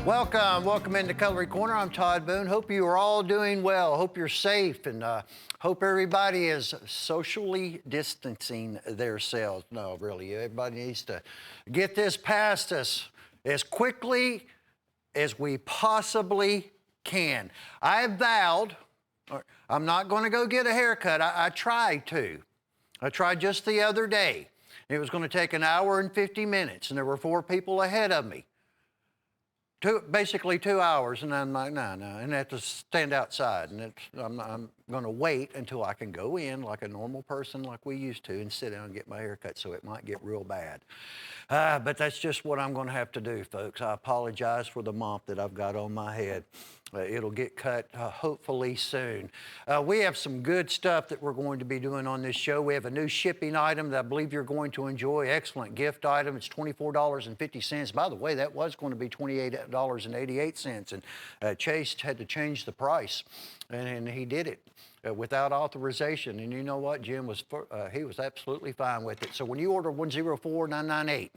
Welcome into Cutlery Corner. I'm Todd Boone. Hope you are all doing well. Hope you're safe, and hope everybody is socially distancing themselves. No, really, everybody needs to get this past us as quickly as we possibly can. I vowed I'm not going to go get a haircut. I tried to. I tried just the other day. It was going to take an hour and 50 minutes, and there were 4 people ahead of me. Basically 2 hours, and I'm like, no, and I have to stand outside, and I'm going to wait until I can go in like a normal person like we used to and sit down and get my hair cut, so it might get real bad. But that's just what I'm going to have to do, folks. I apologize for the mop that I've got on my head. It'll get cut hopefully soon. We have some good stuff that we're going to be doing on this show. We have a new shipping item that I believe you're going to enjoy. Excellent gift item. It's $24.50. By the way, that was going to be $28.88. And Chase had to change the price, and he did it. Without authorization, and you know what? Jim was he was absolutely fine with it. So when you order 104998,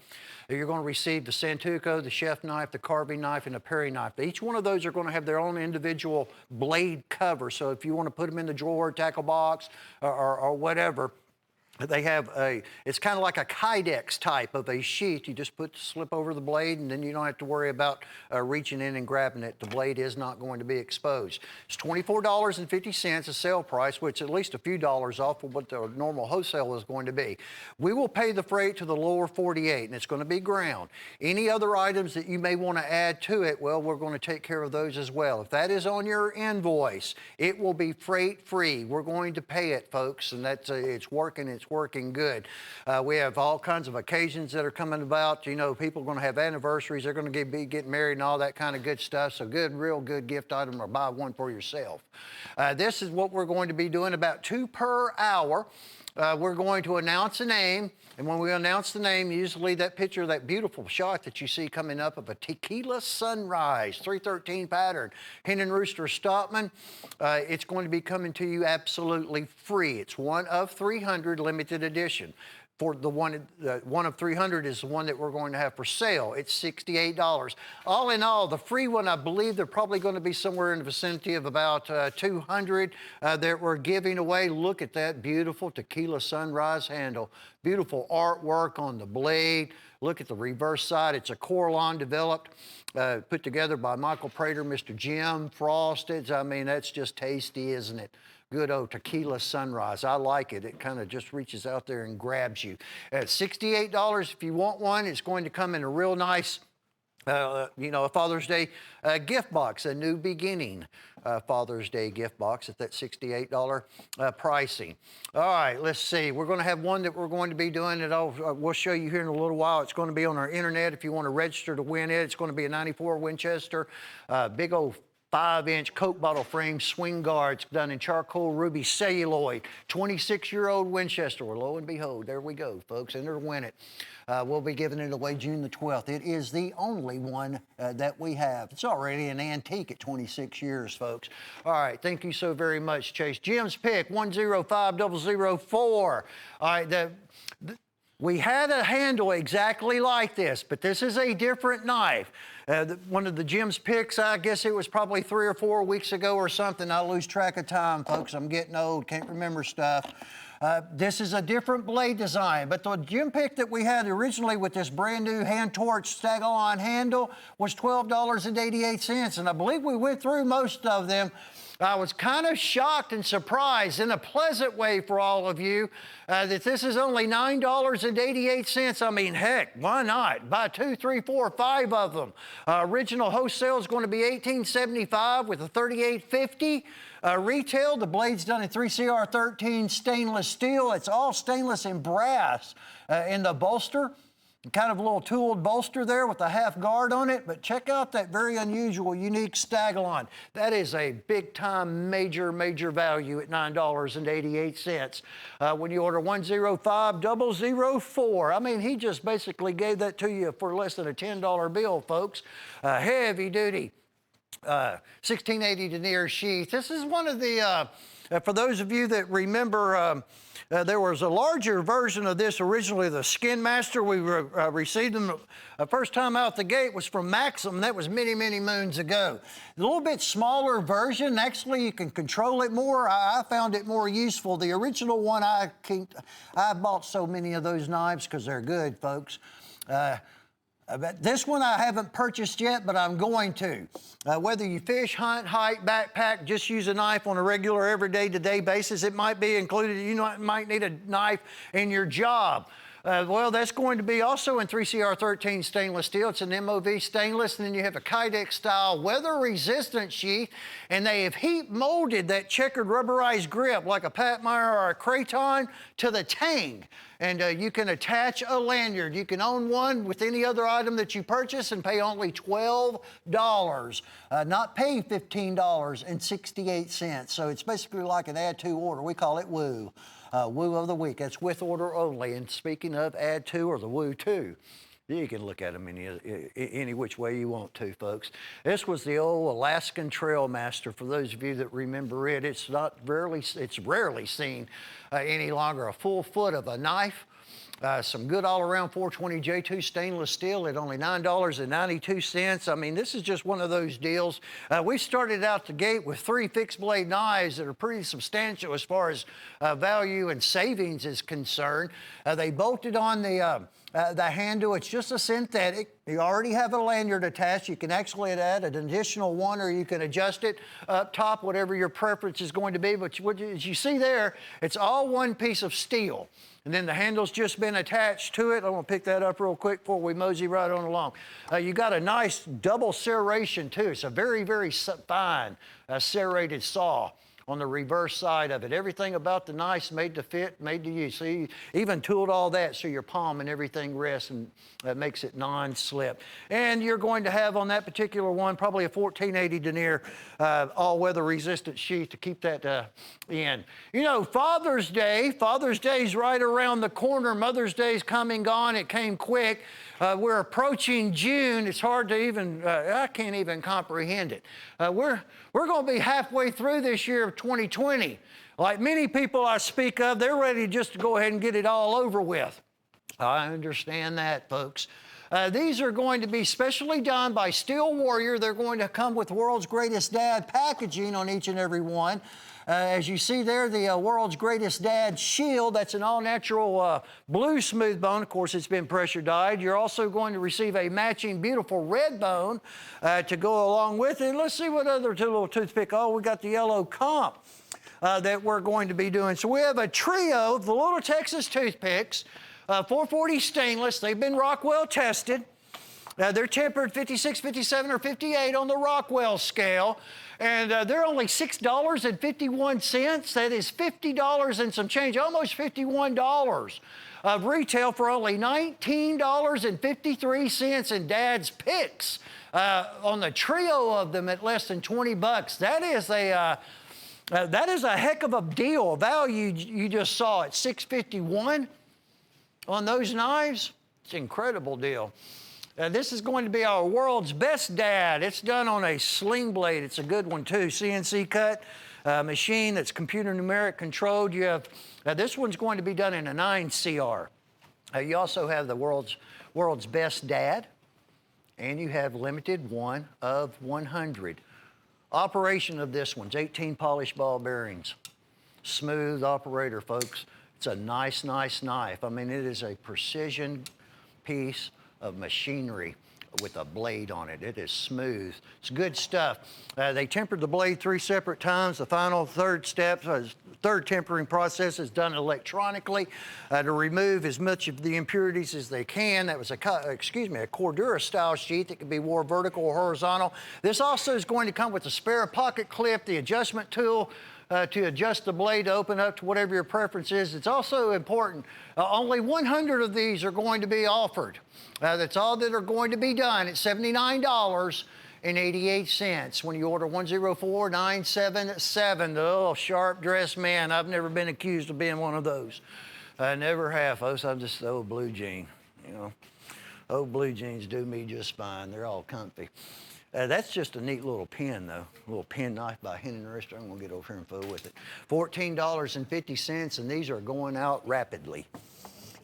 you're going to receive the Santuco, the chef knife, the carving knife, and the paring knife. Each one of those are going to have their own individual blade cover. So if you want to put them in the drawer, tackle box, or whatever, they have it's kind of like a Kydex type of a sheath. You just slip over the blade, and then you don't have to worry about reaching in and grabbing it. The blade is not going to be exposed. It's $24.50, a sale price, which is at least a few dollars off of what the normal wholesale is going to be. We will pay the freight to the lower 48, and it's going to be ground. Any other items that you may want to add to it, well, we're going to take care of those as well. If that is on your invoice, it will be freight free. We're going to pay it, folks, and that's it's working good. We have all kinds of occasions that are coming about. You know, people are going to have anniversaries. They're going to be getting married and all that kind of good stuff. So real good gift item, or buy one for yourself. This is what we're going to be doing, about 2 per hour. We're going to announce a name, and when we announce the name, usually that picture, that beautiful shot that you see coming up of a tequila sunrise, 313 pattern, Hen and Rooster Stopman, it's going to be coming to you absolutely free. It's one of 300 limited edition. For the one of 300 is the one that we're going to have for sale. It's $68. All in all, the free one, I believe they're probably going to be somewhere in the vicinity of about 200 that we're giving away. Look at that beautiful tequila sunrise handle. Beautiful artwork on the blade. Look at the reverse side. It's a Coralon developed, put together by Michael Prater, Mr. Jim Frosted. I mean, that's just tasty, isn't it? Good old tequila sunrise. I like it. It kind of just reaches out there and grabs you. At $68, if you want one, it's going to come in a real nice, a Father's Day gift box, a new beginning Father's Day gift box at that $68 pricing. All right, let's see. We're going to have one that we're going to be doing that we'll show you here in a little while. It's going to be on our internet if you want to register to win it. It's going to be a 94 Winchester, big old 5-inch Coke bottle frame swing guards done in charcoal ruby celluloid, 26-year-old Winchester. Well, lo and behold, there we go, folks. Enter to win it. We'll be giving it away June the 12th. It is the only one that we have. It's already an antique at 26 years, folks. All right, thank you so very much, Chase. Jim's pick, 105004. All right, we had a handle exactly like this, but this is a different knife. One of the Jim's picks, I guess it was probably 3 or 4 weeks ago or something. I lose track of time, folks. I'm getting old, can't remember stuff. This is a different blade design, but the Jim pick that we had originally with this brand new hand torch Stag-on handle was $12.88, and I believe we went through most of them. I was kind of shocked and surprised in a pleasant way for all of you that this is only $9.88. I mean, heck, why not? Buy 2, 3, 4, 5 of them. Original wholesale is going to be $18.75 with a $38.50. Retail, the blade's done in 3CR13 stainless steel. It's all stainless and brass in the bolster. Kind of a little tooled bolster there with a half guard on it, but check out that very unusual, unique Stag-on. That is a big-time, major value at $9.88. When you order 105004, I mean, he just basically gave that to you for less than a $10 bill, folks. Heavy duty. 1680 denier sheath. This is one of the For those of you that remember, there was a larger version of this originally, the Skin Master. We received them first time out the gate was from Maxim. That was many, many moons ago. A little bit smaller version. Actually, you can control it more. I found it more useful. The original one, I bought so many of those knives because they're good, folks. But this one I haven't purchased yet, but I'm going to. Whether you fish, hunt, hike, backpack, just use a knife on a regular, everyday, to-day basis. It might be included. You might need a knife in your job. Well, that's going to be also in 3CR13 stainless steel. It's an MOV stainless, and then you have a Kydex style weather-resistant sheath, and they have heat molded that checkered rubberized grip like a Pat Meyer or a Kraton to the Tang. And you can attach a lanyard. You can own one with any other item that you purchase and pay only $12, not paying $15.68. So it's basically like an add to order. We call it Woo. Woo of the week. That's with order only. And speaking of add to or the Woo 2, you can look at them any which way you want to, folks. This was the old Alaskan Trailmaster. For those of you that remember it, it's rarely seen any longer. A full foot of a knife. Some good all-around 420 J2 stainless steel at only $9.92. I mean, this is just one of those deals. We started out the gate with 3 fixed blade knives that are pretty substantial as far as value and savings is concerned. They bolted on the handle. It's just a synthetic. You already have a lanyard attached. You can actually add an additional one, or you can adjust it up top, whatever your preference is going to be. But as you see there, it's all one piece of steel. And then the handle's just been attached to it. I want to pick that up real quick before we mosey right on along. You got a nice double serration too. It's a very, very fine serrated saw on the reverse side of it. Everything about the knife's made to fit, made to use. So you even tooled all that so your palm and everything rests, and makes it non-slip. And you're going to have on that particular one probably a 1480 denier all-weather resistant sheath to keep that in. You know, Father's Day's right around the corner. Mother's Day's coming, gone. It came quick. We're approaching June. It's hard to even, I can't even comprehend it. We're going to be halfway through this year of 2020. Like many people I speak of, they're ready just to go ahead and get it all over with. I understand that, folks. These are going to be specially done by Steel Warrior. They're going to come with World's Greatest Dad packaging on each and every one. As you see there, the World's Greatest Dad shield, that's an all-natural blue smooth bone. Of course, it's been pressure dyed. You're also going to receive a matching beautiful red bone to go along with it. Let's see what other little toothpick. Oh, we got the yellow comp that we're going to be doing. So we have a trio of the little Texas toothpicks, 440 stainless. They've been Rockwell tested. They're tempered 56, 57, or 58 on the Rockwell scale. And they're only $6.51. That is $50 and some change, almost $51 of retail for only $19.53 in Dad's Picks on the trio of them at less than $20. That is a heck of a deal. Value you just saw at $6.51 on those knives. It's an incredible deal. This is going to be our World's Best Dad. It's done on a sling blade. It's a good one too. CNC cut machine that's computer numeric controlled. You have this one's going to be done in a 9CR. You also have the World's Best Dad, and you have limited 1 of 100. Operation of this one's 18 polished ball bearings. Smooth operator, folks. It's a nice knife. I mean, it is a precision piece of machinery with a blade on it. It is smooth. It's good stuff. They tempered the blade 3 separate times. The final third tempering process is done electronically to remove as much of the impurities as they can. That was a Cordura style sheath. It can be wore vertical or horizontal. This also is going to come with a spare pocket clip, the adjustment tool, to adjust the blade to open up to whatever your preference is. It's also important, only 100 of these are going to be offered. That's all that are going to be done at $79.88 when you order 104977. The little sharp-dressed man. I've never been accused of being one of those. I never have, folks. I'm just the old blue jean, you know. Old blue jeans do me just fine. They're all comfy. That's just a neat little pen, though. A little pen knife by Henning Rooster. I'm going to get over here and fool with it. $14.50, and these are going out rapidly.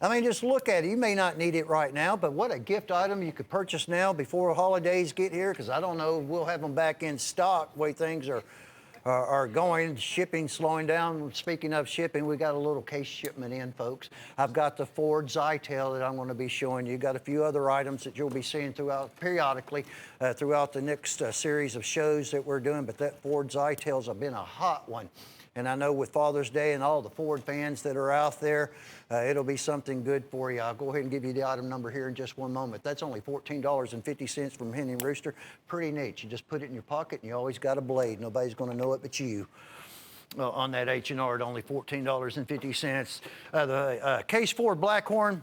I mean, just look at it. You may not need it right now, but what a gift item you could purchase now before holidays get here, because I don't know if we'll have them back in stock the way things are going, shipping slowing down. Speaking of shipping, we got a little case shipment in, folks. I've got the Ford Zytel that I'm going to be showing you. Got a few other items that you'll be seeing periodically throughout the next series of shows that we're doing, but that Ford Zytel's been a hot one. And I know with Father's Day and all the Ford fans that are out there, it'll be something good for you. I'll go ahead and give you the item number here in just one moment. That's only $14.50 from Henning Rooster. Pretty neat. You just put it in your pocket and you always got a blade. Nobody's going to know it but you. On that H&R at only $14.50. The Case Ford Blackhorn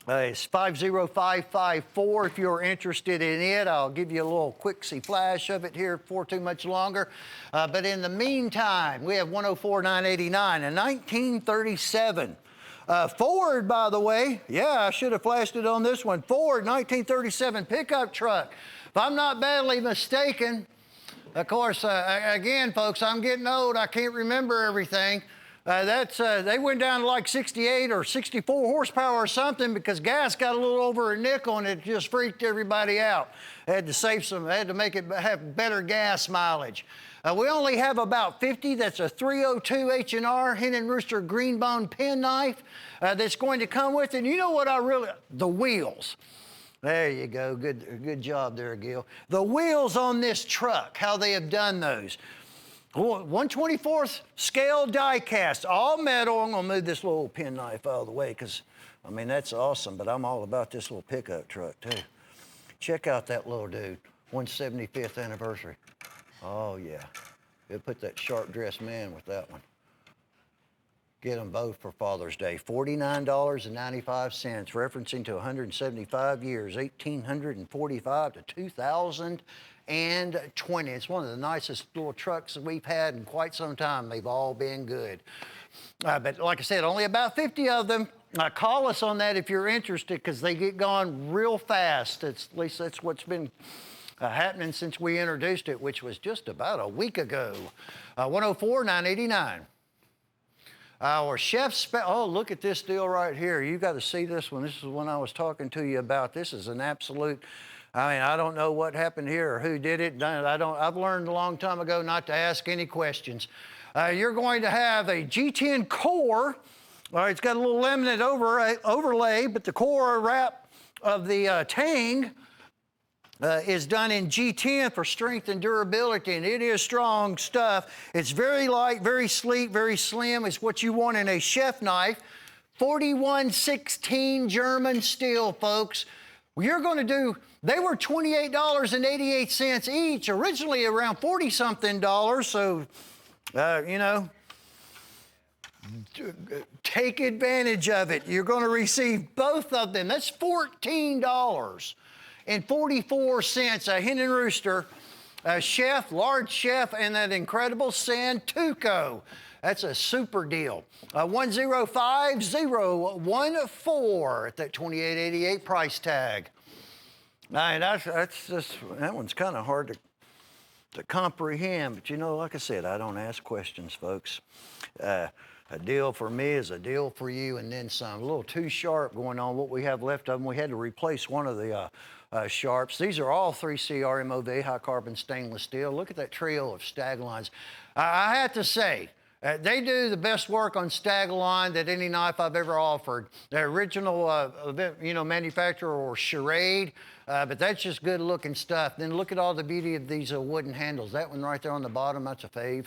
it's 50554 if you're interested in it. I'll give you a little quicksy flash of it here for too much longer. But in the meantime, we have 104,989 and 1937. Ford, by the way, yeah, I should have flashed it on this one. Ford 1937 pickup truck. If I'm not badly mistaken, of course, again, folks, I'm getting old. I can't remember everything. They went down to like 68 or 64 horsepower or something because gas got a little over a nickel and it just freaked everybody out. They had to save some, they had to make it have better gas mileage. We only have about 50. That's a 302 H&R Henning Rooster Greenbone penknife that's going to come with it. And you know what the wheels. There you go. Good job there, Gil. The wheels on this truck, how they have done those. 1/24th scale die cast, all metal. I'm gonna move this little penknife out of the way because, I mean, that's awesome, but I'm all about this little pickup truck too. Check out that little dude, 175th anniversary. Oh yeah, they'll put that sharp dressed man with that one. Get them both for Father's Day. $49.95, referencing to 175 years, 1845 to 2020. It's one of the nicest little trucks that we've had in quite some time. They've all been good. But like I said, only about 50 of them. Call us on that if you're interested because they get gone real fast. At least that's what's been happening since we introduced it, which was just about a week ago. 104,989. Our chef oh, look at this deal right here. You got to see this one. This is the one I was talking to you about. This is an absolute, I mean, I don't know what happened here or who did it. I've learned a long time ago not to ask any questions. You're going to have a G10 core. It's got a little laminate overlay, but the core wrap of the tang is done in G10 for strength and durability, and it is strong stuff. It's very light, very sleek, very slim. It's what you want in a chef knife. 4116 German steel, folks. You're going to do, they were $28.88 each, originally around 40-something dollars, so, you know, take advantage of it. You're going to receive both of them. That's $14.44. A Henning Rooster, a chef, large chef, and that incredible Santuco. That's a super deal. 105014 at that $28.88 price tag. Now, that's just, that one's kind of hard to comprehend, but you know, like I said, I don't ask questions, folks. A deal for me is a deal for you, and then some. A little too sharp going on what we have left of them. We had to replace one of the sharps. These are all 3CR MOV, high carbon stainless steel. Look at that trio of Staglines. I have to say, they do the best work on Stagline that any knife I've ever offered. The original, manufacturer or Charade, but that's just good looking stuff. Then look at all the beauty of these wooden handles. That one right there on the bottom, that's a fave.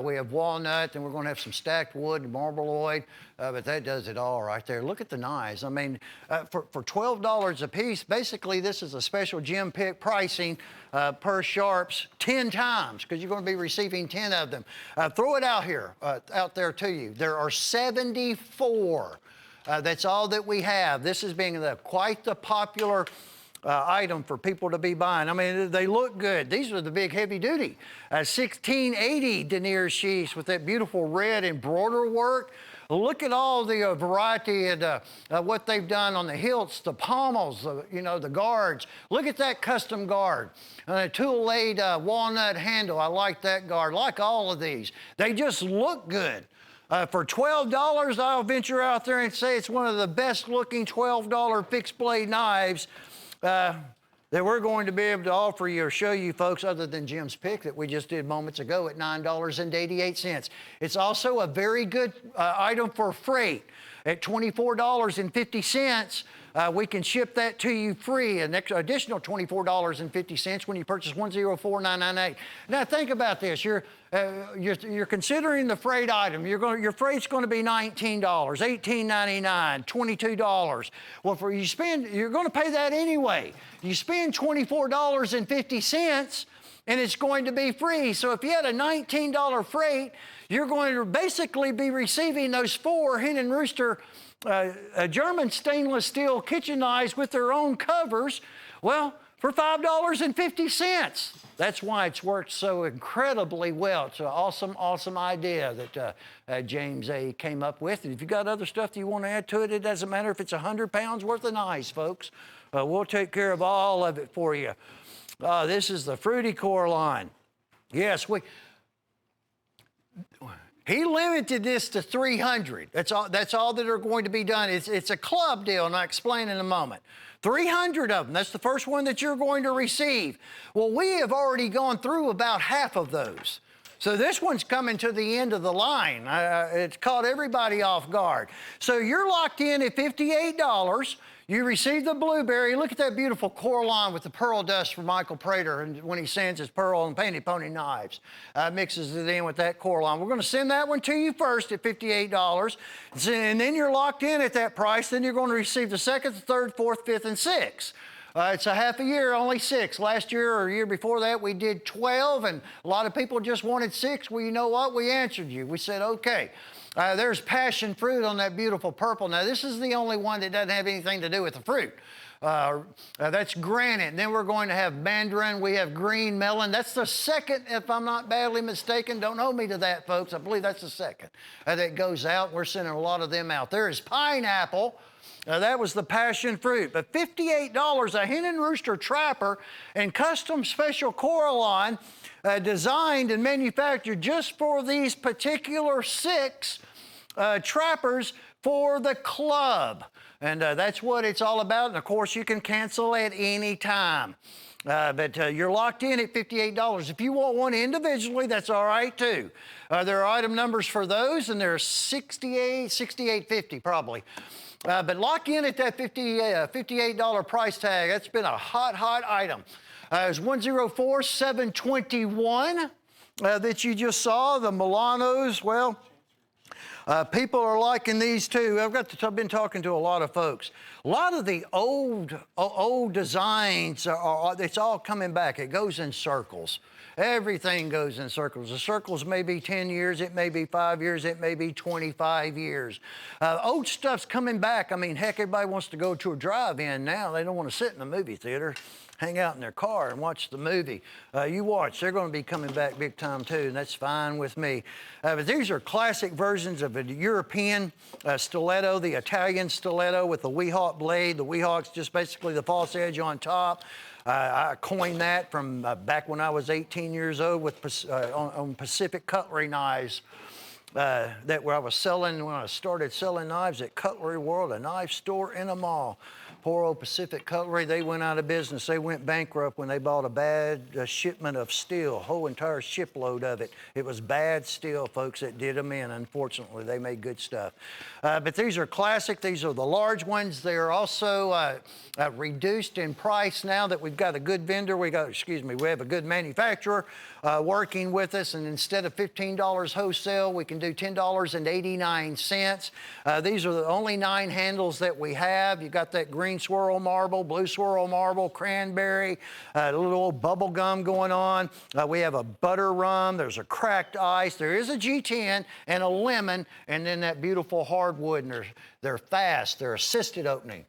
We have walnut, and we're going to have some stacked wood and marbleoid, but that does it all right there. Look at the knives. I mean, for $12 a piece, basically this is a special gem pick pricing per sharps 10 times because you're going to be receiving 10 of them. Throw it out there to you. There are 74. That's all that we have. This is being quite the popular item for people to be buying. I mean, they look good. These are the big heavy duty 1680 denier sheaths with that beautiful red embroider work. Look at all the variety and what they've done on the hilts, the pommels, you know, the guards. Look at that custom guard. A tool-laid walnut handle. I like that guard. Like all of these. They just look good. For $12, I'll venture out there and say it's one of the best looking $12 fixed blade knives that we're going to be able to offer you or show you folks, other than Jim's pick that we just did moments ago at $9.88. It's also a very good item for freight. At $24.50, we can ship that to you free, an additional $24.50 when you purchase 104998. Now think about this. You're considering the freight item. Your freight's going to be $19, $18.99, $22. Well, you're going to pay that anyway. You spend $24.50, and it's going to be free. So if you had a $19 freight, you're going to basically be receiving those 4 Hen and Rooster German stainless steel kitchen knives with their own covers, well, for $5.50. That's why it's worked so incredibly well. It's an awesome, awesome idea that James A. came up with. And if you've got other stuff that you want to add to it, it doesn't matter if it's 100 pounds worth of knives, folks. We'll take care of all of it for you. This is the Fruity Core line. Yes, he limited this to 300. That's all that are going to be done. It's a club deal, and I'll explain in a moment. 300 of them. That's the first one that you're going to receive. Well, we have already gone through about half of those. So this one's coming to the end of the line. It's caught everybody off guard. So you're locked in at $58. You receive the blueberry. Look at that beautiful core line with the pearl dust from Michael Prater, and when he sands his pearl and painted pony knives, mixes it in with that core line. We're going to send that one to you first at $58, and then you're locked in at that price. Then you're going to receive the 2nd, the 3rd, 4th, 5th, and 6th. It's a half a year, only 6. Last year or year before that, we did 12, and a lot of people just wanted 6. Well, you know what? We answered you. We said, okay. There's passion fruit on that beautiful purple. Now, this is the only one that doesn't have anything to do with the fruit. That's granite. And then we're going to have mandarin. We have green melon. That's the 2nd, if I'm not badly mistaken. Don't hold me to that, folks. I believe that's the 2nd that goes out. We're sending a lot of them out. There is pineapple. That was the passion fruit. But $58, a Hen and Rooster Trapper and custom special Coraline designed and manufactured just for these particular 6 trappers for the club. And that's what it's all about. And of course, you can cancel at any time. But you're locked in at $58. If you want one individually, that's all right too. There are item numbers for those, and they're $68.50 probably. But lock in at that $58 price tag. That's been a hot, hot item. It's 104,721 that you just saw. The Milanos, well, people are liking these too. I've been talking to a lot of folks. A lot of the old designs it's all coming back. It goes in circles. Everything goes in circles. The circles may be 10 years, it may be 5 years, it may be 25 years. Old stuff's coming back. I mean, heck, everybody wants to go to a drive-in now. They don't want to sit in the movie theater, hang out in their car and watch the movie. You watch, they're going to be coming back big time too, and that's fine with me. But these are classic versions of a European stiletto, the Italian stiletto with the Weehawk blade. The Weehawk's just basically the false edge on top. I coined that from back when I was 18 years old with on Pacific Cutlery knives that where I was selling when I started selling knives at Cutlery World, a knife store in a mall. Poor old Pacific Cutlery, they went out of business. They went bankrupt when they bought a bad shipment of steel, a whole entire shipload of it. It was bad steel, folks, that did them in. Unfortunately, they made good stuff. But these are classic. These are the large ones. They are also reduced in price now that we've got a good vendor. We have a good manufacturer working with us. And instead of $15 wholesale, we can do $10.89. These are the only 9 handles that we have. You got that green swirl marble, blue swirl marble, cranberry, a little old bubble gum going on. We have a butter rum. There's a cracked ice. There is a G10 and a lemon, and then that beautiful hardwood. And they're fast. They're assisted opening.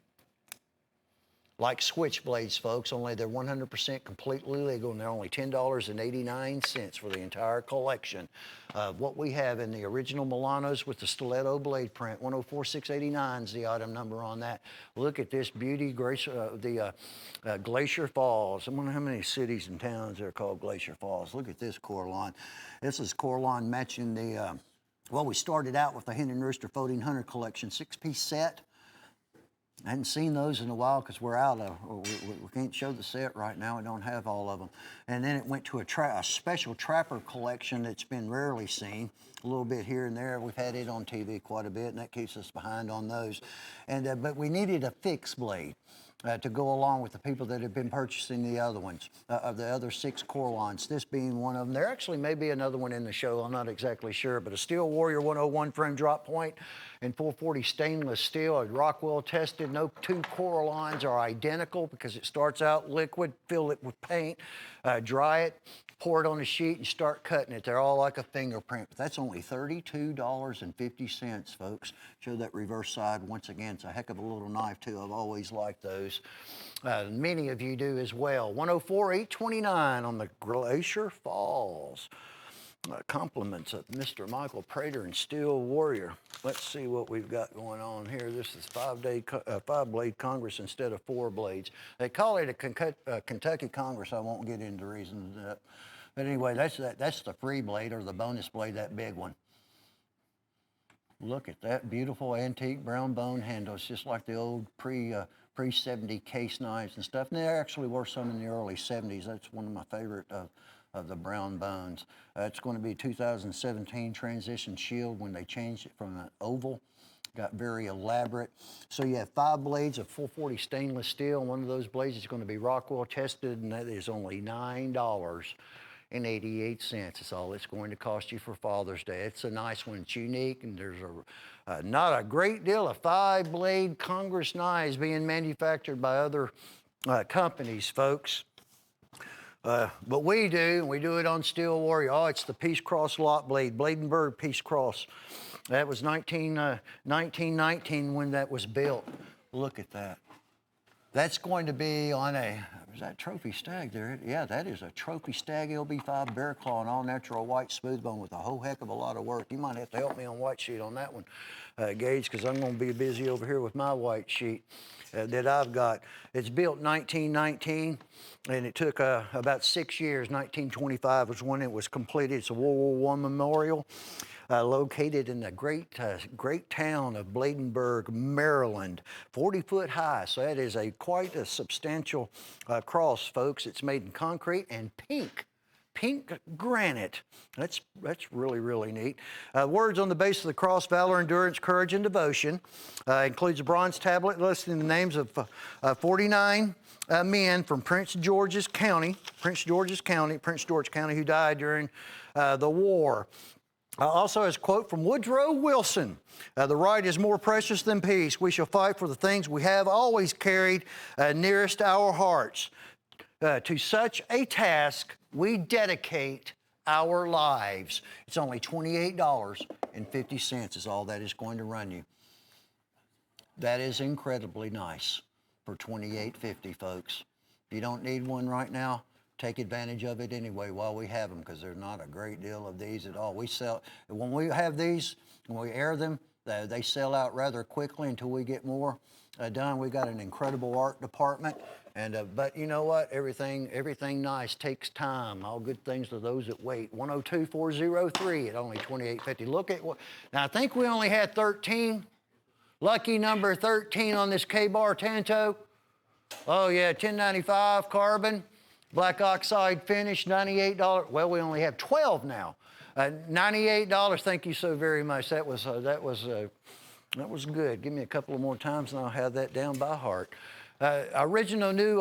like switchblades, folks, only they're 100% completely legal, and they're only $10.89 for the entire collection. What we have in the original Milanos with the stiletto blade print, 104689 is the item number on that. Look at this beauty, Glacier Falls. I wonder how many cities and towns are called Glacier Falls. Look at this Coralon. This is Coralon matching the, well, we started out with the Hen and Rooster Folding Hunter collection, 6-piece set. I hadn't seen those in a while because we're out of, we can't show the set right now. We don't have all of them. And then it went to a special trapper collection that's been rarely seen, a little bit here and there. We've had it on TV quite a bit, and that keeps us behind on those. And but we needed a fixed blade to go along with the people that have been purchasing the other ones, of the other 6 Coralons, this being one of them. There actually may be another one in the show, I'm not exactly sure, but a Steel Warrior 101 frame drop point and 440 stainless steel, Rockwell tested. No 2 Coralons are identical because it starts out liquid, fill it with paint, dry it, pour it on a sheet and start cutting it. They're all like a fingerprint, but that's only $32.50, folks. Show that reverse side once again. It's a heck of a little knife too. I've always liked those. Many of you do as well. 104,829 on the Glacier Falls. Compliments of Mr. Michael Prater and Steel Warrior. Let's see what we've got going on here. This is 5-blade Congress instead of 4 blades. They call it a Kentucky Congress. I won't get into reasons of that. But anyway, that's the free blade or the bonus blade, that big one. Look at that beautiful antique brown bone handle. It's just like the old pre-70 case knives and stuff. And there actually were some in the early 70s. That's one of my favorite of the brown bones. It's going to be 2017 transition shield when they changed it from an oval. Got very elaborate. So you have 5 blades of 440 stainless steel. One of those blades is going to be Rockwell tested, and that is only $9.88. It's all it's going to cost you for Father's Day. It's a nice one. It's unique, and there's not a great deal of 5-blade Congress knives being manufactured by other companies, folks. But we do, and we do it on Steel Warrior. Oh, it's the Peace Cross lock blade, Bladenberg Peace Cross. That was 1919 when that was built. Look at that. That's going to be on a, is that trophy stag there? Yeah, that is a trophy stag LB5 bear claw and all natural white smooth bone with a whole heck of a lot of work. You might have to help me on white sheet on that one, Gage, because I'm going to be busy over here with my white sheet that I've got. It's built 1919, and it took about 6 years. 1925 was when it was completed. It's a World War I memorial. Located in the great town of Bladenberg, Maryland, 40-foot high. So that is quite a substantial cross, folks. It's made in concrete and pink granite. That's really, really neat. Words on the base of the cross: valor, endurance, courage, and devotion. Includes a bronze tablet listing the names of 49 men from Prince George County, who died during the war. Also has a quote from Woodrow Wilson. The right is more precious than peace. We shall fight for the things we have always carried nearest our hearts. To such a task, we dedicate our lives. It's only $28.50 is all that is going to run you. That is incredibly nice for $28.50, folks. If you don't need one right now, take advantage of it anyway while we have them, because there's not a great deal of these at all. We sell, when we have these, when we air them, they sell out rather quickly until we get more done. We've got an incredible art department, and but you know what? Everything nice takes time. All good things to those that wait. 102-403 at only $28.50. Look at what, now I think we only had 13. Lucky number 13 on this K-Bar Tanto. Oh yeah, 1095 carbon. Black oxide finish, $98. Well, we only have 12 now. $98. Thank you so very much. That was good. Give me a couple of more times, and I'll have that down by heart. Original new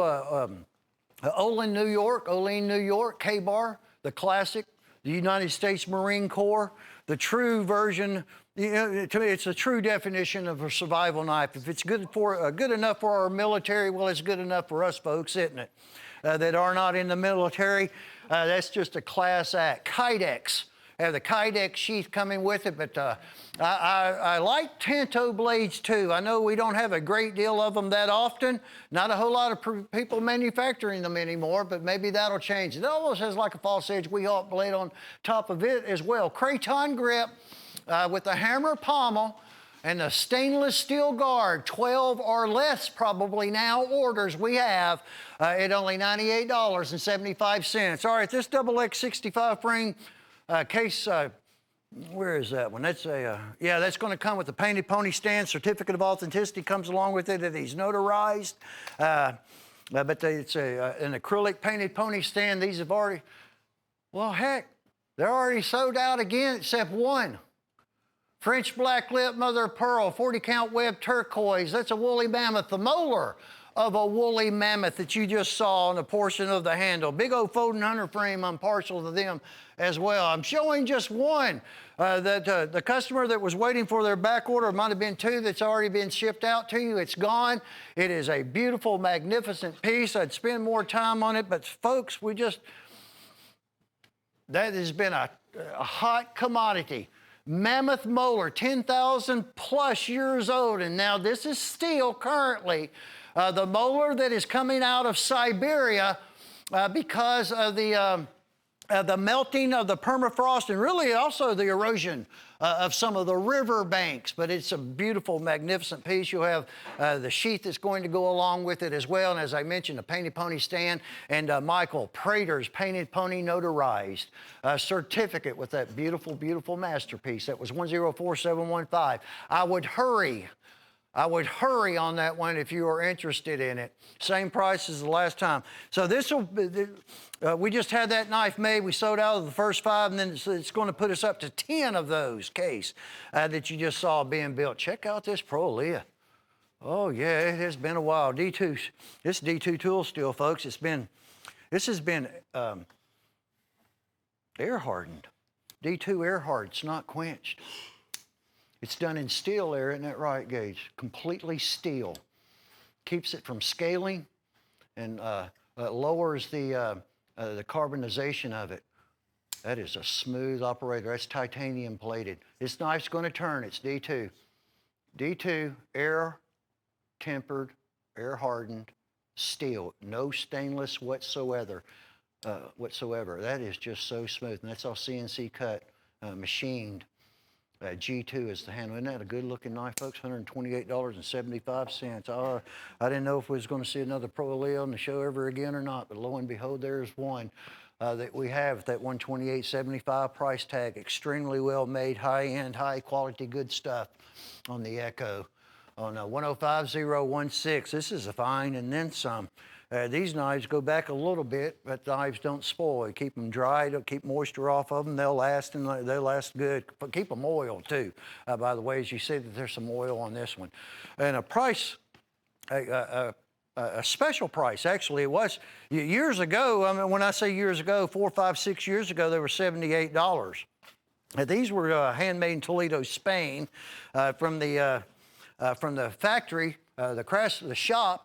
Olin, New York, K-Bar, the classic, the United States Marine Corps, the true version. You know, to me, it's a true definition of a survival knife. If it's good enough for our military, well, it's good enough for us folks, isn't it? That are not in the military. That's just a class act. Kydex have the Kydex sheath coming with it, but I like Tanto blades too. I know we don't have a great deal of them that often. Not a whole lot of people manufacturing them anymore, but maybe that'll change. It almost has like a false edge Weehawk blade on top of it as well. Craton grip with the hammer pommel and the stainless steel guard, 12 or less probably now orders we have at only $98.75. All right, this double X65 frame case, where is that one? That's yeah, that's going to come with the Painted Pony stand. Certificate of authenticity comes along with it. It is notarized. But it's an acrylic Painted Pony stand. These have already, well, heck, they're already sold out again except one. French black lip, mother of pearl, 40 count web turquoise. That's a woolly mammoth, the molar of a woolly mammoth that you just saw on a portion of the handle. Big old folding hunter frame, I'm partial to them as well. I'm showing just one. The customer that was waiting for their back order, might have been two that's already been shipped out to you. It's gone. It is a beautiful, magnificent piece. I'd spend more time on it, but folks, that has been a hot commodity. Mammoth molar, 10,000 plus years old, and now this is steel currently. The molar that is coming out of Siberia because of the melting of the permafrost and really also the erosion of some of the river banks. But it's a beautiful, magnificent piece. You'll have the sheath that's going to go along with it as well. And as I mentioned, a Painted Pony stand and Michael Prater's Painted Pony notarized certificate with that beautiful, beautiful masterpiece. That was 104715. I would hurry on that one if you are interested in it. Same price as the last time. So this will, we just had that knife made. We sold out of the first 5, and then it's going to put us up to 10 of those case that you just saw being built. Check out this Prolia. Oh yeah, it has been a while. D2, this D2 tool steel, folks. This has been air hardened. D2 air hardened. It's not quenched. It's done in steel there, isn't that right, Gage? Completely steel. Keeps it from scaling and lowers the carbonization of it. That is a smooth operator. That's titanium plated. This knife's going to turn. It's D2. D2, air tempered, air hardened, steel. No stainless whatsoever. That is just so smooth. And that's all CNC cut, machined. G2 is the handle. Isn't that a good-looking knife, folks? $128.75. I didn't know if we was going to see another Prolia on the show ever again or not, but lo and behold, there's one that we have at that $128.75 price tag. Extremely well made, high-end, high-quality, good stuff on the Echo. On 105016, this is a fine and then some. These knives go back a little bit, but the knives don't spoil. Keep them dry, don't keep moisture off of them. They'll last, and they'll last good. But keep them oiled too. By the way, as you see that there's some oil on this one. And a price, a special price, actually. It was years ago. I mean, when I say years ago, 4, 5, 6 years ago, they were $78. These were handmade in Toledo, Spain, from the factory, the shop.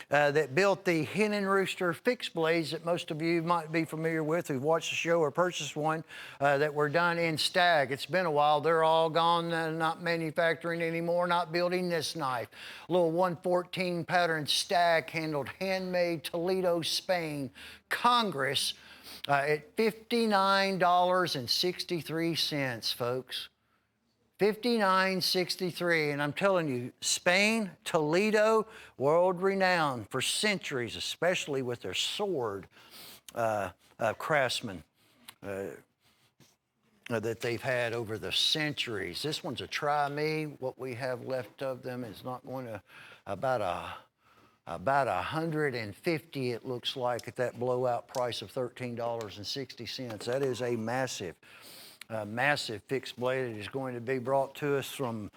That built the Hen and Rooster fixed blades that most of you might be familiar with who've watched the show or purchased one that were done in Stag. It's been a while. They're all gone, not manufacturing anymore, not building this knife. Little 114 pattern Stag handled, handmade Toledo, Spain, Congress at $59.63, folks. $59.63, and I'm telling you, Spain, Toledo, world renowned for centuries, especially with their sword craftsmen that they've had over the centuries. This one's a try me. What we have left of them is not going to about 150. It looks like at that blowout price of $13.60. That is a massive fixed blade that is going to be brought to us from,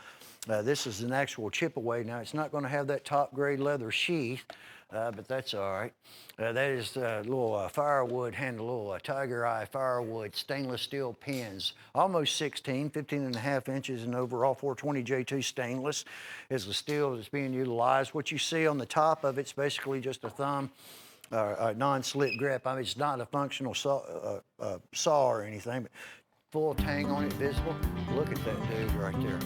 this is an actual chip away. Now, it's not going to have that top grade leather sheath, but that's all right. That is a little firewood handle, little tiger eye firewood, stainless steel pins, almost 15 and a half inches in overall, 420 J2 stainless is the steel that's being utilized. What you see on the top of it's basically just a thumb, a non-slit grip. I mean, it's not a functional saw or anything, but full tang on it, visible. Look at that dude right there.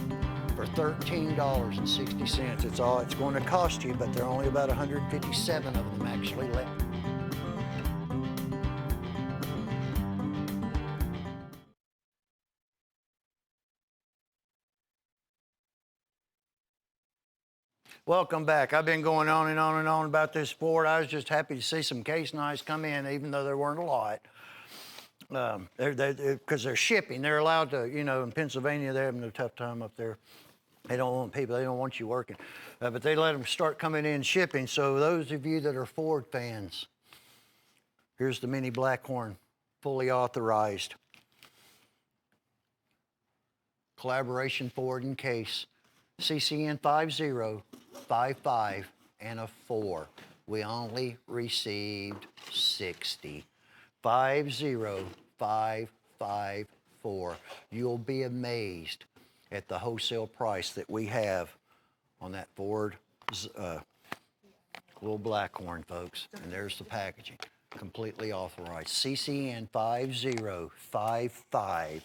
For $13.60. It's all it's going to cost you, but there are only about 157 of them actually left. Welcome back. I've been going on and on and on about this sport. I was just happy to see some case knives come in, even though there weren't a lot. Because they're shipping. They're allowed to, you know, in Pennsylvania, they're having a tough time up there. They don't want people, they don't want you working. But they let them start coming in shipping. So those of you that are Ford fans, here's the Mini Blackhorn, fully authorized. Collaboration Ford and case. CCN 5055 and a 4. We only received 60. 50554. You'll be amazed at the wholesale price that we have on that Ford little Blackhorn, folks. And there's the packaging. Completely authorized. CCN 5055.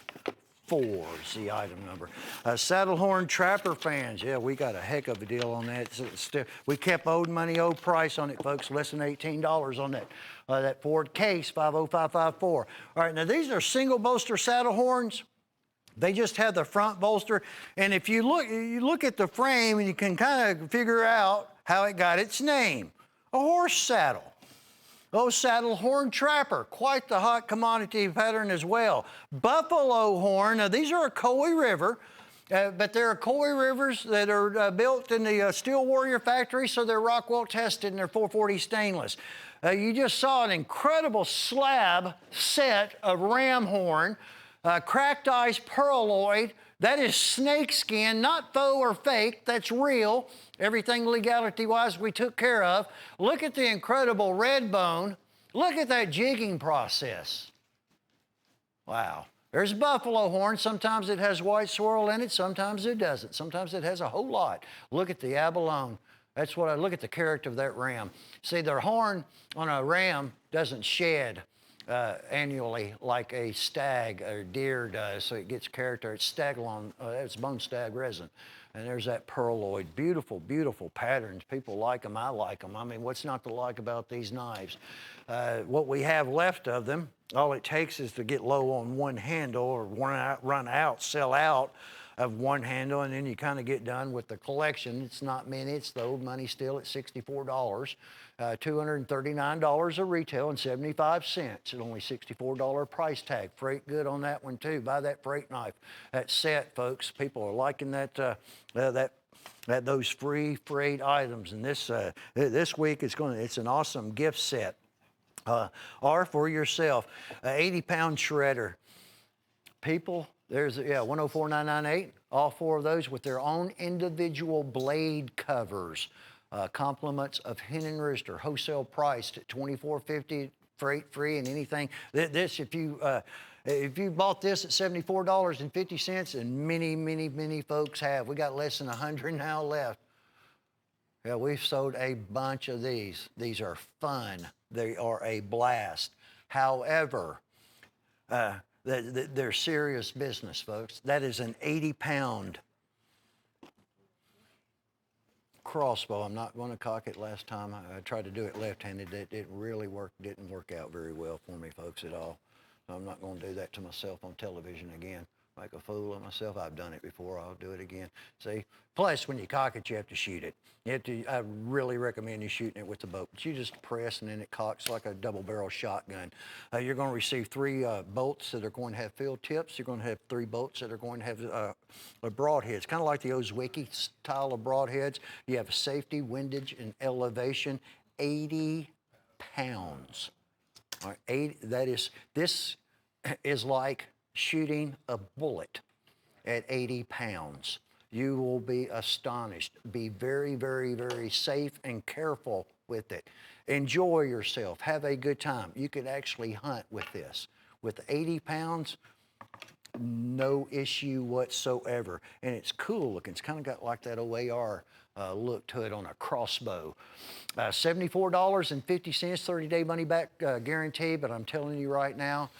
Is the item number. Saddlehorn Trapper fans, yeah, we got a heck of a deal on that. We kept old money, old price on it, folks. Less than $18 on that Ford case 50554. All right, now these are single bolster saddle horns. They just have the front bolster, and if you look at the frame, and you can kind of figure out how it got its name. A horse saddle. Oh, Saddlehorn Trapper, quite the hot commodity pattern as well. Buffalo horn, now these are a Coy River, but they're Coy Rivers that are built in the Steel Warrior factory, so they're Rockwell tested and they're 440 stainless. You just saw an incredible slab set of ram horn, cracked ice pearloid. That is snake skin, not faux or fake, that's real. Everything legality-wise we took care of. Look at the incredible red bone. Look at that jigging process. Wow. There's buffalo horn. Sometimes it has white swirl in it, sometimes it doesn't. Sometimes it has a whole lot. Look at the abalone. That's what I look at the character of that ram. See, their horn on a ram doesn't shed annually like a stag or deer does, so it gets character. It's stagalon, it's bone stag resin. And there's that pearloid. Beautiful, beautiful patterns. People like them. I like them. I mean, what's not to like about these knives? What we have left of them, all it takes is to get low on one handle or run out, sell out of one handle, and then you kind of get done with the collection. It's not many. It's the old money still at $64. $239 a retail and 75 cents at only $64 price tag. Freight good on that one too. Buy that freight knife. That set, folks. People are liking those free freight items. And this week it's an awesome gift set. Or for yourself, 80-pound shredder. People, there's 104998. All 4 of those with their own individual blade covers. Compliments of Hen and Rooster, wholesale priced at $24.50, freight free, and anything. This, if you bought this at $74.50, and many folks have, we got less than 100 now left. Yeah, we've sold a bunch of these. These are fun. They are a blast. However, they're serious business, folks. That is an 80-pound crossbow. I'm not going to cock it. Last time I tried to do it left-handed. It really didn't work out very well for me, folks, at all. So I'm not going to do that to myself on television again. Make a fool of myself. I've done it before. I'll do it again. See? Plus, when you cock it, you have to shoot it. I really recommend you shooting it with the boat. But you just press, and then it cocks like a double-barrel shotgun. You're going to receive 3 bolts that are going to have field tips. You're going to have 3 bolts that are going to have broadheads, kind of like the Ozwicki style of broadheads. You have safety, windage, and elevation. 80 pounds. All right, this is like shooting a bullet at 80 pounds. You will be astonished. Be very, very, very safe and careful with it. Enjoy yourself. Have a good time. You could actually hunt with this. With 80 pounds, no issue whatsoever. And it's cool looking. It's kind of got like that OAR look to it on a crossbow. $74.50, 30-day money back guarantee, but I'm telling you right now,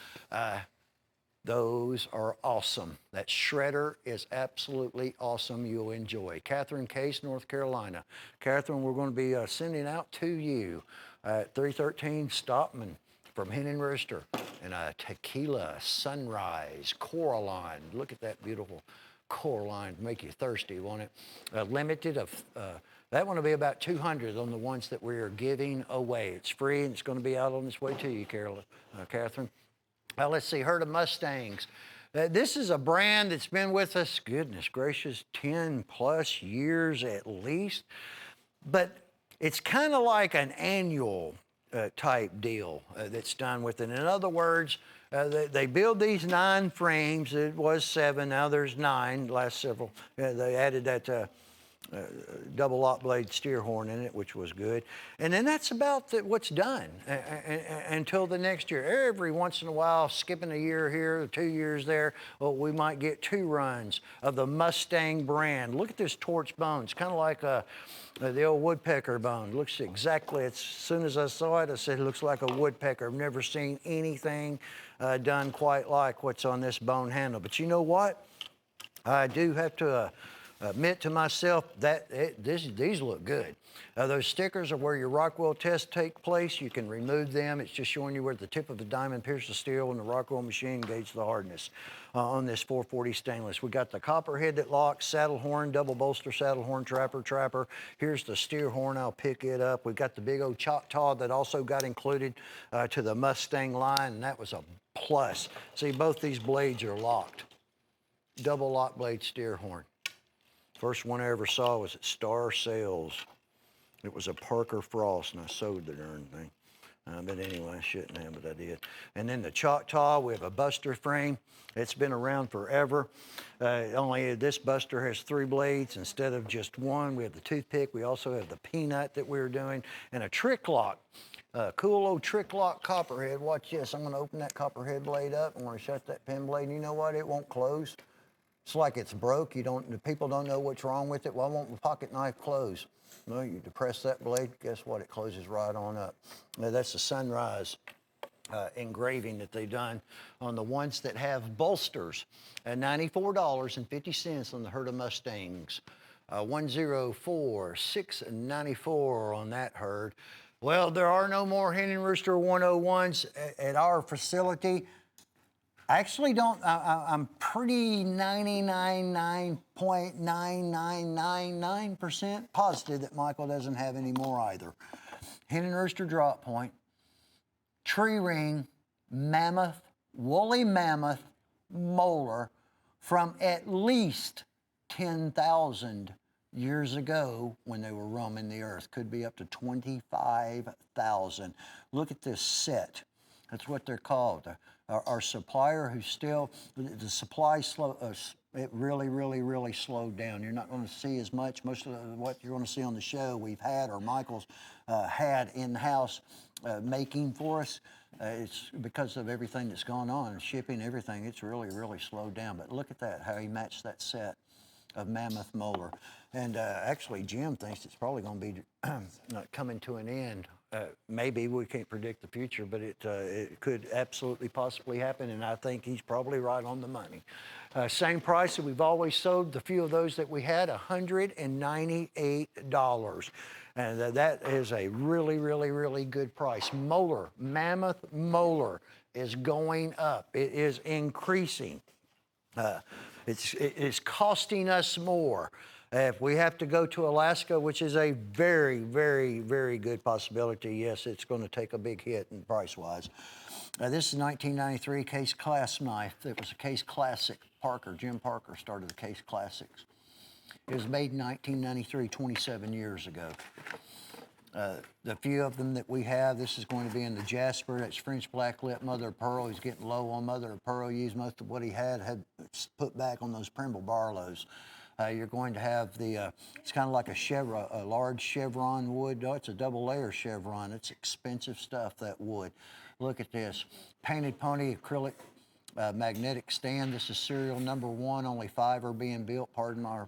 Those are awesome. That shredder is absolutely awesome. You'll enjoy. Catherine Case, North Carolina. Catherine, we're going to be sending out to you at 313 Stopman from Hen and Rooster and a tequila sunrise Coraline. Look at that beautiful Coraline. Make you thirsty, won't it? Limited of that one will be about 200 on the ones that we are giving away. It's free and it's going to be out on its way to you, Catherine. Let's see, Herd of Mustangs. This is a brand that's been with us, goodness gracious, 10 plus years at least. But it's kind of like an annual type deal that's done with it. In other words, they build these 9 frames. It was 7, now there's 9, last several. They added that double lock blade steer horn in it, which was good. And then that's about what's done until the next year. Every once in a while, skipping a year here, 2 years there, well, we might get 2 runs of the Mustang brand. Look at this torch bone. It's kind of like the old woodpecker bone. Looks exactly, as soon as I saw it, I said, it looks like a woodpecker. I've never seen anything done quite like what's on this bone handle. But you know what? I do have to admit to myself that these look good. Those stickers are where your Rockwell tests take place. You can remove them. It's just showing you where the tip of the diamond pierces the steel and the Rockwell machine gauge the hardness on this 440 stainless. We got the copper head that locks, saddle horn, double bolster saddle horn, trapper. Here's the steer horn. I'll pick it up. We've got the big old Choctaw that also got included to the Mustang line, and that was a plus. See, both these blades are locked. Double lock blade steer horn. First one I ever saw was at Star Sales. It was a Parker Frost, and I sold the darn thing. But anyway, I shouldn't have, but I did. And then the Choctaw, we have a buster frame. It's been around forever. Only this buster has 3 blades instead of just 1. We have the toothpick. We also have the peanut that we're doing, and a trick lock. Cool old trick lock copperhead. Watch this. I'm going to open that copperhead blade up. I'm going to shut that pin blade. And you know what? It won't close. It's like it's broke. The people don't know what's wrong with it. Why won't the pocket knife close? Well, you depress that blade, guess what? It closes right on up. Now, that's the sunrise engraving that they've done on the ones that have bolsters. $94.50 on the Herd of Mustangs. 104,694 on that herd. Well, there are no more Hen and Rooster 101s at our facility. I actually don't, I'm pretty 99.9999% positive that Michael doesn't have any more either. Hen and Rooster drop point, tree ring, mammoth, woolly mammoth, molar from at least 10,000 years ago when they were roaming the earth. Could be up to 25,000. Look at this set. That's what they're called. Our supplier who's still, the supply it really slowed down. You're not going to see as much. Most of what you're going to see on the show we've had, or Michael's had in-house making for us. It's because of everything that's gone on, shipping, everything. It's really slowed down. But look at that, how he matched that set of mammoth molar. And actually, Jim thinks it's probably going to be coming to an end. Maybe we can't predict the future, but it could absolutely possibly happen, and I think he's probably right on the money. Same price that we've always sold the few of those that we had, $198. And that is a really good price. Molar, mammoth molar is going up. It is increasing. It's costing us more. If we have to go to Alaska, which is a very good possibility, yes, it's going to take a big hit in price-wise. This is 1993 Case Class knife. It was a Case Classic. Jim Parker started the Case Classics. It was made in 1993, 27 years ago. The few of them that we have, this is going to be in the Jasper. That's French black lip, mother of pearl. He's getting low on mother of pearl. Used most of what he had put back on those Primble Barlows. You're going to have it's kind of like a large chevron wood. Oh, it's a double layer chevron. It's expensive stuff, that wood. Look at this. Painted pony acrylic magnetic stand. This is serial number 1. Only 5 are being built. Pardon our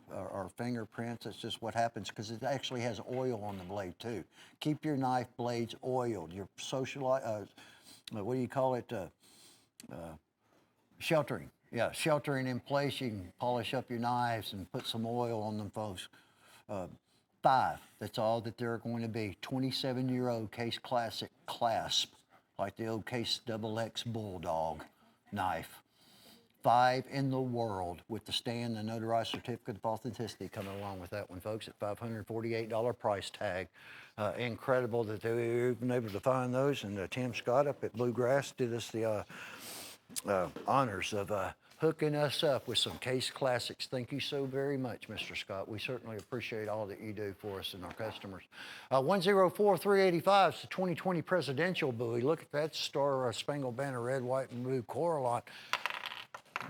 fingerprints. That's just what happens because it actually has oil on the blade too. Keep your knife blades oiled. Your what do you call it? Sheltering. Yeah, sheltering in place. You can polish up your knives and put some oil on them, folks. Uh, 5, that's all that they're going to be. 27-year-old Case Classic clasp, like the old Case XX Bulldog knife. 5 in the world with the stand, the notarized certificate of authenticity coming along with that one, folks, at $548 price tag. Incredible that they were even able to find those. And Tim Scott up at Bluegrass did us the honors of hooking us up with some Case Classics. Thank you so very much, Mr. Scott. We certainly appreciate all that you do for us and our customers. 104,385 is the 2020 presidential buoy. Look at that Star Spangled Banner, red, white, and blue coral on.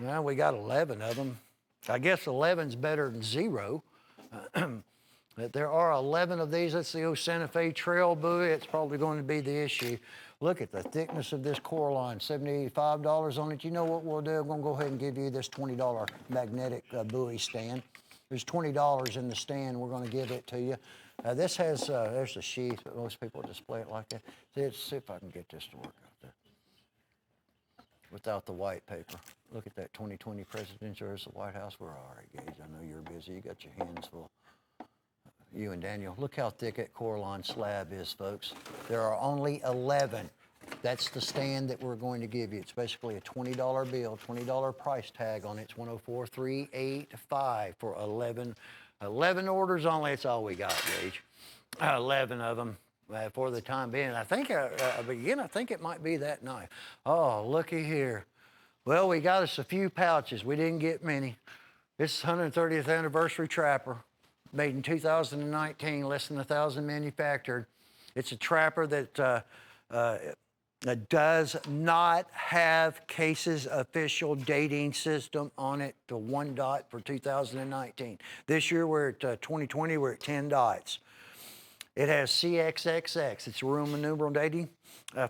Well, we got 11 of them. I guess 11's better than 0. But there are 11 of these. That's the old Santa Fe Trail buoy. It's probably going to be the issue. Look at the thickness of this core line, $75 on it. You know what we'll do? I'm going to go ahead and give you this $20 magnetic buoy stand. There's $20 in the stand. We're going to give it to you. This has, there's a sheath, but most people display it like that. Let's see if I can get this to work out there without the white paper. Look at that 2020 presidential. There's the White House. Where are you, Gage? I know you're busy. You got your hands full. You and Daniel. Look how thick that Coraline slab is, folks. There are only 11. That's the stand that we're going to give you. It's basically a $20 bill, $20 price tag on it. It's 104,385 for 11. 11 orders only. That's all we got, Gage. 11 of them. For the time being. I think, again, I think it might be that knife. Oh, looky here. Well, we got us a few pouches. We didn't get many. This is 130th anniversary trapper, made in 2019, less than 1,000 manufactured. It's a trapper that does not have Case's official dating system on it to 1 dot for 2019. This year, we're at 2020, we're at 10 dots. It has CXXX. It's Roman numeral dating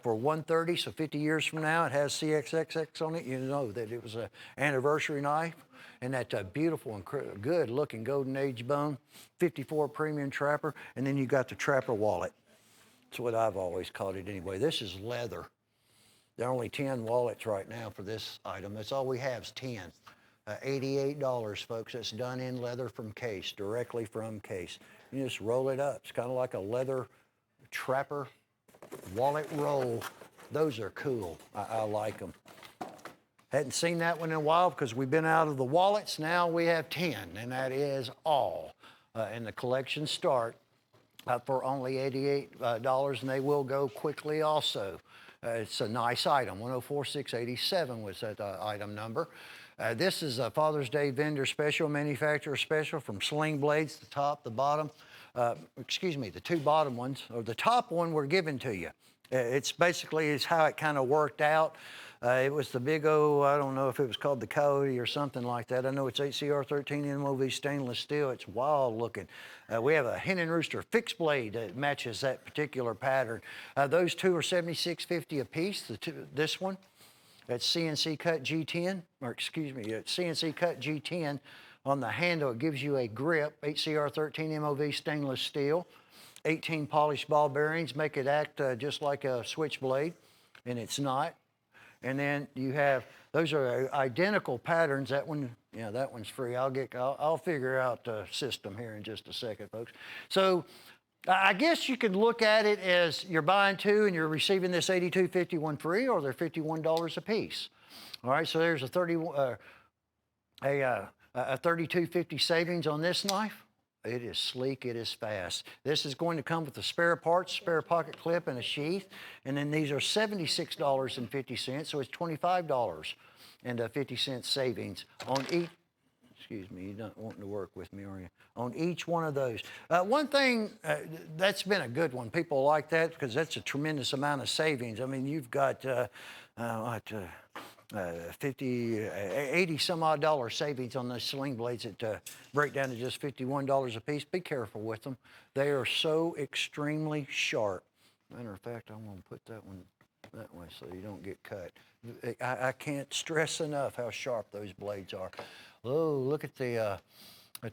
for 130, so 50 years from now, it has CXXX on it. You know that it was an anniversary knife. And that beautiful and good-looking golden age bone, 54 premium trapper, and then you got the trapper wallet. That's what I've always called it anyway. This is leather. There are only 10 wallets right now for this item. That's all we have is 10. $88, folks. That's done in leather from Case, directly from Case. You just roll it up. It's kind of like a leather trapper wallet roll. Those are cool. I like them. Hadn't seen that one in a while because we've been out of the wallets. Now we have 10, and that is all. And the collections start for only $88, and they will go quickly also. It's a nice item. 104,687 was that item number. This is a Father's Day vendor special, manufacturer special from Sling Blades, the top, the bottom. Excuse me, the two bottom ones, or the top one we're giving to you. It's basically is how it kind of worked out. It was the big O, I don't know if it was called the Coyote or something like that. I know it's HCR13 MOV stainless steel. It's wild looking. We have a Hen and Rooster fixed blade that matches that particular pattern. Those two are $76.50 a piece. This one, that's CNC cut G10, or excuse me, CNC cut G10 on the handle. It gives you a grip, HCR13 MOV stainless steel. 18 polished ball bearings make it act just like a switchblade, and it's not. And then you have, those are identical patterns. That one, yeah, that one's free. I'll figure out the system here in just a second, folks. So I guess you could look at it as you're buying two and you're receiving this $82.51 free, or they're $51 a piece. All right, so there's a $32.50 savings on this knife. It is sleek, it is fast. This is going to come with the spare parts, spare pocket clip, and a sheath. And then these are $76.50, so it's $25.50 savings on each. Excuse me, you're not wanting to work with me, are you? On each one of those. One thing, that's been a good one. People like that because that's a tremendous amount of savings. I mean, you've got 80 some odd dollar savings on those sling blades that break down to just $51 a piece. Be careful with them. They are so extremely sharp. Matter of fact, I'm going to put that one that way so you don't get cut. I can't stress enough how sharp those blades are. Oh, look at the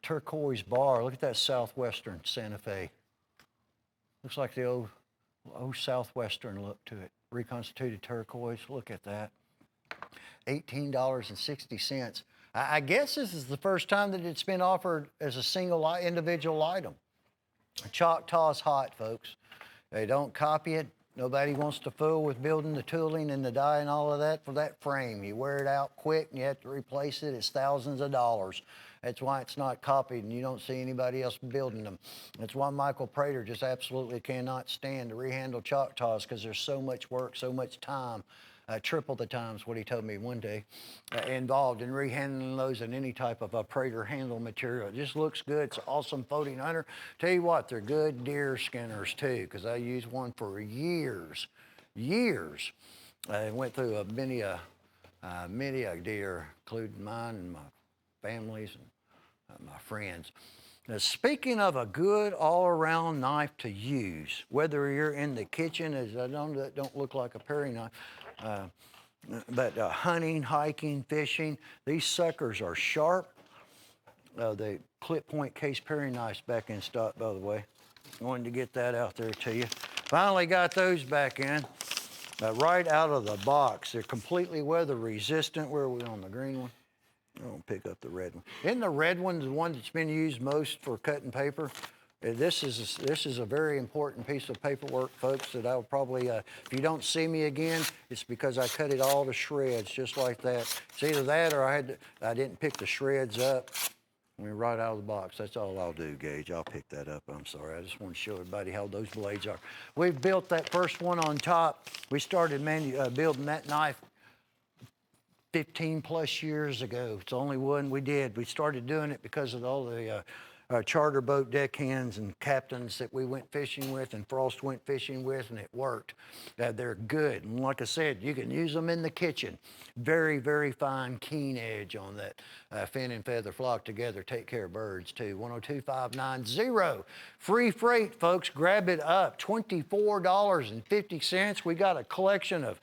turquoise bar. Look at that Southwestern Santa Fe. Looks like the old Southwestern look to it. Reconstituted turquoise. Look at that. $18.60. I guess this is the first time that it's been offered as a single individual item. Choctaw's hot, folks. They don't copy it. Nobody wants to fool with building the tooling and the die and all of that for that frame. You wear it out quick and you have to replace it. It's thousands of dollars. That's why it's not copied and you don't see anybody else building them. That's why Michael Prater just absolutely cannot stand to rehandle Choctaws, because there's so much work, so much time. Triple the times what he told me one day, involved in rehandling those in any type of a Prater handle material. It just looks good. It's an awesome folding hunter. Tell you what, they're good deer skinners too, because I used one for years. I went through many a deer, including mine and my families and my friends. Now, speaking of a good all-around knife to use, whether you're in the kitchen, as I don't look like a paring knife, but hunting, hiking, fishing, these suckers are sharp. The clip point case paring knives back in stock, by the way. Wanted to get that out there to you. Finally got those back in, right out of the box. They're completely weather resistant. Where are we on the green one? I'm gonna pick up the red one. Isn't the red one the one that's been used most for cutting paper? This is a very important piece of paperwork, folks, that I'll probably, if you don't see me again, it's because I cut it all to shreds, just like that. It's either that or I didn't pick the shreds up. I mean, right out of the box. That's all I'll do, Gage. I'll pick that up. I'm sorry. I just want to show everybody how those blades are. We've built that first one on top. We started building that knife 15 plus years ago. It's the only one we did. We started doing it because of all the charter boat deckhands and captains that we went fishing with and Frost went fishing with, and it worked. They're good. And like I said, you can use them in the kitchen. Very, very fine, keen edge on that fin and feather flock together. Take care of birds, too. 102590. Free freight, folks. Grab it up. $24.50. We got a collection of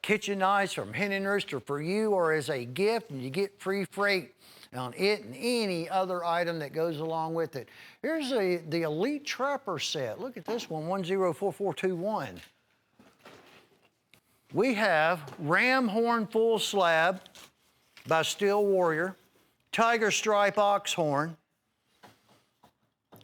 kitchen knives from Hen and Rooster for you or as a gift, and you get free freight on it and any other item that goes along with it. Here's the Elite Trapper set. Look at this one, 104421. We have Ram Horn Full Slab by Steel Warrior, Tiger Stripe Ox Horn,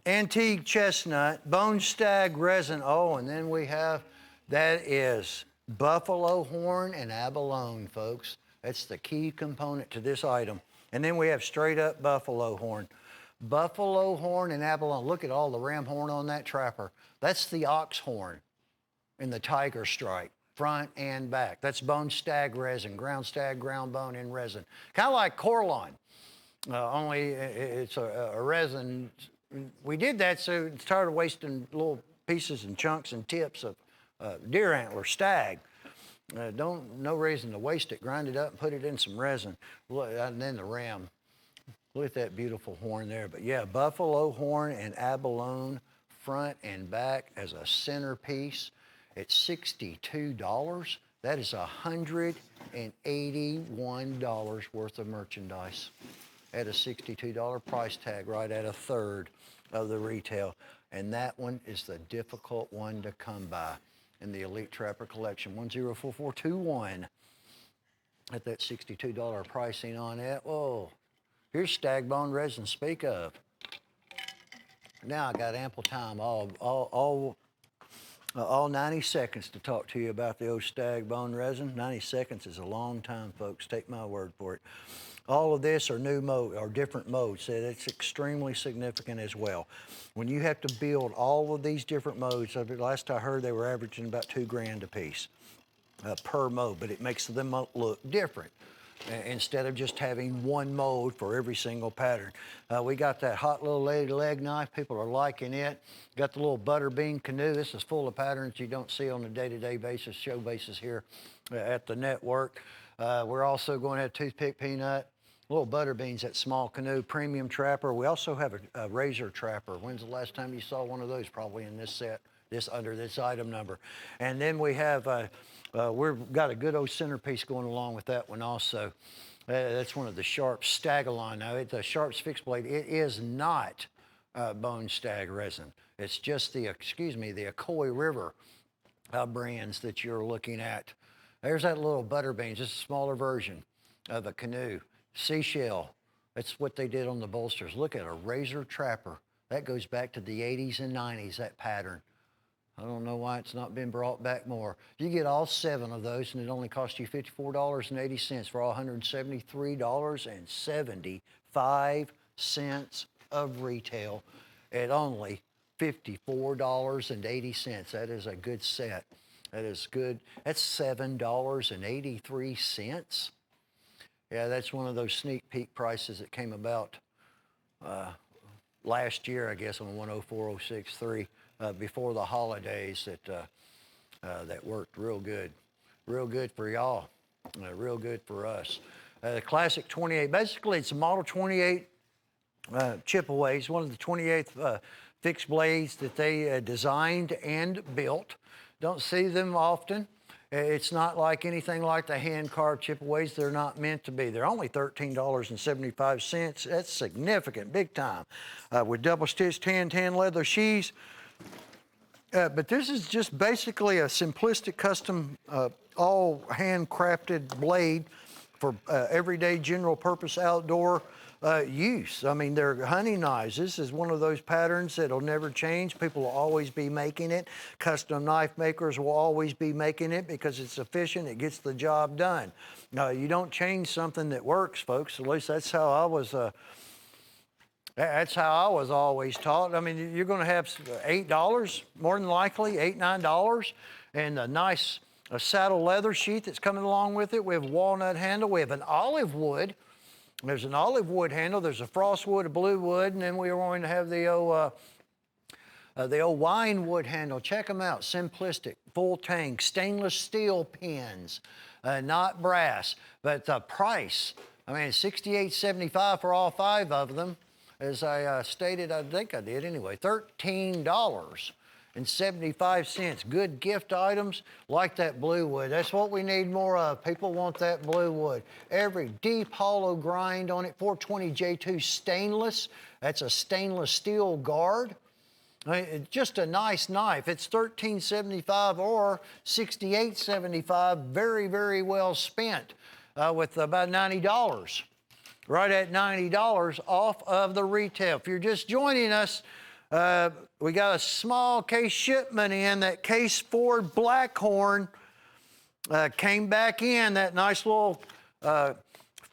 Antique Chestnut, Bone Stag Resin. Oh, and then we have, that is Buffalo Horn and Abalone, folks. That's the key component to this item. And then we have straight up buffalo horn. Buffalo horn and abalone. Look at all the ram horn on that trapper. That's the ox horn and the tiger stripe, front and back. That's bone stag resin, ground stag, ground bone in resin. Kind of like Corlon, only it's a resin. We did that so it's tired of wasting little pieces and chunks and tips of deer antler, stag. No reason to waste it. Grind it up and put it in some resin. And then the ram. Look at that beautiful horn there. But yeah, buffalo horn and abalone, front and back as a centerpiece. It's $62. That is $181 worth of merchandise at a $62 price tag, right at a third of the retail. And that one is the difficult one to come by in the Elite Trapper Collection, 104421. At that $62 pricing on it. Whoa, here's stag bone resin, speak of. Now I got ample time, all 90 seconds to talk to you about the old stag bone resin. 90 seconds is a long time, folks, take my word for it. All of this are new mode, or different modes, so it's extremely significant as well. When you have to build all of these different modes, last I heard they were averaging about $2,000 a piece per mode, but it makes them look different instead of just having one mode for every single pattern. We got that hot little lady leg knife. People are liking it. Got the little butterbean canoe. This is full of patterns you don't see on a day-to-day basis, show basis here at the network. We're also going to have toothpick peanut, little butterbeans, that small canoe, premium trapper. We also have a razor trapper. When's the last time you saw one of those? Probably in this set, under this item number. And then we have, we've got a good old centerpiece going along with that one also. That's one of the Sharps Stag-A-Line. Now, the Sharps fixed blade, it is not bone stag resin. It's just the Ocoee River brands that you're looking at. There's that little butter beans, just a smaller version of a canoe. Seashell, that's what they did on the bolsters. Look at a razor trapper. That goes back to the 80s and 90s, that pattern. I don't know why it's not been brought back more. You get all 7 of those, and it only costs you $54.80 for all $173.75 of retail at only $54.80. That is a good set. That is good. That's $7.83. Yeah, that's one of those sneak peek prices that came about last year, I guess, on 104063 before the holidays that worked real good for y'all, real good for us. The Classic 28, basically it's a Model 28 Chippeways, one of the 28th fixed blades that they designed and built. Don't see them often. It's not like anything like the hand-carved Chippeways. They're not meant to be. They're only $13.75. That's significant, big time, with double-stitched tan leather sheaths. But this is just basically a simplistic, custom, all handcrafted blade for everyday general-purpose outdoor use. I mean, they're hunting knives. This is one of those patterns that'll never change. People will always be making it. Custom knife makers will always be making it because it's efficient. It gets the job done. You don't change something that works, folks. At least that's how I was. That's how I was always taught. I mean, you're going to have $8 more than likely, $8, $9, and a nice saddle leather sheath that's coming along with it. We have a walnut handle. We have an olive wood. There's an olive wood handle, there's a frost wood, a blue wood, and then we are going to have the old wine wood handle. Check them out, simplistic, full tank, stainless steel pins, not brass. But the price, I mean, $68.75 for all 5 of them. As I stated, I think I did anyway, $13.75. Good gift items like that blue wood. That's what we need more of. People want that blue wood. Every deep hollow grind on it, 420J2 stainless. That's a stainless steel guard. I mean, it's just a nice knife. It's $13.75 or $68.75. Very, very well spent with about $90. Right at $90 off of the retail. If you're just joining us, we got a small case shipment in. That Case Ford Blackhorn came back in. That nice little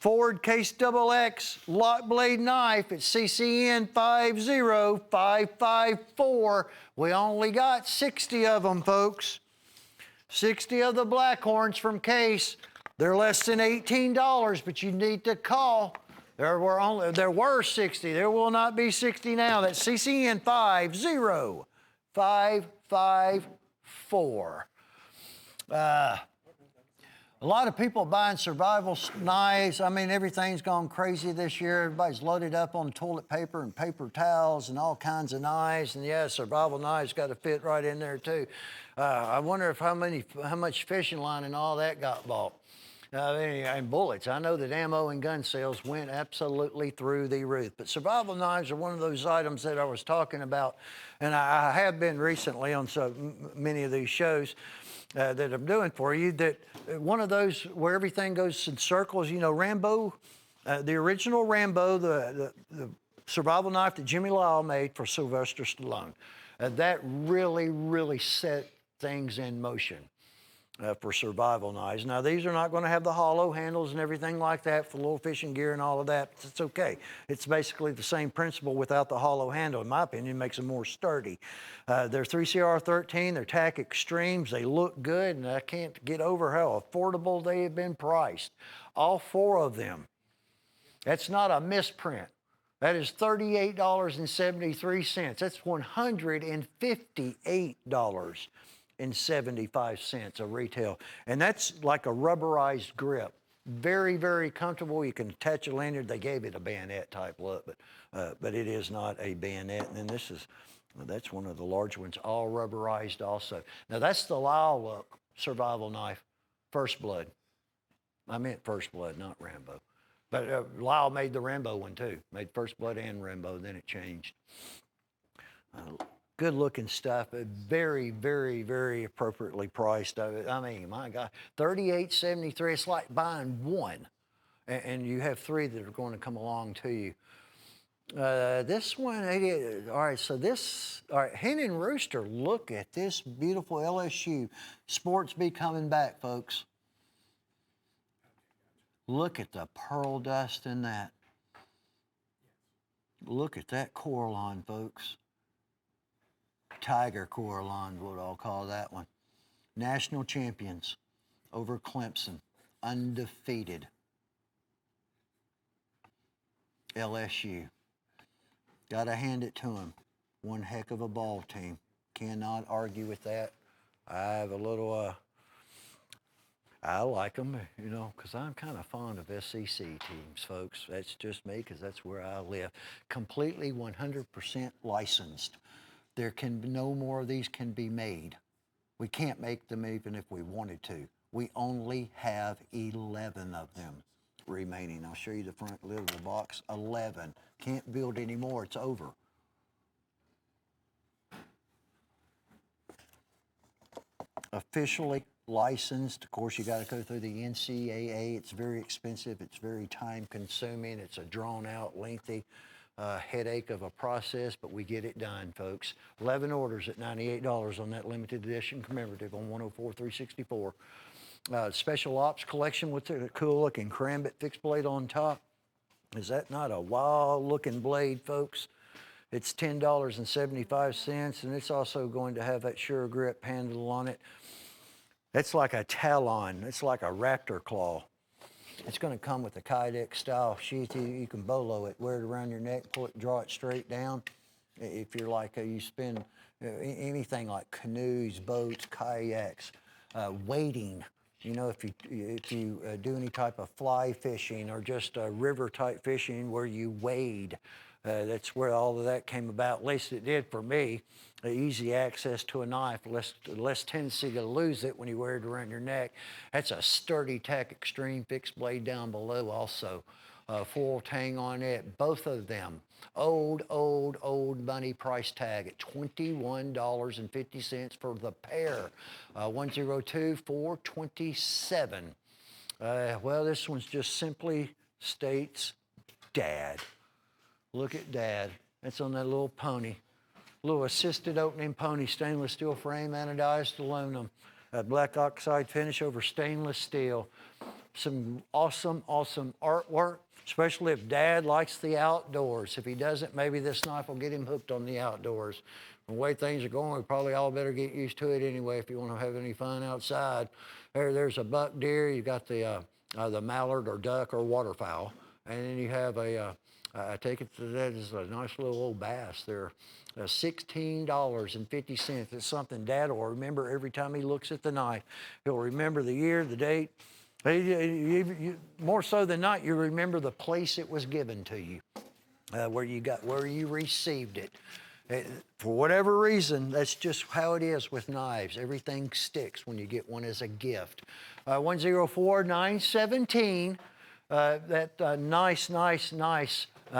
Ford Case XX lock blade knife at CCN 50554. We only got 60 of them, folks. 60 of the Blackhorns from Case. They're less than $18, but you need to call. There were 60. There will not be 60 now. That's CCN 50554. A lot of people buying survival knives. I mean, everything's gone crazy this year. Everybody's loaded up on toilet paper and paper towels and all kinds of knives. And yeah, survival knives got to fit right in there too. I wonder if how much fishing line and all that got bought. And bullets. I know that ammo and gun sales went absolutely through the roof. But survival knives are one of those items that I was talking about, and I have been recently on so many of these shows that I'm doing for you, that one of those where everything goes in circles. You know, Rambo, the original Rambo, the survival knife that Jimmy Lyle made for Sylvester Stallone. That really, really set things in motion. For survival knives. Now, these are not going to have the hollow handles and everything like that for little fishing gear and all of that. It's okay. It's basically the same principle without the hollow handle. In my opinion, it makes them more sturdy. They're 3CR13. They're TAC Extremes. They look good, and I can't get over how affordable they have been priced. All 4 of them. That's not a misprint. That is $38.73. That's $158.75 of retail. And that's like a rubberized grip. Very, very comfortable. You can attach a lanyard. They gave it a bayonet type look, but it is not a bayonet. And then that's one of the large ones, all rubberized also. Now that's the Lyle look survival knife, First Blood. I meant First Blood, not Rambo. But Lyle made the Rambo one too. Made First Blood and Rambo, then it changed. Good looking stuff, but very, very, very appropriately priced. I mean, my God, $38.73. It's like buying one, and you have three that are going to come along to you. This one, all right, so this, all right, Hen and Rooster, look at this beautiful LSU. Sports be coming back, folks. Look at the pearl dust in that. Look at that Coraline, folks. Tiger Coraline, what I'll call that one. National champions over Clemson, undefeated. LSU. Got to hand it to them. One heck of a ball team. Cannot argue with that. I have a little, I like them, you know, because I'm kind of fond of SEC teams, folks. That's just me because that's where I live. Completely 100% licensed. There can be no more of these can be made. We can't make them even if we wanted to. We only have 11 of them remaining. I'll show you the front lid of the box. 11. Can't build any more. It's over. Officially licensed. Of course, you got to go through the NCAA. It's very expensive. It's very time consuming. It's a drawn out, lengthy headache of a process, but we get it done, folks. 11 orders at $98 on that limited edition commemorative on 104-364. Special ops collection with the cool looking Karambit fixed blade on top. Is that not a wild looking blade, folks? It's $10.75, and it's also going to have that sure grip handle on it. It's like a talon. It's like a raptor claw. It's going to come with a Kydex style sheath. You can bolo it, wear it around your neck, pull it, draw it straight down. If you're like, you spend anything like canoes, boats, kayaks, wading. You know, if you do any type of fly fishing or just river type fishing where you wade, that's where all of that came about. At least it did for me. Easy access to a knife, less tendency to lose it when you wear it around your neck. That's a Sturdy Tack Extreme fixed blade down below also. Foil tang on it, both of them. Old money price tag at $21.50 for the pair. 102-427. Well, this one's just simply states Dad. Look at Dad. That's on that little pony. Little assisted opening pony, stainless steel frame, anodized aluminum. Black oxide finish over stainless steel. Some awesome artwork, especially if Dad likes the outdoors. If he doesn't, maybe this knife will get him hooked on the outdoors. The way things are going, we probably all better get used to it anyway if you want to have any fun outside. There's a buck deer. You got the mallard or duck or waterfowl. And then you have I take it that is a nice little old bass there. $16.50. It's something Dad will remember every time he looks at the knife. He'll remember the year, the date. More so than not, you remember the place it was given to you, where you received it. For whatever reason, that's just how it is with knives. Everything sticks when you get one as a gift. 104-917. That nice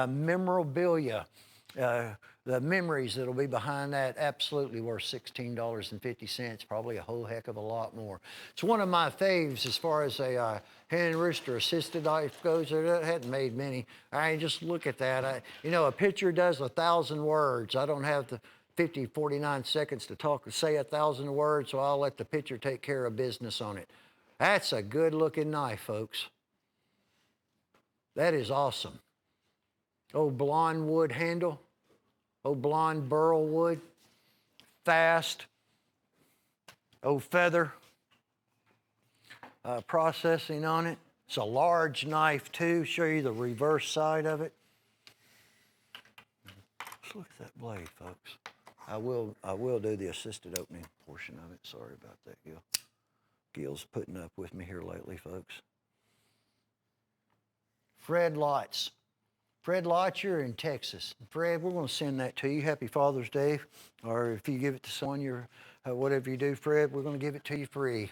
memorabilia. The memories that'll be behind that, absolutely worth $16.50, probably a whole heck of a lot more. It's one of my faves as far as a Hen and Rooster assisted knife goes. I hadn't made many. I just look at that. You know, a picture does 1,000 words. I don't have the 49 seconds to say 1,000 words, so I'll let the picture take care of business on it. That's a good looking knife, folks. That is awesome. Old blonde wood handle. Old blonde burl wood, fast, old feather processing on it. It's a large knife too. Show you the reverse side of it. Let's look at that blade, folks. I will do the assisted opening portion of it. Sorry about that, Gil. Gil's putting up with me here lately, folks. Fred Lotz. Fred Lotz, you're in Texas. Fred, we're going to send that to you. Happy Father's Day. Or if you give it to someone, whatever you do, Fred, we're going to give it to you free.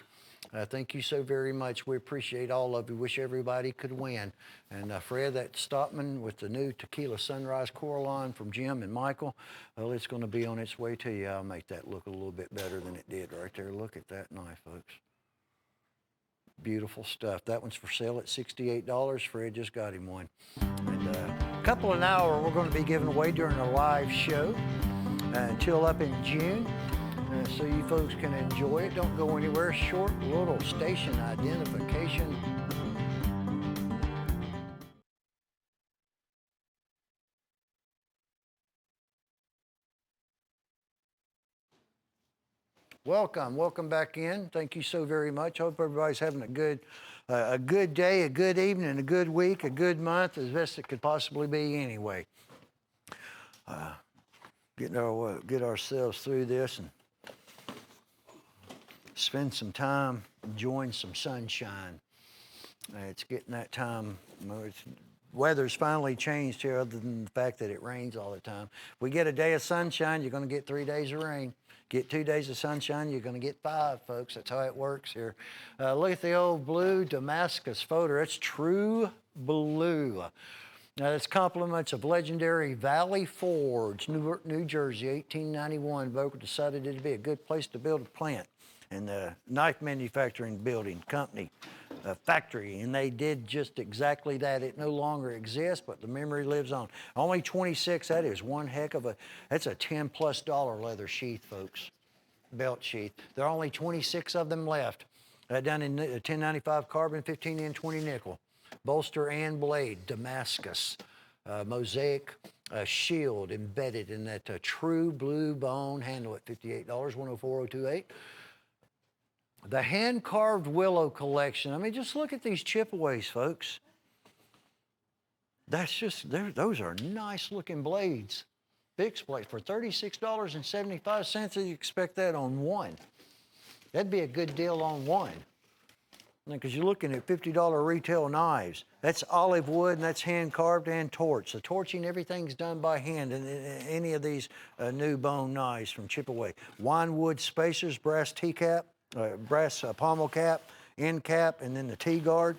Thank you so very much. We appreciate all of you. Wish everybody could win. And Fred, that Stockman with the new Tequila Sunrise Coraline from Jim and Michael, well, it's going to be on its way to you. I'll make that look a little bit better than it did right there. Look at that knife, folks. Beautiful stuff. That one's for sale at $68. Fred just got him one. And a couple an hour we're going to be giving away during a live show until up in June. So you folks can enjoy it. Don't go anywhere. Short little station identification. Welcome back in. Thank you so very much. Hope everybody's having a good day, a good evening, a good week, a good month, as best it could possibly be anyway. Get ourselves through this and spend some time enjoying some sunshine. It's getting that time. Weather's finally changed here, other than the fact that it rains all the time. If we get a day of sunshine, you're going to get 3 days of rain. Get 2 days of sunshine, you're going to get 5, folks. That's how it works here. Look at the old blue Damascus photo. It's true blue. Now, it's compliments of legendary Valley Forge, Newark, New Jersey, 1891. Boca decided it'd be a good place to build a plant and a knife manufacturing building company, a factory, and they did just exactly that. It no longer exists, but the memory lives on. Only 26, that is one heck of that's a $10+ leather sheath, folks, belt sheath. There are only 26 of them left, done in 1095 carbon, 15N, 20 nickel. Bolster and blade, Damascus, mosaic shield embedded in that true blue bone handle at $58, 104028. The hand-carved willow collection. I mean, just look at these chipaways, folks. That's just, those are nice-looking blades. Fixed blades for $36.75. You expect that on one. That'd be a good deal on one. Because you're looking at $50 retail knives. That's olive wood, and that's hand-carved and torched. The torching, everything's done by hand in any of these new bone knives from Chipaway. Wine wood spacers, brass T-cap, brass pommel cap, end cap, and then the T-guard.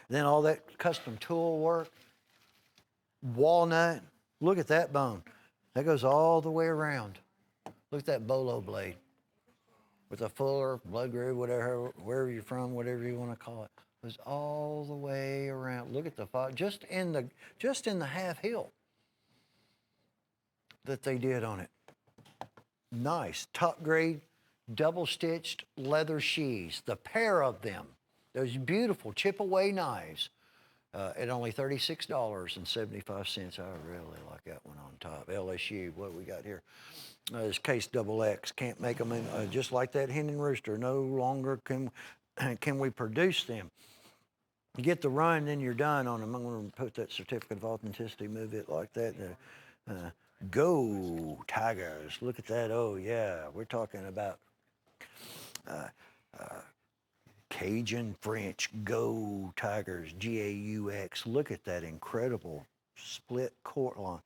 Then all that custom tool work. Walnut. Look at that bone. That goes all the way around. Look at that bolo blade. With a fuller, blood groove, whatever, wherever you're from, whatever you want to call it. It goes all the way around. Look at the just in the half hill that they did on it. Nice, top grade, double stitched leather sheaths. The pair of them, those beautiful Chipaway knives, at only $36.75. I really like that one on top. LSU, what do we got here? This Case XX. Can't make them in, just like that Hen and Rooster. No longer can we produce them. You get the run, then you're done on them. I'm going to put that certificate of authenticity, move it like that. Go Tigers. Look at that. Oh, yeah. We're talking about Cajun French. Go Tigers. GAUX. Look at that incredible split Cortland.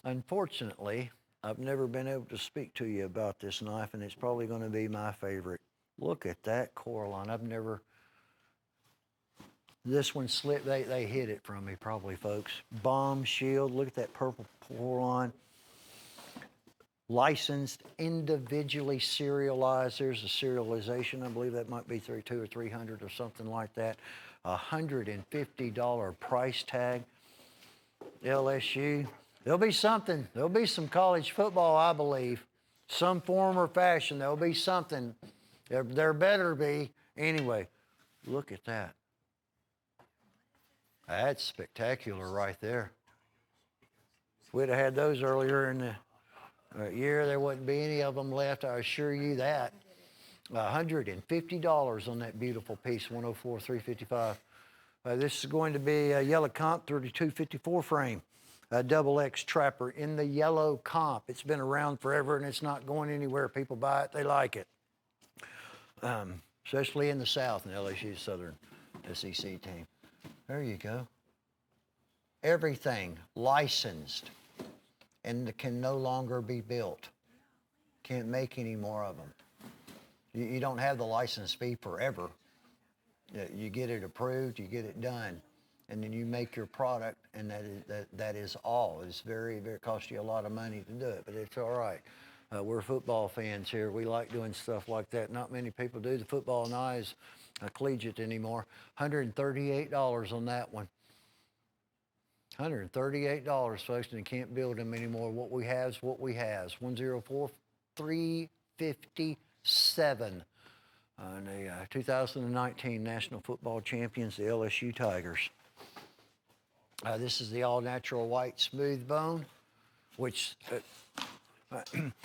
Unfortunately, I've never been able to speak to you about this knife, and it's probably going to be my favorite. Look at that Coraline. This one slipped. They hid it from me probably, folks. Bomb shield. Look at that purple Coraline. Licensed, individually serialized. There's a serialization. I believe that might be 32 or 300 or something like that. $150 price tag. LSU. There'll be something. There'll be some college football, I believe. Some form or fashion. There'll be something. There better be. Anyway, look at that. That's spectacular right there. If we'd have had those earlier in the year, there wouldn't be any of them left. I assure you that. $150 on that beautiful piece, 104,355. This is going to be a yellow comp 3254 frame. A double X trapper in the yellow comp. It's been around forever and it's not going anywhere. People buy it, they like it. Especially in the South, in LSU's Southern SEC team. There you go. Everything licensed and can no longer be built. Can't make any more of them. You don't have the license fee forever. You get it approved, you get it done, and then you make your product, and that is all. It's very, very, costs you a lot of money to do it, but it's all right. We're football fans here. We like doing stuff like that. Not many people do. The football now is collegiate anymore. $138 on that one. $138, folks, and you can't build them anymore. What we have is what we have. 104,357 on the 2019 National Football Champions, the LSU Tigers. This is the all-natural white smooth bone, which...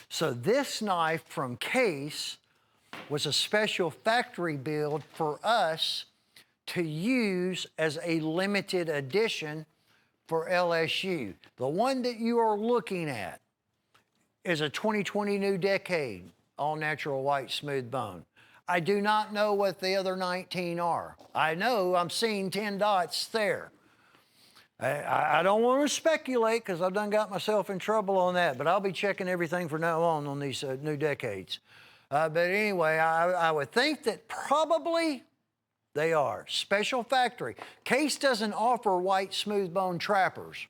So this knife from Case was a special factory build for us to use as a limited edition for LSU. The one that you are looking at is a 2020 New Decade all-natural white smooth bone. I do not know what the other 19 are. I know I'm seeing 10 dots there. I don't want to speculate because I've done got myself in trouble on that, but I'll be checking everything from now on these New Decades. But anyway, I would think that probably they are. Special factory. Case doesn't offer white smooth bone trappers.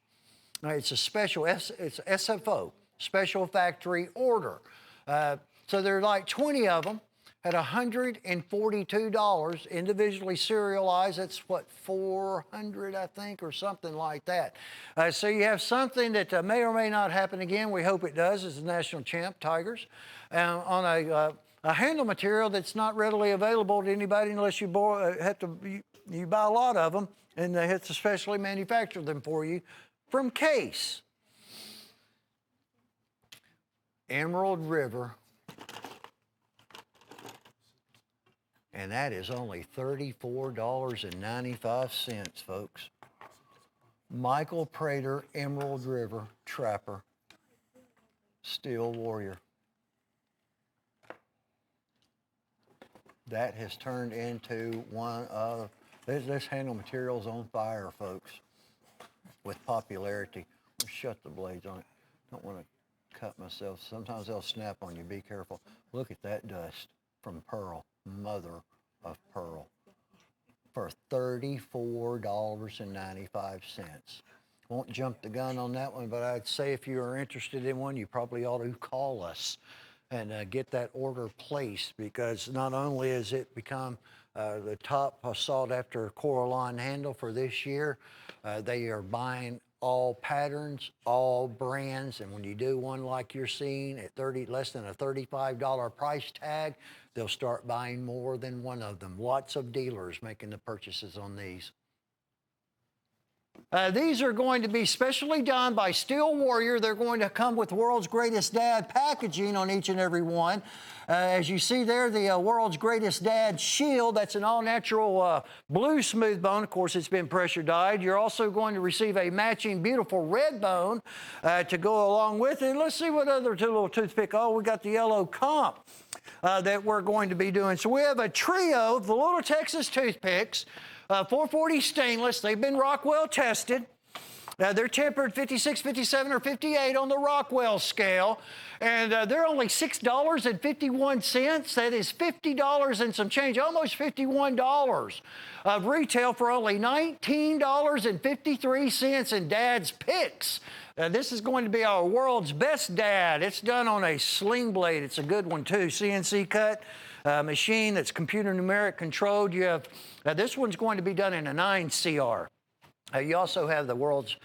It's a special, it's SFO, special factory order. So there are like 20 of them at $142, individually serialized. That's what, 400, I think, or something like that. So you have something that may or may not happen again. We hope it does, as the national champ, Tigers, on a handle material that's not readily available to anybody unless you buy a lot of them, and they have to specially manufacture them for you from Case. Emerald River. And that is only $34.95, folks. Michael Prater, Emerald River Trapper, Steel Warrior. That has turned into one of, this handle material's on fire, folks, with popularity. I'll shut the blades on it. Don't want to cut myself. Sometimes they'll snap on you. Be careful. Look at that dust from pearl. Mother of pearl, for $34.95. Won't jump the gun on that one, but I'd say if you are interested in one, you probably ought to call us and get that order placed, because not only has it become the top sought-after Coraline handle for this year, they are buying all patterns, all brands, and when you do one like you're seeing at less than a $35 price tag, they'll start buying more than one of them. Lots of dealers making the purchases on these. These are going to be specially done by Steel Warrior. They're going to come with World's Greatest Dad packaging on each and every one. As you see there, the World's Greatest Dad shield, that's an all-natural blue smooth bone. Of course, it's been pressure dyed. You're also going to receive a matching beautiful red bone to go along with it. Let's see what other little toothpick. Oh, we got the yellow comp that we're going to be doing. So we have a trio of the little Texas toothpicks. 440 stainless. They've been Rockwell tested. They're tempered 56, 57, or 58 on the Rockwell scale. And they're only $6.51. That is $50 and some change, almost $51 of retail for only $19.53 in Dad's Picks. This is going to be our World's Best Dad. It's done on a sling blade. It's a good one, too. CNC cut. Machine that's computer numeric controlled. You have this one's going to be done in a 9CR. You also have the world's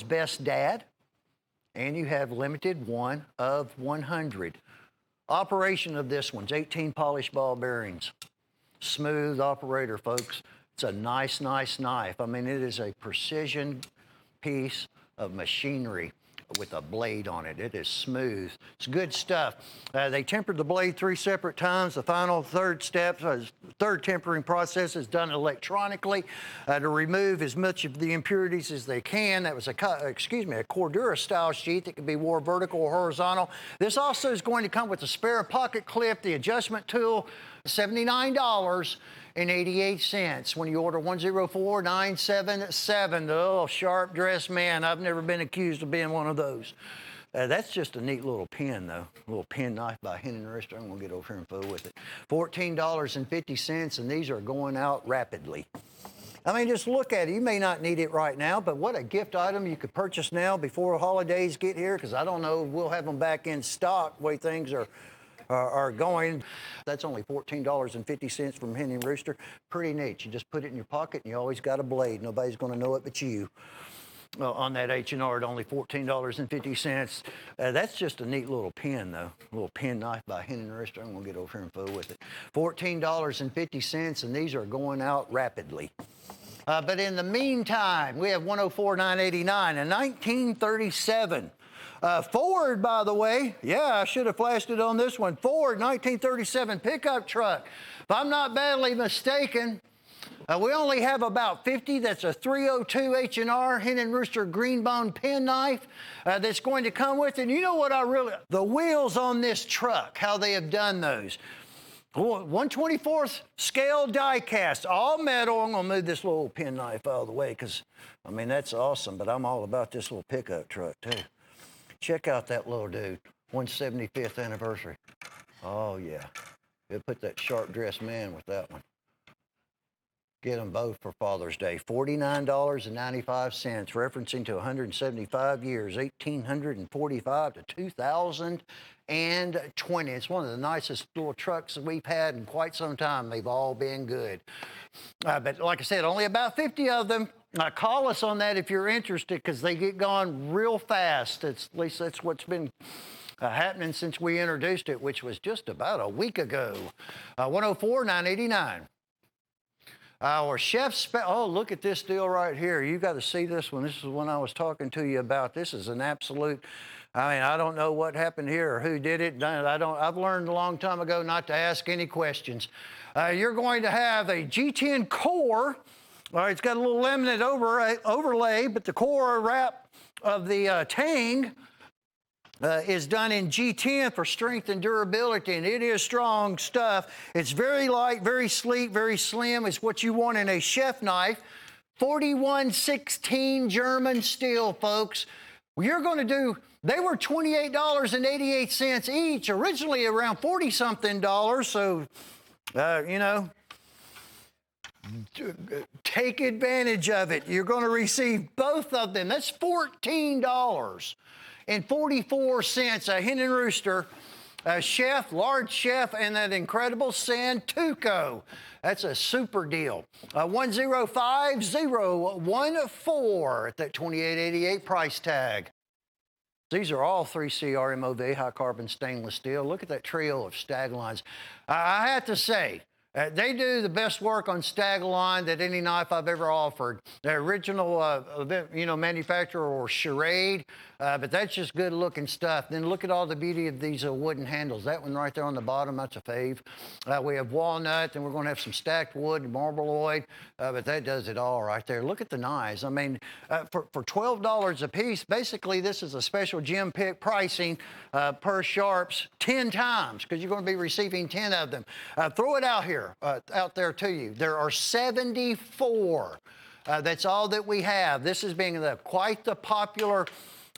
best dad, and you have limited 1 of 100. Operation of this one's 18 polished ball bearings. Smooth operator, folks. It's a nice knife. I mean, it is a precision piece of machinery with a blade on it. It is smooth. It's good stuff. They tempered the blade 3 separate times. The final third tempering process is done electronically to remove as much of the impurities as they can. That was a Cordura style sheet that can be worn vertical or horizontal. This also is going to come with a spare pocket clip, the adjustment tool, $79.88 when you order 104977. The little sharp dressed man. I've never been accused of being one of those. That's just a neat little pen, though. A little pen knife by Hen and Rooster. I'm going to get over here and fool with it. $14.50, and these are going out rapidly. I mean, just look at it. You may not need it right now, but what a gift item you could purchase now before the holidays get here, because I don't know if we'll have them back in stock the way things are going. That's only $14.50 from Hen and Rooster. Pretty neat. You just put it in your pocket, and you always got a blade. Nobody's going to know it but you. On that H&R at only $14.50. That's just a neat little pen, though. A little pen knife by Hen and Rooster. I'm going to get over here and fool with it. $14.50, and these are going out rapidly. But in the meantime, we have $104,989 and 1937. Ford, by the way, yeah, I should have flashed it on this one. Ford, 1937 pickup truck. If I'm not badly mistaken, we only have about 50. That's a 302 H&R Hen and Rooster greenbone pen knife that's going to come with it. And you know what the wheels on this truck, how they have done those. 1/24th scale die cast, all metal. I'm going to move this little pen knife out of the way because, I mean, that's awesome, but I'm all about this little pickup truck, too. Check out that little dude, 175th anniversary. Oh, yeah. You'll put that sharp-dressed man with that one. Get them both for Father's Day. $49.95, referencing to 175 years, 1845 to 2020. It's one of the nicest little trucks that we've had in quite some time. They've all been good. But like I said, only about 50 of them. Call us on that if you're interested, because they get gone real fast. At least that's what's been happening since we introduced it, which was just about a week ago. $104,989. Our chef oh, look at this deal right here. You got to see this one. This is one I was talking to you about. This is an absolute, I mean, I don't know what happened here or who did it. I've learned a long time ago not to ask any questions. You're going to have a G10 core. All right, it's got a little laminate overlay, but the core wrap of the Tang is done in G10 for strength and durability, and it is strong stuff. It's very light, very sleek, very slim. It's what you want in a chef knife. 4116 German steel, folks. You're going to do, they were $28.88 each, originally around 40-something dollars, so, you know, take advantage of it. You're going to receive both of them. That's $14.44. A Hen and Rooster, a chef, large chef, and that incredible Santuco. That's a super deal. 105014 at that $28.88 price tag. These are all 3C RMOV, high carbon stainless steel. Look at that trio of stag lines. I have to say, they do the best work on stag line that any knife I've ever offered. The original, manufacturer or charade, but that's just good looking stuff. Then look at all the beauty of these wooden handles. That one right there on the bottom, that's a fave. We have walnut, and we're going to have some stacked wood and marbleoid, but that does it all right there. Look at the knives. I mean, for $12 a piece, basically this is a special gem pick pricing per sharps 10 times, because you're going to be receiving 10 of them. Throw it out here. Out there to you. There are 74. That's all that we have. This is being quite the popular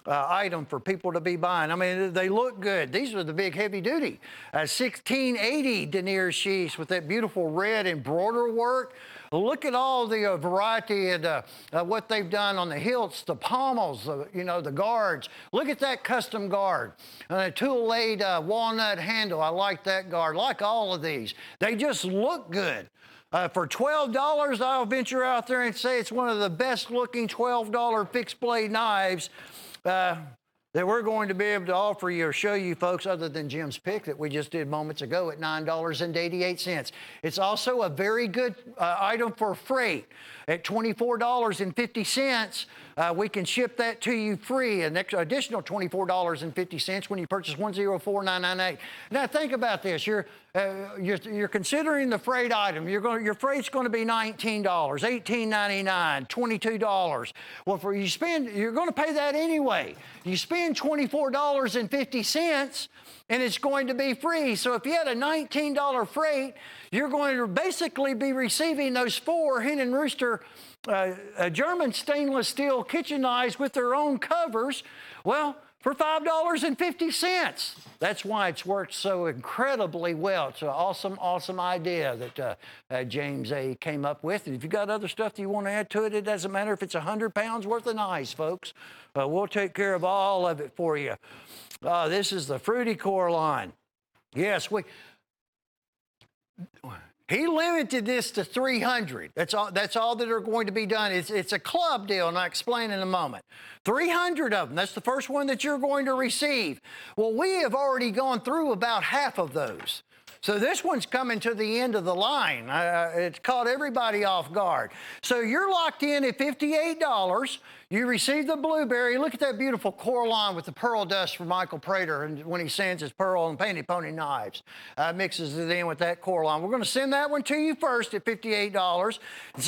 item for people to be buying. I mean, they look good. These are the big heavy duty 1680 denier sheaths with that beautiful red embroider work. Look at all the variety and what they've done on the hilts, the pommels, the guards. Look at that custom guard. A tool-laid walnut handle. I like that guard. Like all of these. They just look good. For $12, I'll venture out there and say it's one of the best-looking $12 fixed-blade knives that we're going to be able to offer you or show you folks, other than Jim's pick that we just did moments ago at $9.88. It's also a very good item for freight. At $24.50, we can ship that to you free, an additional $24.50 when you purchase 104998. Now think about this. You're considering the freight item. Your freight's going to be $19, $18.99, $22. Well, you're going to pay that anyway. You spend $24.50, and it's going to be free. So if you had a $19 freight, you're going to basically be receiving those 4 Hen and Rooster German stainless steel kitchen knives with their own covers. Well, for $5.50. That's why it's worked so incredibly well. It's an awesome, awesome idea that James A. came up with. And if you got other stuff that you want to add to it, it doesn't matter if it's 100 pounds worth of nice, folks. We'll take care of all of it for you. This is the Fruity Core line. Yes, he limited this to 300. That's all that are going to be done. It's a club deal, and I'll explain in a moment. 300 of them. That's the first one that you're going to receive. Well, we have already gone through about half of those. So this one's coming to the end of the line. It's caught everybody off guard. So you're locked in at $58. You receive the blueberry. Look at that beautiful core line with the pearl dust from Michael Prater, and when he sends his pearl and painted pony knives, mixes it in with that core line. We're going to send that one to you first at $58,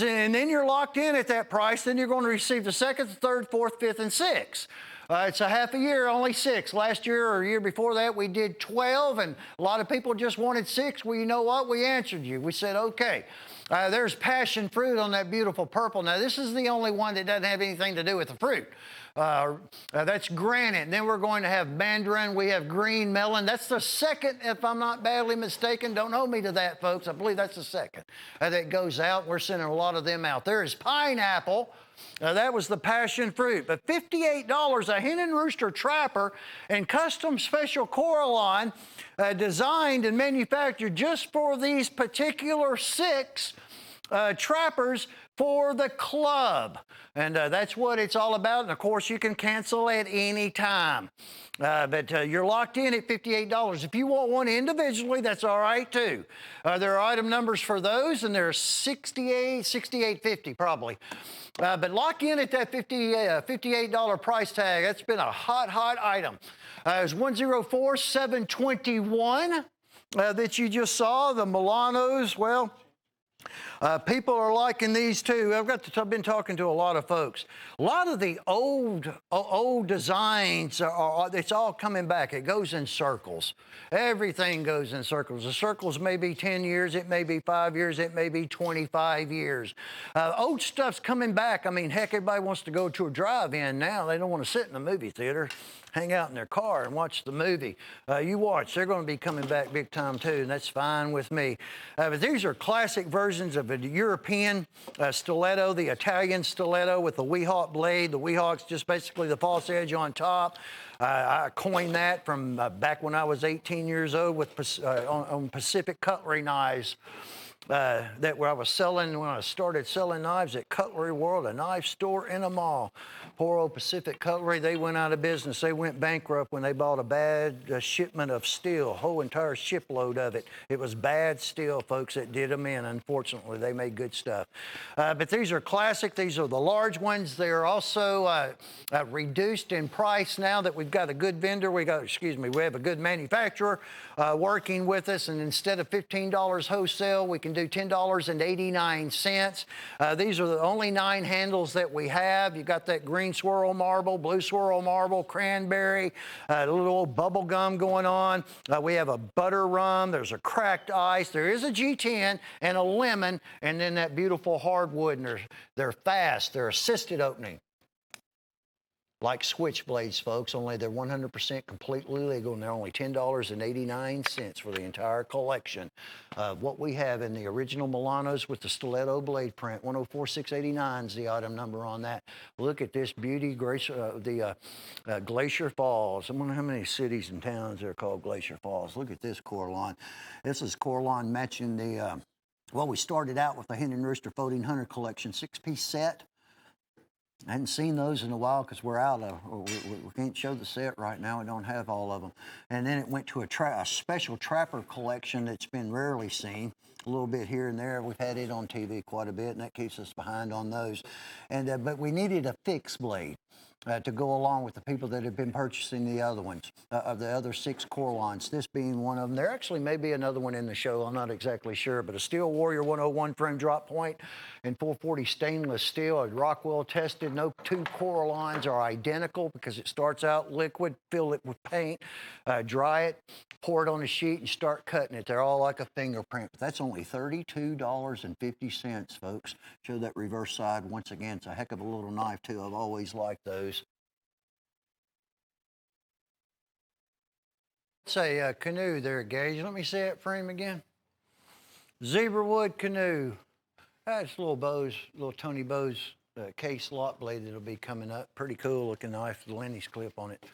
and then you're locked in at that price. Then you're going to receive the second, the third, fourth, fifth, and sixth. It's a half a year, only 6. Last year or year before that, we did 12, and a lot of people just wanted 6. Well, you know what? We answered you. We said, okay. There's passion fruit on that beautiful purple. Now, this is the only one that doesn't have anything to do with the fruit. That's granite. And then we're going to have mandarin. We have green melon. That's the second, if I'm not badly mistaken. Don't hold me to that, folks. I believe that's the second that goes out. We're sending a lot of them out. There is pineapple. That was the passion fruit. But $58, a hen and rooster trapper and custom special Coraline designed and manufactured just for these particular 6 trappers for the club. And that's what it's all about. And of course, you can cancel at any time. But you're locked in at $58. If you want one individually, that's all right too. There are item numbers for those, and they're $68.50 probably. But lock in at that $58 price tag. That's been a hot item. It's 104,721 that you just saw. The Milanos, well, people are liking these too. I've been talking to a lot of folks. A lot of the old designs it's all coming back. It goes in circles. Everything goes in circles. The circles may be 10 years, it may be 5 years, it may be 25 years. Old stuff's coming back. I mean, heck, everybody wants to go to a drive-in now. They don't want to sit in the movie theater, hang out in their car and watch the movie. You watch, they're going to be coming back big time too, and that's fine with me. But these are classic versions of a European stiletto, the Italian stiletto with the Weehawk blade. The Weehawk's just basically the false edge on top. I coined that from back when I was 18 years old with on Pacific Cutlery knives. That where I was selling when I started selling knives at Cutlery World, a knife store in a mall. Poor old Pacific Cutlery, they went out of business. They went bankrupt when they bought a bad shipment of steel, a whole entire shipload of it. It was bad steel, folks, that did them in. Unfortunately, they made good stuff. But these are classic. These are the large ones. They're also reduced in price now that we've got a good vendor. We have a good manufacturer working with us, and instead of $15 wholesale, we can do $10.89. These are the only 9 handles that we have. You got that green swirl marble, blue swirl marble, cranberry, a little old bubble gum going on. We have a butter rum. There's a cracked ice. There is a G10 and a lemon, and then that beautiful hardwood. And they're fast. They're assisted opening. Like switchblades, folks, only they're 100% completely legal, and they're only $10.89 for the entire collection. What we have in the original Milanos with the stiletto blade print, 104,689 is the item number on that. Look at this beauty, Glacier Falls. I wonder how many cities and towns are called Glacier Falls. Look at this Coraline. This is Coraline matching the, well, we started out with the Hen and Rooster Folding Hunter Collection 6-piece set. I hadn't seen those in a while because we're out of, we can't show the set right now. We don't have all of them. And then it went to a special trapper collection that's been rarely seen. A little bit here and there. We've had it on TV quite a bit, and that keeps us behind on those. And but we needed a fixed blade to go along with the people that have been purchasing the other ones, of the other 6 Coralines, this being one of them. There actually may be another one in the show. I'm not exactly sure, but a Steel Warrior 101 frame drop point and 440 stainless steel, Rockwell tested. No 2 Coralines are identical because it starts out liquid, fill it with paint, dry it, pour it on a sheet, and start cutting it. They're all like a fingerprint. But that's only $32.50, folks. Show that reverse side once again. It's a heck of a little knife, too. I've always liked those. It's a canoe there, Gage. Let me see that frame again. Zebra wood canoe. That's little Tony Bowes case lot blade that'll be coming up. Pretty cool looking knife, the Lenny's clip on it.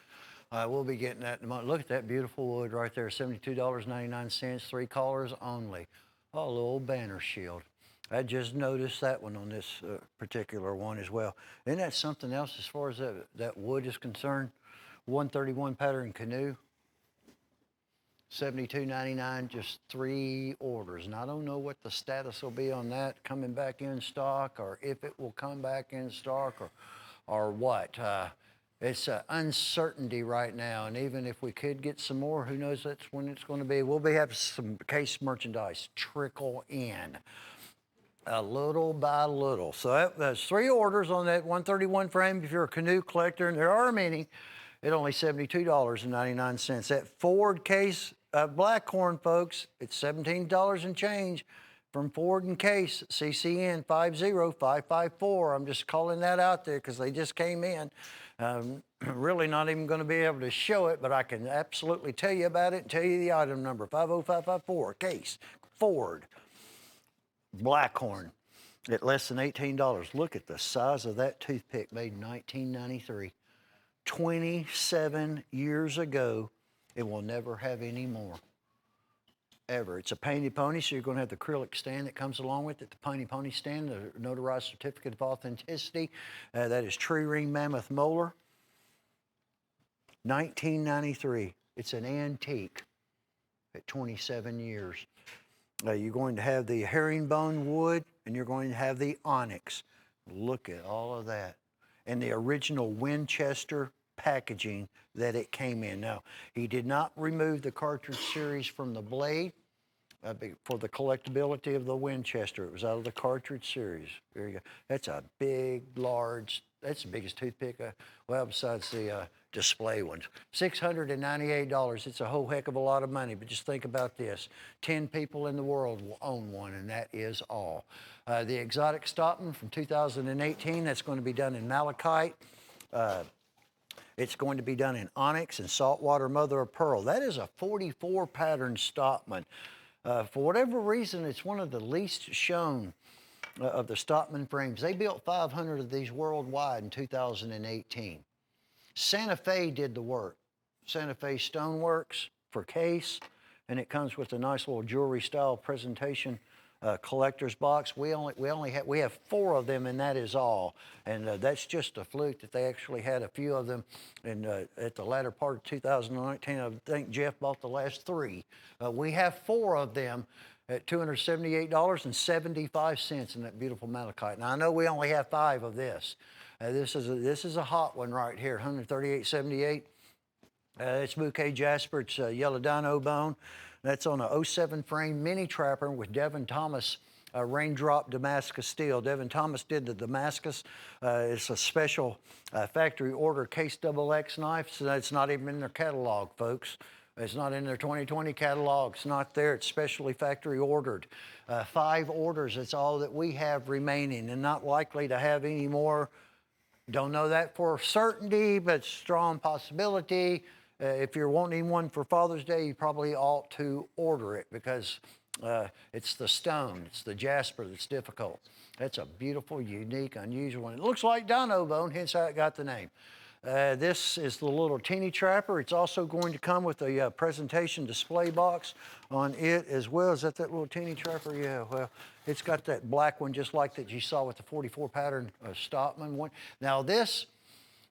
We'll be getting that in a month. Look at that beautiful wood right there, $72.99, 3 colors only. Oh, a little old banner shield. I just noticed that one on this particular one as well. Isn't that something else as far as that wood is concerned? 131 pattern canoe, $72.99, just 3 orders. And I don't know what the status will be on that coming back in stock, or if it will come back in stock, or what. It's uncertainty right now, and even if we could get some more, who knows that's when it's going to be. We'll have some case merchandise trickle in little by little. So that's 3 orders on that 131 frame if you're a canoe collector, and there are many, at only $72.99. That Ford case Blackhorn, folks, it's $17 and change from Ford and Case, CCN 50554. I'm just calling that out there because they just came in. Really not even going to be able to show it, but I can absolutely tell you about it and tell you the item number, 50554, Case, Ford, Blackhorn, at less than $18. Look at the size of that toothpick, made in 1993. 27 years ago. It will never have any more, ever. It's a painted pony, so you're going to have the acrylic stand that comes along with it, the painted pony stand, the notarized certificate of authenticity. That is Tree Ring Mammoth Molar, 1993. It's an antique at 27 years. You're going to have the herringbone wood, and you're going to have the onyx. Look at all of that. And the original Winchester packaging that it came in. Now, he did not remove the cartridge series from the blade for the collectability of the Winchester. It was out of the cartridge series. There you go. That's a big, large, that's the biggest toothpick, well, besides the display ones. $698. It's a whole heck of a lot of money, but just think about this. 10 people in the world will own one, and that is all. The exotic Stockman from 2018, that's going to be done in malachite. It's going to be done in onyx and saltwater mother of pearl. That is a 44 pattern Stockman. For whatever reason, it's one of the least shown of the Stockman frames. They built 500 of these worldwide in 2018. Santa Fe did the work. Santa Fe Stoneworks for Case, and it comes with a nice little jewelry style presentation collector's box. We have 4 of them, and that is all. And that's just a fluke that they actually had a few of them. And at the latter part of 2019, I think Jeff bought the last 3. We have 4 of them at $278.75 in that beautiful malachite. Now I know we only have 5 of this. This is a hot one right here, $138.78. It's bouquet jasper. It's yellow dino bone. That's on a 07 frame mini trapper with Devin Thomas raindrop Damascus steel. Devin Thomas did the Damascus. It's a special factory order Case XX knife, so it's not even in their catalog, folks. It's not in their 2020 catalog. It's not there. It's specially factory ordered. 5 orders. That's all that we have remaining, and not likely to have any more. Don't know that for certainty, but strong possibility. If you're wanting one for Father's Day, you probably ought to order it because it's the stone, it's the jasper that's difficult. That's a beautiful, unique, unusual one. It looks like dino bone, hence how it got the name. This is the little teeny trapper. It's also going to come with a presentation display box on it as well. Is that little teeny trapper? Yeah, well, it's got that black one just like that you saw with the 44 pattern Stockman one. Now this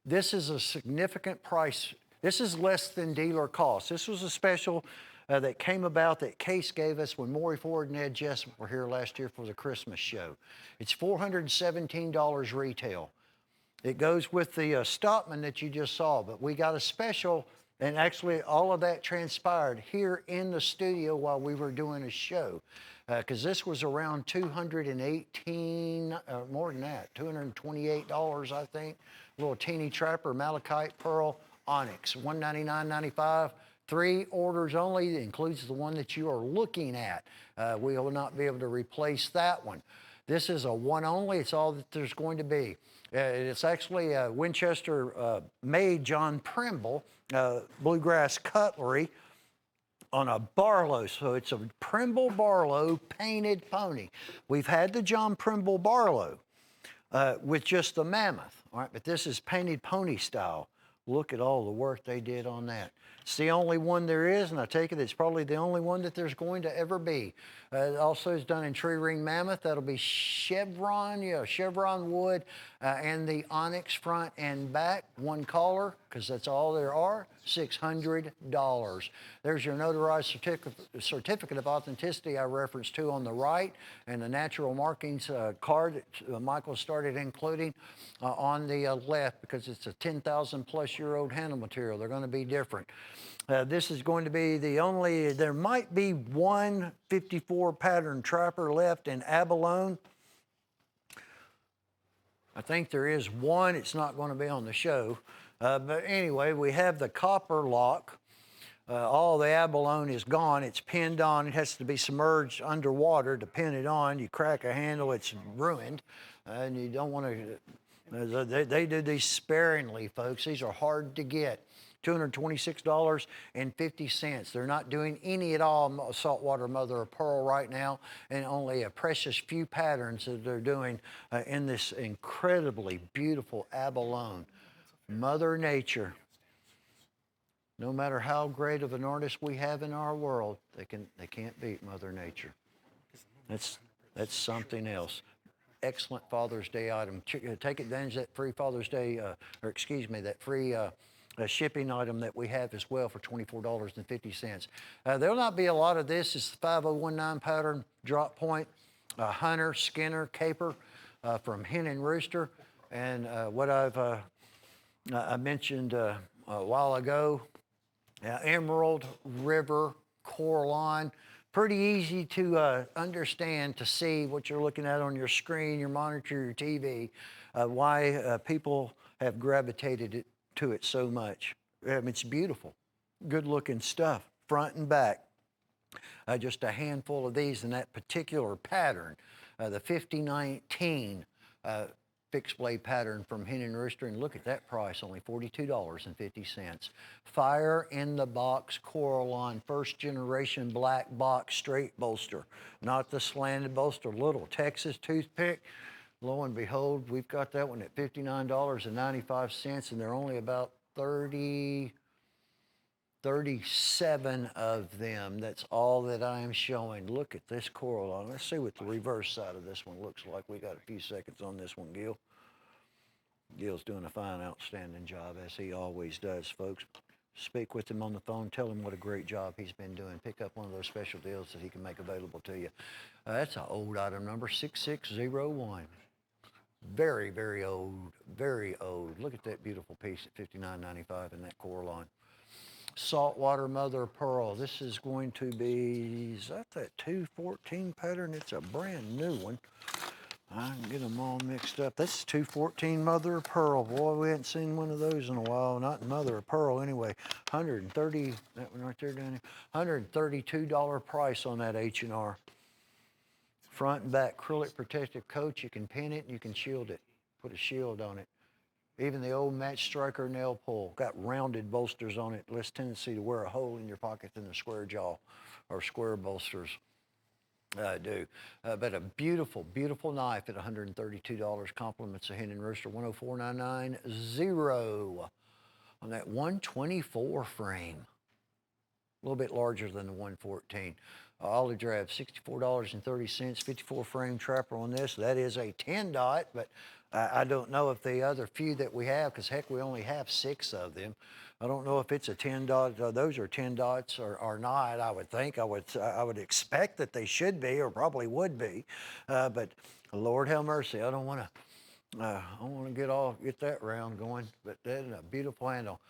is a significant price. This is less than dealer cost. This was a special that came about that Case gave us when Maury Ford and Ed Jessup were here last year for the Christmas show. It's $417 retail. It goes with the Stockman that you just saw, but we got a special, and actually all of that transpired here in the studio while we were doing a show, because this was around $218, more than that, $228, I think. Little teeny trapper, malachite pearl, onyx, $199.95. 3 orders only. It includes the one that you are looking at. We will not be able to replace that one. This is a one only. It's all that there's going to be. It's actually Winchester made John Primble bluegrass cutlery. on a Barlow. So it's a Primble Barlow painted pony. We've had the John Primble Barlow with just the Mammoth, all right? But this is painted pony style. Look at all the work they did on that. It's the only one there is, and I take it it's probably the only one that there's going to ever be. It also is done in tree ring mammoth. That'll be chevron wood, and the onyx front and back, one collar, because that's all there are, $600. There's your notarized certificate of authenticity I referenced to on the right, and the natural markings card that Michael started including on the left, because it's a 10,000 plus year old handle material. They're going to be different. This is going to be the only, there might be one 54 pattern trapper left in abalone. I think there is one. It's not going to be on the show. But anyway, we have the copper lock. All the abalone is gone. It's pinned on. It has to be submerged underwater to pin it on. You crack a handle, it's ruined. And you don't want to, they do these sparingly, folks. These are hard to get. $226.50. They're not doing any at all saltwater mother of pearl right now, and only a precious few patterns that they're doing in this incredibly beautiful abalone. Mother Nature. No matter how great of an artist we have in our world, they can't beat Mother Nature. That's something else. Excellent Father's Day item. Take advantage of that free Father's Day, that free a shipping item that we have as well for $24.50. There'll not be a lot of this. It's the 5019 pattern drop point, Hunter, Skinner, Caper from Hen and Rooster. And what I mentioned a while ago, Emerald, River, Coraline. Pretty easy to understand, to see what you're looking at on your screen, your monitor, your TV, why people have gravitated to it so much. It's beautiful, good looking stuff, front and back. Just a handful of these in that particular pattern. The 5019 fixed blade pattern from Hen and Rooster, and look at that price, only $42.50. Fire in the Box Coraline, first generation black box straight bolster, not the slanted bolster, little Texas toothpick. Lo and behold, we've got that one at $59.95, and there are only about 37 of them. That's all that I am showing. Look at this Coraline. Let's see what the reverse side of this one looks like. We got a few seconds on this one, Gil. Gil's doing a fine, outstanding job, as he always does, folks. Speak with him on the phone. Tell him what a great job he's been doing. Pick up one of those special deals that he can make available to you. That's an old item number, 6601. Very, very old, very old. Look at that beautiful piece at $59.95 in that Coraline. Saltwater mother of pearl. This is going to be, is that 214 pattern? It's a brand new one. I can get them all mixed up. This is 214 mother of pearl. Boy, we hadn't seen one of those in a while. Not in mother of pearl anyway. $130, that one right there down there. $132 price on that H&R. Front and back acrylic protective coat. You can pin it and you can shield it. Put a shield on it. Even the old match striker nail pull. Got rounded bolsters on it. Less tendency to wear a hole in your pocket than the square jaw or square bolsters do. But a beautiful, beautiful knife at $132. Compliments of Hen and Rooster. 104,990 on that 124 frame. A little bit larger than the 114. Olive drab, $64.30, 54 frame trapper on this. That is a 10 dot, but I don't know if the other few that we have, because heck, we only have 6 of them. I don't know if it's a 10 dot, those are 10 dots or not. I would think, I would expect that they should be, or probably would be. But Lord have mercy, I don't want to get that round going, but that is a beautiful handle.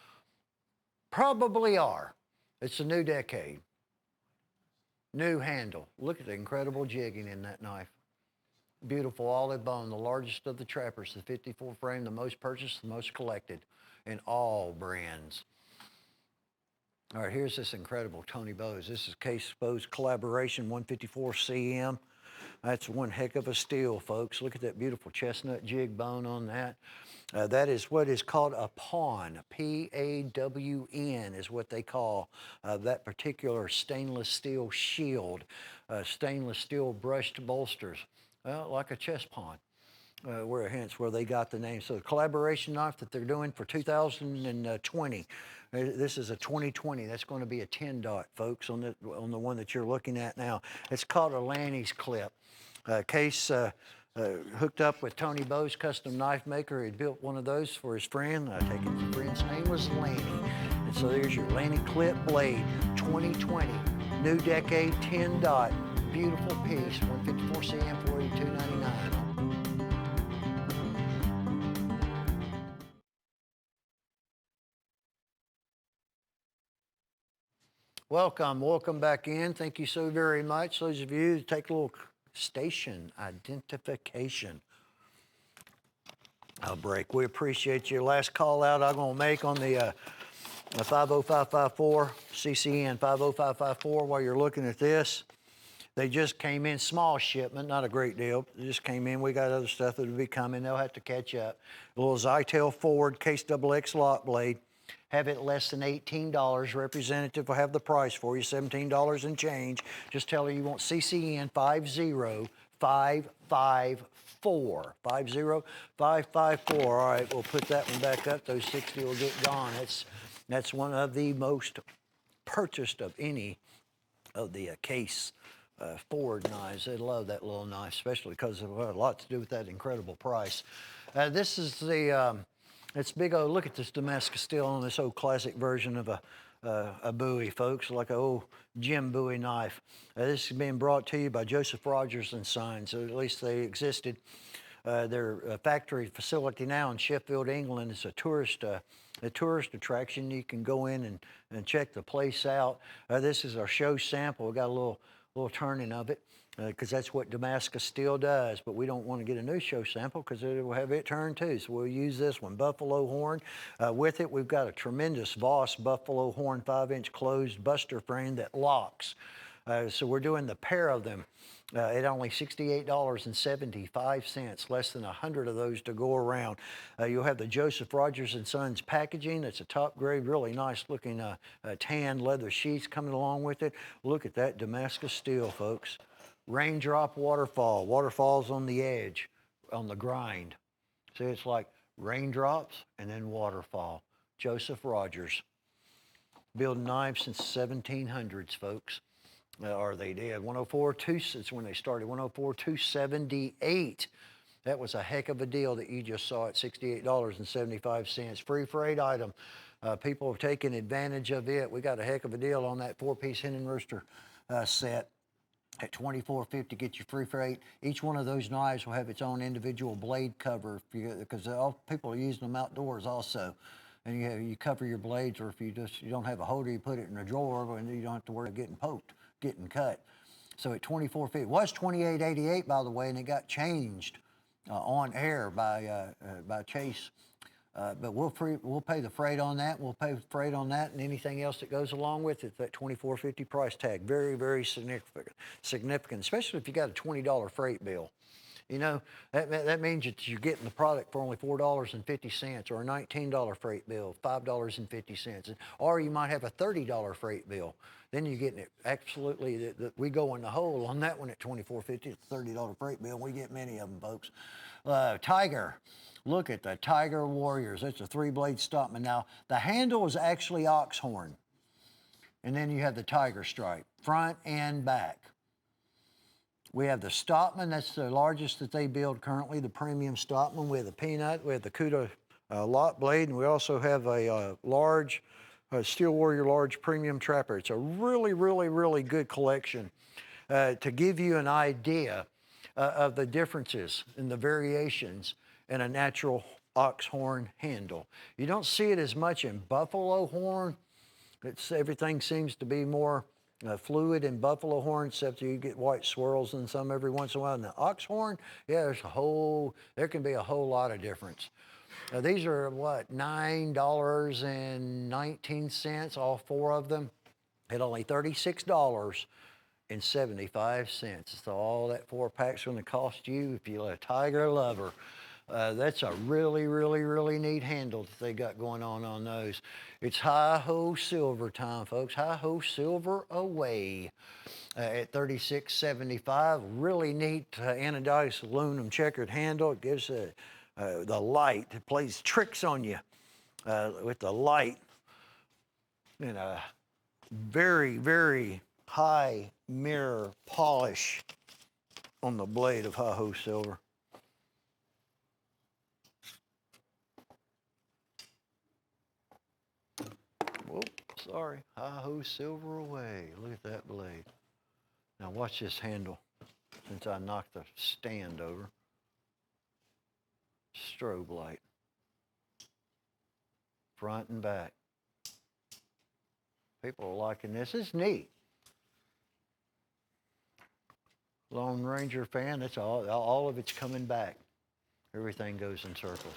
Probably are. It's a new decade. New handle. Look at the incredible jigging in that knife. Beautiful olive bone, the largest of the trappers, the 54 frame, the most purchased, the most collected in all brands. All right, here's this incredible Tony Bose. This is Case Bose collaboration, 154 CM. That's one heck of a steel, folks. Look at that beautiful chestnut jig bone on that. That is what is called a pawn. P-A-W-N is what they call that particular stainless steel shield, stainless steel brushed bolsters, like a chest pawn. Hence where they got the name. So the collaboration knife that they're doing for 2020, this is a 2020. That's going to be a 10 dot, folks, on the one that you're looking at now. It's called a Lanny's clip. Case hooked up with Tony Bowes, custom knife maker. He built one of those for his friend. I take it his friend's name was Lanny. And so there's your Lanny clip blade, 2020, new decade, 10 dot, beautiful piece, 154 cm, $42.99. Welcome back in. Thank you so very much. Those of you who take a little station identification break, we appreciate your last call out I'm going to make on the 50554 CCN 50554 while you're looking at this. They just came in, small shipment, not a great deal. They just came in. We got other stuff that will be coming. They'll have to catch up. A little Zytel Forward Case XX lock blade. Have it less than $18. Representative will have the price for you, $17 and change. Just tell her you want CCN 50554. 50554. All right, we'll put that one back up. Those 60 will get gone. That's one of the most purchased of any of the case Ford knives. They love that little knife, especially because it has a lot to do with that incredible price. This is the... It's big old, look at this Damascus steel on this old classic version of a Bowie, folks, like an old Jim Bowie knife. This is being brought to you by Joseph Rogers and Sons, so at least they existed. Their factory facility now in Sheffield, England is a tourist attraction. You can go in and check the place out. This is our show sample. We got a little turning of it, because that's what Damascus steel does, but we don't want to get a new show sample because it will have it turned too, so we'll use this one, buffalo horn. With it, we've got a tremendous Voss buffalo horn 5-inch closed buster frame that locks. So we're doing the pair of them at only $68.75, less than 100 of those to go around. You'll have the Joseph Rogers and Sons packaging. It's a top grade, really nice looking tan leather sheets coming along with it. Look at that Damascus steel, folks. Raindrop waterfall. Waterfalls on the edge, on the grind. See, it's like raindrops and then waterfall. Joseph Rogers. Building knives since the 1700s, folks. Or they did. 104.2, it's when they started. 104.278. That was a heck of a deal that you just saw at $68.75. Free freight item. People have taken advantage of it. We got a heck of a deal on that 4-piece hen and rooster set. At $24.50, get your free freight. Each one of those knives will have its own individual blade cover, because all people are using them outdoors also. And you cover your blades, or if you don't have a holder, you put it in a drawer, and you don't have to worry about getting poked, getting cut. So at $24.50, it was $28.88, by the way, and it got changed on air by Chase. But we'll pay the freight on that. We'll pay freight on that and anything else that goes along with it. That $24.50 price tag, very, very significant, especially if you got a $20 freight bill. You know, that means that you're getting the product for only $4.50, or a $19 freight bill, $5.50, or you might have a $30 freight bill. Then you're getting it absolutely. We go in the hole on that one at $24.50. It's a $30 freight bill. We get many of them, folks. Tiger. Look at the Tiger Warriors. It's a 3-blade Stockman. Now, the handle is actually ox horn. And then you have the Tiger stripe, front and back. We have the Stockman. That's the largest that they build currently, the premium Stockman. We have the Peanut. We have the Cuda lock blade. And we also have a large Steel Warrior large premium trapper. It's a really, really, really good collection to give you an idea of the differences and the variations in a natural ox horn handle. You don't see it as much in buffalo horn. Everything seems to be more fluid in buffalo horn, except you get white swirls in some every once in a while. In the ox horn, yeah, there can be a whole lot of difference. These are what, $9.19, all 4 of them, at only $36. $1,000,075. So all that 4-pack's going to cost you, if you're a Tiger lover. That's a really, really, really neat handle that they got going on those. It's hi-ho silver time, folks. Hi-ho silver away at $36.75. Really neat anodized aluminum checkered handle. It gives the light. It plays tricks on you with the light. And a very, very high mirror polish on the blade of hi-ho silver. Whoop, sorry. Hi-ho silver away. Look at that blade. Now watch this handle, since I knocked the stand over. Strobe light. Front and back. People are liking this. It's neat. Lone Ranger fan, that's all of it's coming back. Everything goes in circles.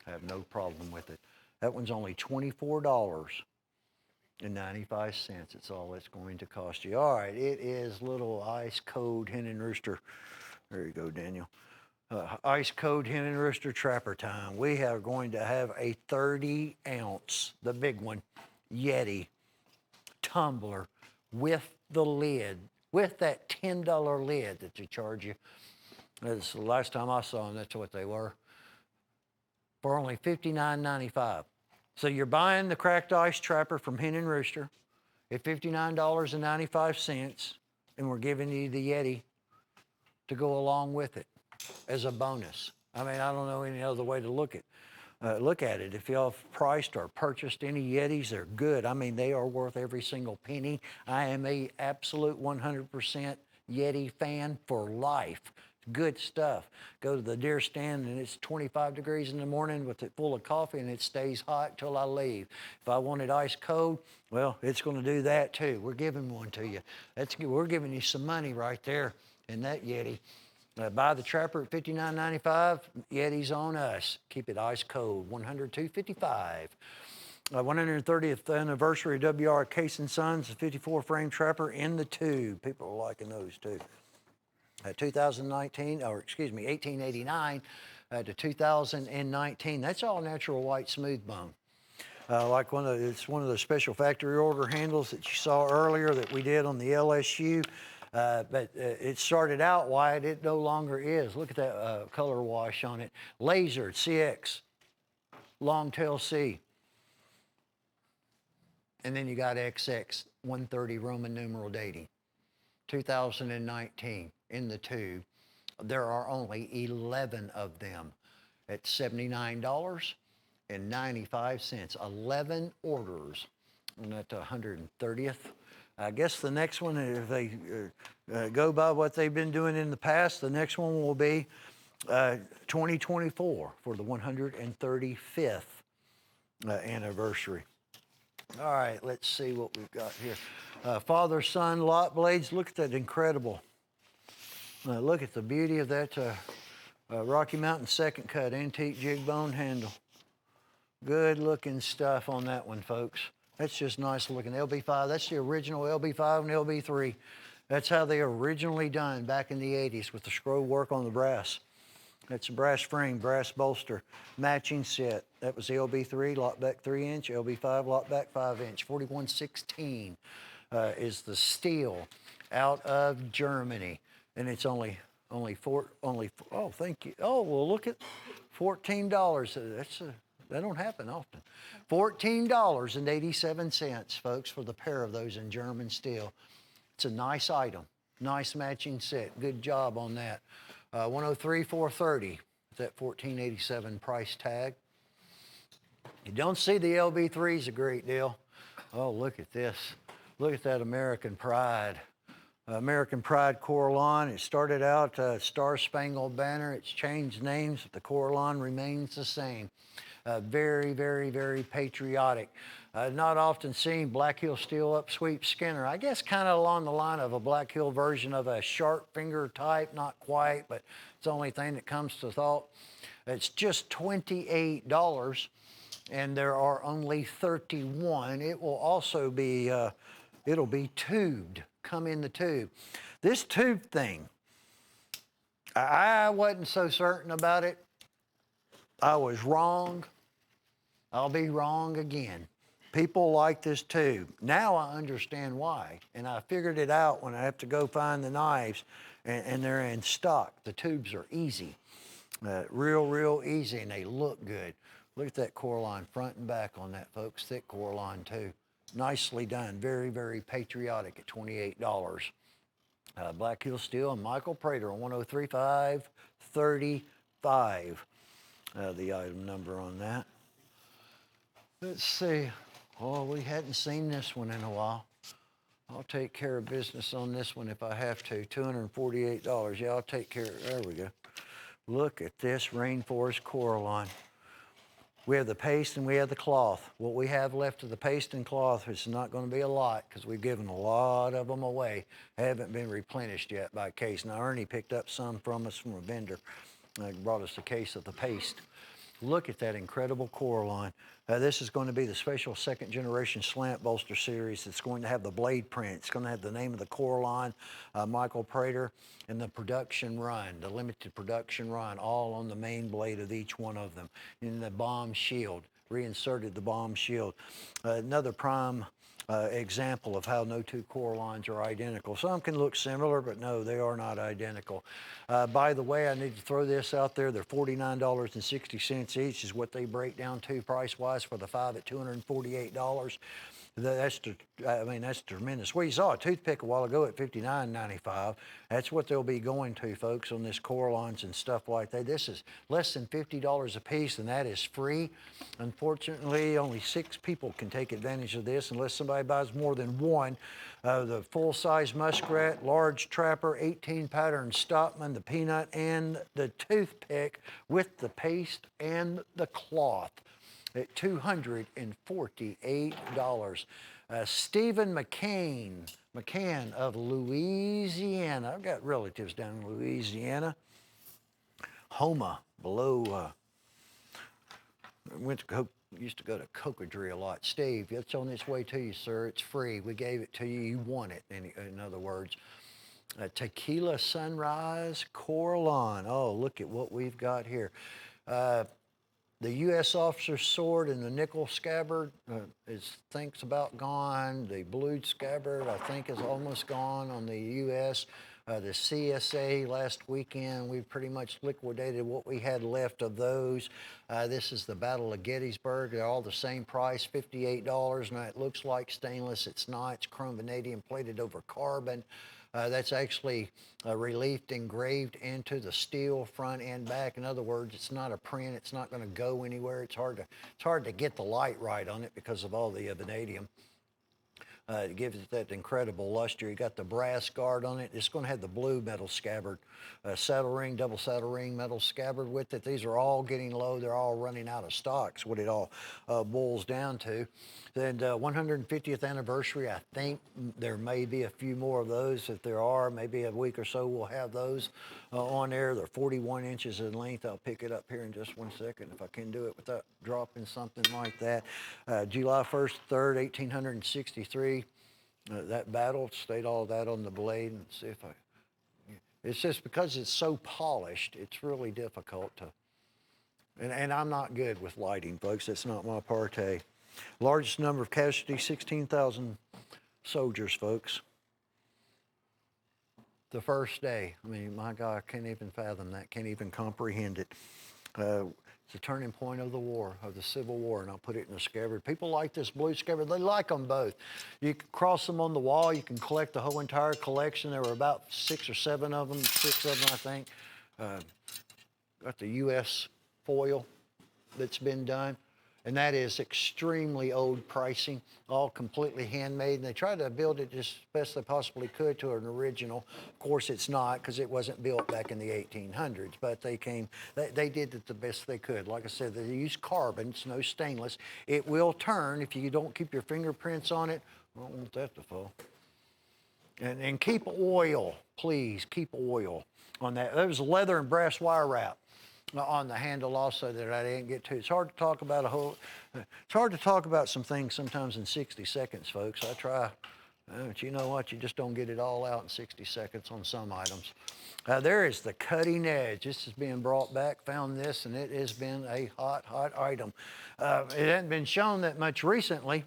I have no problem with it. That one's only $24.95. It's all it's going to cost you. All right, it is little ice cold hen and rooster. There you go, Daniel. Ice cold hen and rooster trapper time. We are going to have a 30-ounce, the big one, Yeti tumbler with the lid, with that $10 lid that they charge you. That's the last time I saw them, that's what they were. For only $59.95. So you're buying the cracked ice trapper from Hen and Rooster at $59.95, and we're giving you the Yeti to go along with it as a bonus. I mean, I don't know any other way to look at it. If y'all have priced or purchased any Yetis, they're good. I mean, they are worth every single penny. I am a absolute 100% Yeti fan for life. Good stuff. Go to the deer stand and it's 25 degrees in the morning with it full of coffee and it stays hot till I leave. If I want it ice cold, well, it's going to do that too. We're giving one to you. We're giving you some money right there in that Yeti. Buy the trapper at $59.95. Yeti's on us. Keep it ice cold. $102.55. 130th anniversary WR Case & Sons, 54 frame trapper in the tube. People are liking those too. 1889 to 2019. That's all natural white smooth bone. Like it's one of the special factory order handles that you saw earlier that we did on the LSU. But it started out white. It no longer is. Look at that color wash on it. Lasered CX, long tail C. And then you got XX 130 Roman numeral dating. 2019 in the tube. There are only 11 of them at $79.95. 11 orders on that 130th. I guess the next one, if they go by what they've been doing in the past, the next one will be 2024 for the 135th anniversary. All right, let's see what we've got here. Father-son lot blades. Look at that incredible. Look at the beauty of that Rocky Mountain second cut antique jig bone handle. Good looking stuff on that one, folks. That's just nice looking. LB5, that's the original LB5 and LB3. That's how they originally done back in the 80s with the scroll work on the brass. That's a brass frame, brass bolster, matching set. That was the LB3, lock back 3-inch, LB5, lock back 5-inch. 4116 is the steel out of Germany. And it's only, oh, thank you. Oh, well, look at $14. That don't happen often. $14.87, folks, for the pair of those in German steel. It's a nice item, nice matching set. Good job on that. 103,430. That $14.87 price tag. You don't see the LB3s a great deal. Oh, look at this. Look at that American Pride. American Pride Coralon. It started out Star Spangled Banner. It's changed names, but the Coralon remains the same. Very, very, very patriotic. Not often seen Black Hill Steel Up Sweep Skinner. I guess kind of along the line of a Black Hill version of a sharp finger type. Not quite, but it's the only thing that comes to thought. It's just $28, and there are only 31. It will also be, it'll be tubed come in the tube. This tube thing, I wasn't so certain about it. I was wrong. I'll be wrong again. People like this tube. Now I understand why. And I figured it out when I have to go find the knives and they're in stock. The tubes are easy. Real easy, and they look good. Look at that core line front and back on that, folks. Thick core line too. Nicely done. Very patriotic at $28. Black Hill Steel and Michael Prater on 103-535. The item number on that. Let's see. Oh, we hadn't seen this one in a while. I'll take care of business on this one if I have to. $248. Yeah, I'll take care of it. There we go. Look at this Rainforest Coraline. We have the paste and we have the cloth. What we have left of the paste and cloth is not going to be a lot because we've given a lot of them away. Haven't been replenished yet by case. Now, Ernie picked up some from us from a vendor. Brought us a case of the paste. Look at that incredible Coraline. This is going to be the special second generation slant bolster series. It's going to have the blade print. It's going to have the name of the Coraline, Michael Prater, and the production run, the limited production run, all on the main blade of each one of them. In the bomb shield, reinserted the bomb shield. Another prime example of how no two Coralines are identical. Some can look similar, but no, they are not identical. By the way, I need to throw this out there. They're $49.60 each is what they break down to price-wise for the 5 at $248. That's tremendous. Well, you saw a toothpick a while ago at $59.95. That's what they'll be going to, folks, on this Coralines and stuff like that. This is less than $50 a piece, and that is free. Unfortunately, only 6 people can take advantage of this unless somebody buys more than one. The full-size muskrat, large trapper, 18 pattern Stockman, the peanut, and the toothpick with the paste and the cloth at $248. Stephen McCann of Louisiana. I've got relatives down in Louisiana. Homa, below, used to go to Cutlery a lot. Steve, it's on its way to you, sir. It's free. We gave it to you. You want it, in other words. Tequila Sunrise Coraline. Oh, look at what we've got here. The U.S. officer's sword and the nickel scabbard is thinks about gone. The blued scabbard, I think, is almost gone on the U.S. The CSA last weekend, we pretty much liquidated what we had left of those. This is the Battle of Gettysburg. They're all the same price, $58. Now, it looks like stainless. It's not. It's chrome vanadium plated over carbon. That's actually reliefed, engraved into the steel front and back. In other words, it's not a print. It's not going to go anywhere. It's hard to get the light right on it because of all the vanadium. It gives it that incredible luster. You got the brass guard on it. It's going to have the blue metal scabbard, saddle ring, double saddle ring, metal scabbard with it. These are all getting low. They're all running out of stock. Is what it all boils down to. Then 150th anniversary, I think there may be a few more of those. If there are, maybe a week or so we'll have those on there. They're 41 inches in length. I'll pick it up here in just 1 second if I can do it without dropping something like that. July 1st, 3rd, 1863. That battle, state all that on the blade and see if it's just because it's so polished, it's really difficult to, and I'm not good with lighting, folks. That's not my party. Largest number of casualties, 16,000 soldiers, folks. The first day. I mean, my God, I can't even fathom that, can't even comprehend it. It's a turning point of the war, of the Civil War, and I'll put it in a scabbard. People like this blue scabbard. They like them both. You can cross them on the wall. You can collect the whole entire collection. There were about 6 or 7 of them, 6 of them, I think. Got the U.S. foil that's been done. And that is extremely old pricing, all completely handmade. And they tried to build it as best they possibly could to an original. Of course, it's not, because it wasn't built back in the 1800s. But they did it the best they could. Like I said, they used carbon. It's no stainless. It will turn if you don't keep your fingerprints on it. I don't want that to fall. And keep oil, please. Keep oil on that. There was leather and brass wire wrap on the handle also that I didn't get to. It's hard to talk about some things sometimes in 60 seconds, folks. I try But you know what? You just don't get it all out in 60 seconds on some items. There is the cutting edge. This is being brought back, found this, and it has been a hot, hot item. It hasn't been shown that much recently,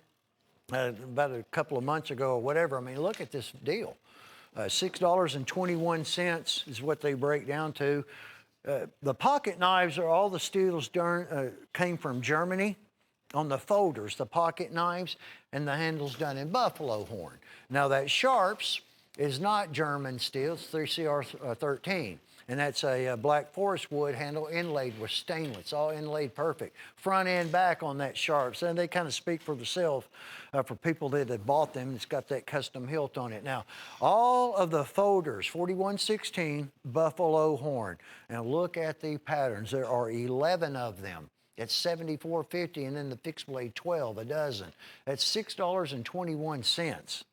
about a couple of months ago or whatever. I mean, look at this deal. $6.21 is what they break down to. The pocket knives are all the steels came from Germany. On the folders, the pocket knives, and the handle's done in buffalo horn. Now that sharps is not German steel, it's 3CR13. And that's a black forest wood handle inlaid with stainless, all inlaid perfect. Front and back on that sharps, and they kind of speak for themselves for people that have bought them. It's got that custom hilt on it. Now, all of the folders, 4116 buffalo horn. Now look at the patterns. There are 11 of them. It's $74.50, and then the fixed blade 12 a dozen. That's $6.21.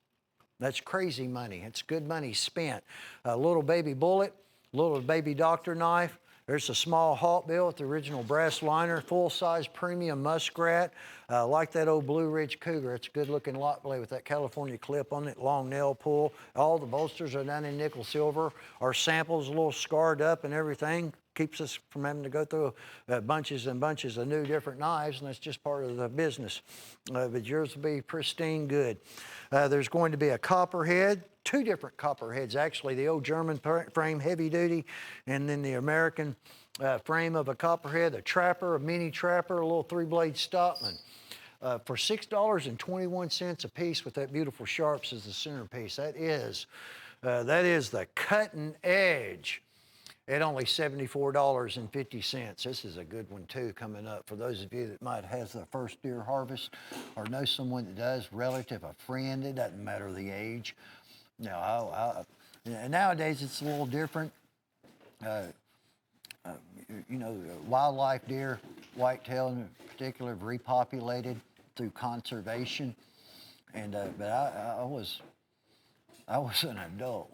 That's crazy money. It's good money spent. A little baby bullet, little baby doctor knife. There's a small halt bill with the original brass liner, full-size premium muskrat, like that old Blue Ridge Cougar. It's a good-looking lock blade with that California clip on it, long nail pull. All the bolsters are done in nickel silver. Our sample's a little scarred up and everything. Keeps us from having to go through bunches and bunches of new different knives, and that's just part of the business. But yours will be pristine good. There's going to be a copperhead, two different copperheads actually, the old German frame heavy duty, and then the American frame of a copperhead, a trapper, a mini trapper, a little three-blade Stockman. For $6.21 a piece with that beautiful sharps as the centerpiece. That is the cutting edge at only $74.50. This is a good one too coming up for those of you that might have the first deer harvest or know someone that does, relative, a friend, it doesn't matter the age. Now, nowadays it's a little different. You know, wildlife deer, whitetail in particular, have repopulated through conservation. And but I was an adult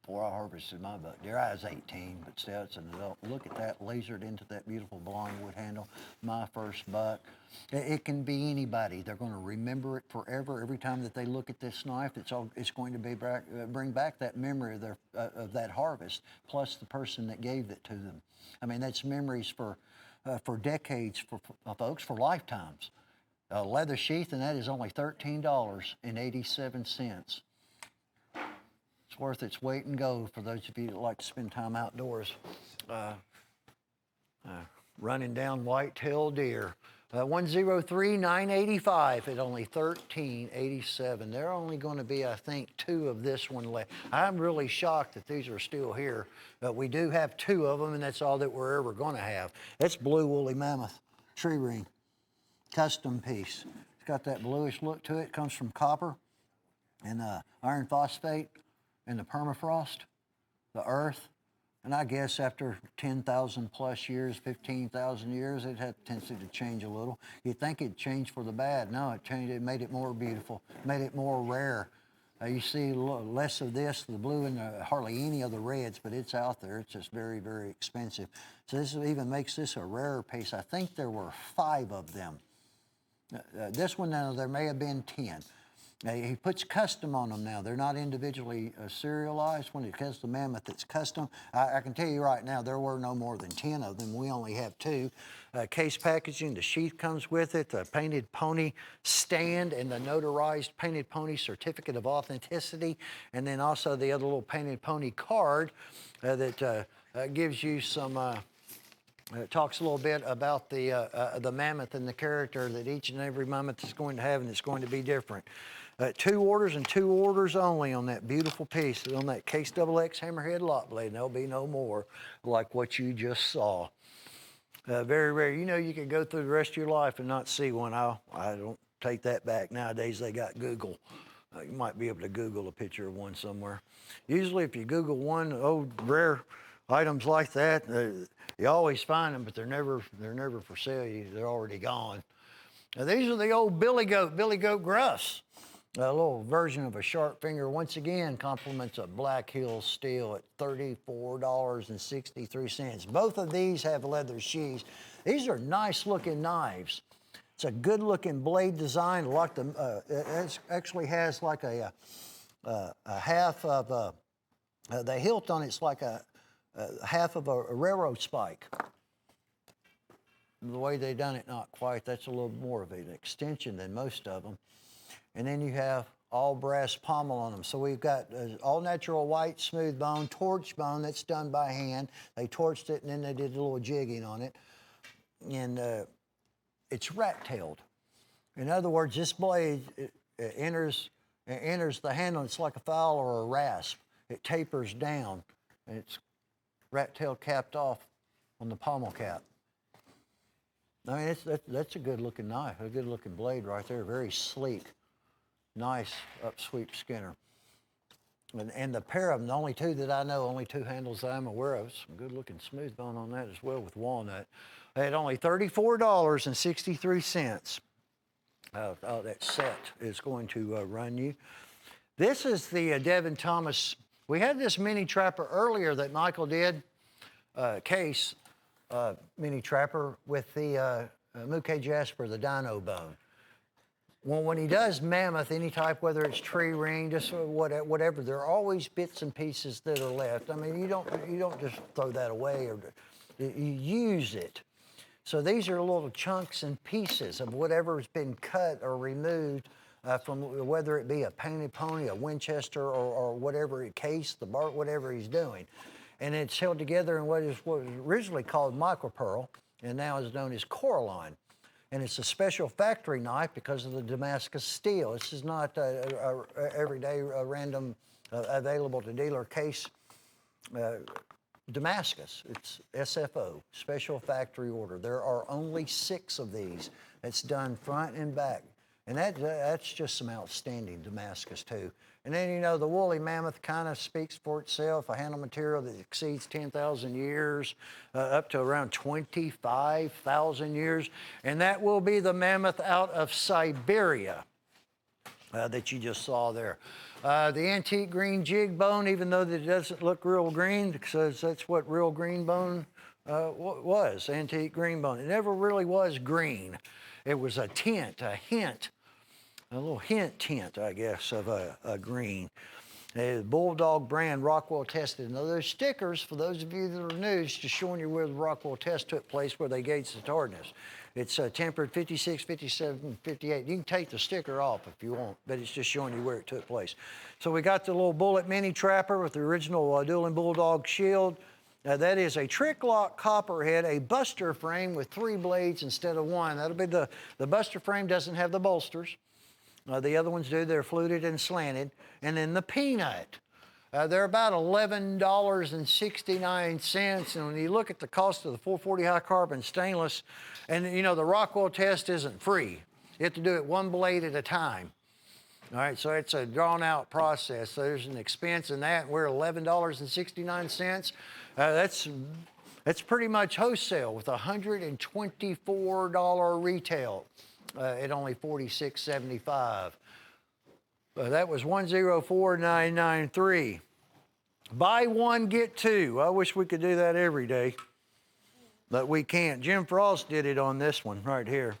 before I harvested my buck deer. I was 18, but still, it's an adult. Look at that, lasered into that beautiful blonde wood handle. My first buck. It can be anybody. They're going to remember it forever. Every time that they look at this knife, it's going to be bring back that memory of that harvest, plus the person that gave it to them. I mean, that's memories for decades, for folks, for lifetimes. A leather sheath, and that is only $13.87. It's worth its weight in gold for those of you that like to spend time outdoors. Running down white-tailed deer. 103,985 at only $13.87. There are only going to be, I think, two of this one left. I'm really shocked that these are still here, but we do have two of them, and that's all that we're ever going to have. That's blue woolly mammoth tree ring, custom piece. It's got that bluish look to it. Comes from copper and iron phosphate and the permafrost, the earth. And I guess after 10,000 plus years, 15,000 years, it had tendency to change a little. You'd think it'd change for the bad. No, it changed. It made it more beautiful, made it more rare. You see less of this, the blue, and hardly any of the reds, but it's out there. It's just very, very expensive. So this even makes this a rarer piece. I think there were 5 of them. This one, now, there may have been 10. He puts custom on them now. They're not individually serialized. When it comes to mammoth, it's custom. I can tell you right now, there were no more than 10 of them. We only have 2. Case packaging, the sheath comes with it, the painted pony stand, and the notarized painted pony certificate of authenticity, and then also the other little painted pony card that gives you some... It talks a little bit about the mammoth and the character that each and every mammoth is going to have, and it's going to be different. 2 orders and 2 orders only on that beautiful piece, on that Case XX hammerhead lock blade. And there'll be no more like what you just saw. Very rare. You know, you can go through the rest of your life and not see one. I don't take that back. Nowadays, they got Google. You might be able to Google a picture of one somewhere. Usually, if you Google one, rare items like that, you always find them, but they're never for sale. They're already gone. Now, these are the old billy goat gruffs. A little version of a sharp finger. Once again, compliments of Black Hills steel at $34.63. Both of these have leather sheaths. These are nice looking knives. It's a good-looking blade design. Like it actually has like a half of the hilt on it's like a half of a railroad spike. The way they done it, not quite. That's a little more of an extension than most of them. And then you have all brass pommel on them. So we've got all natural white smooth bone, torch bone that's done by hand. They torched it and then they did a little jigging on it. And it's rat-tailed. In other words, this blade enters the handle. It's like a file or a rasp. It tapers down, and it's rat-tail capped off on the pommel cap. I mean, that's a good-looking knife, a good-looking blade right there. Very sleek, nice upsweep Skinner. And the pair of them, the only two that I know, only two handles that I'm aware of, some good-looking smooth bone on that as well with walnut. At only $34.63. That set is going to run you. This is the Devin Thomas. We had this mini trapper earlier that Michael did, case mini trapper with the Mouquet Jasper, the dino bone. Well, when he does mammoth, any type, whether it's tree ring, just whatever, there are always bits and pieces that are left. I mean, you don't just throw that away, or you use it. So these are little chunks and pieces of whatever's been cut or removed from, whether it be a painted pony, a Winchester, or whatever case, the bark, whatever he's doing. And it's held together in what was originally called micropearl and now is known as Coraline. And it's a special factory knife because of the Damascus steel. This is not a everyday random available to dealer case Damascus. It's SFO, special factory order. There are only 6 of these. It's done front and back. And that's just some outstanding Damascus too. And then, you know, the woolly mammoth kind of speaks for itself, a handle material that exceeds 10,000 years, up to around 25,000 years. And that will be the mammoth out of Siberia that you just saw there. The antique green jig bone, even though that it doesn't look real green, because that's what real green bone was, antique green bone. It never really was green. It was a tint, a hint, a little tint, I guess, of a green. The Bulldog brand, Rockwell tested. Now, there's stickers, for those of you that are new, it's just showing you where the Rockwell test took place, where they gauged the tardiness. It's tempered 56, 57, 58. You can take the sticker off if you want, but it's just showing you where it took place. So we got the little bullet mini trapper with the original dueling Bulldog shield. That is a trick lock copperhead, a buster frame with 3 blades instead of 1. That'll be the buster frame doesn't have the bolsters. The other ones do. They're fluted and slanted. And then the peanut. They're about $11.69. And when you look at the cost of the 440 high carbon stainless, and you know, the Rockwell test isn't free. You have to do it 1 blade at a time. All right, so it's a drawn out process. So there's an expense in that. We're $11.69. That's pretty much wholesale with $124 retail at only $46.75. That was $104,993. Buy 1, get 2. I wish we could do that every day, but we can't. Jim Frost did it on this one right here.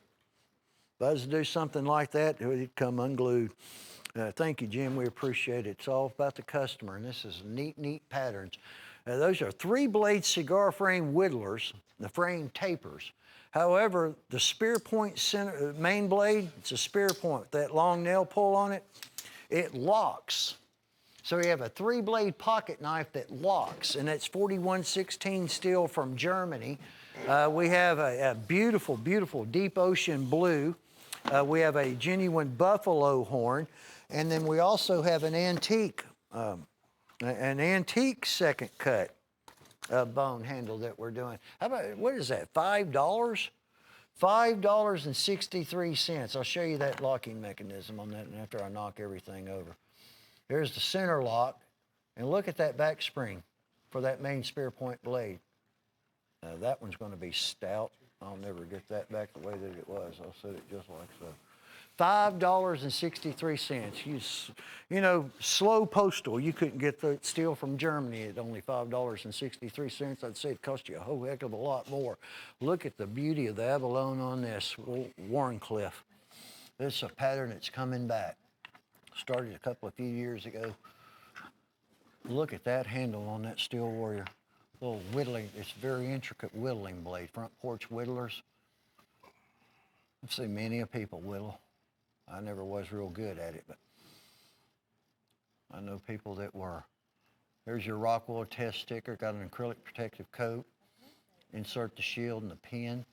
If I was to do something like that, it'd come unglued. Thank you, Jim. We appreciate it. It's all about the customer, and this is neat patterns. Those are 3-blade cigar frame whittlers. The frame tapers. However, the spear point center, main blade, it's a spear point. That long nail pull on it, it locks. So you have a 3-blade pocket knife that locks, and that's 4116 steel from Germany. We have a beautiful, beautiful deep ocean blue. We have a genuine buffalo horn, and then we also have an antique second cut bone handle that we're doing. How about, what is that, $5? $5.63. I'll show you that locking mechanism on that after I knock everything over. Here's the center lock, and look at that back spring for that main spear point blade. That one's going to be stout. I'll never get that back the way that it was. I'll set it just like so. $5.63. You know, slow postal. You couldn't get the steel from Germany at only $5.63. I'd say it cost you a whole heck of a lot more. Look at the beauty of the abalone on this Warncliffe. This is a pattern that's coming back. Started a few years ago. Look at that handle on that Steel Warrior. Little whittling, it's very intricate whittling blade, front porch whittlers. I've seen many a people whittle. I never was real good at it, but I know people that were. There's your Rockwell test sticker, got an acrylic protective coat. Insert the shield and the pin.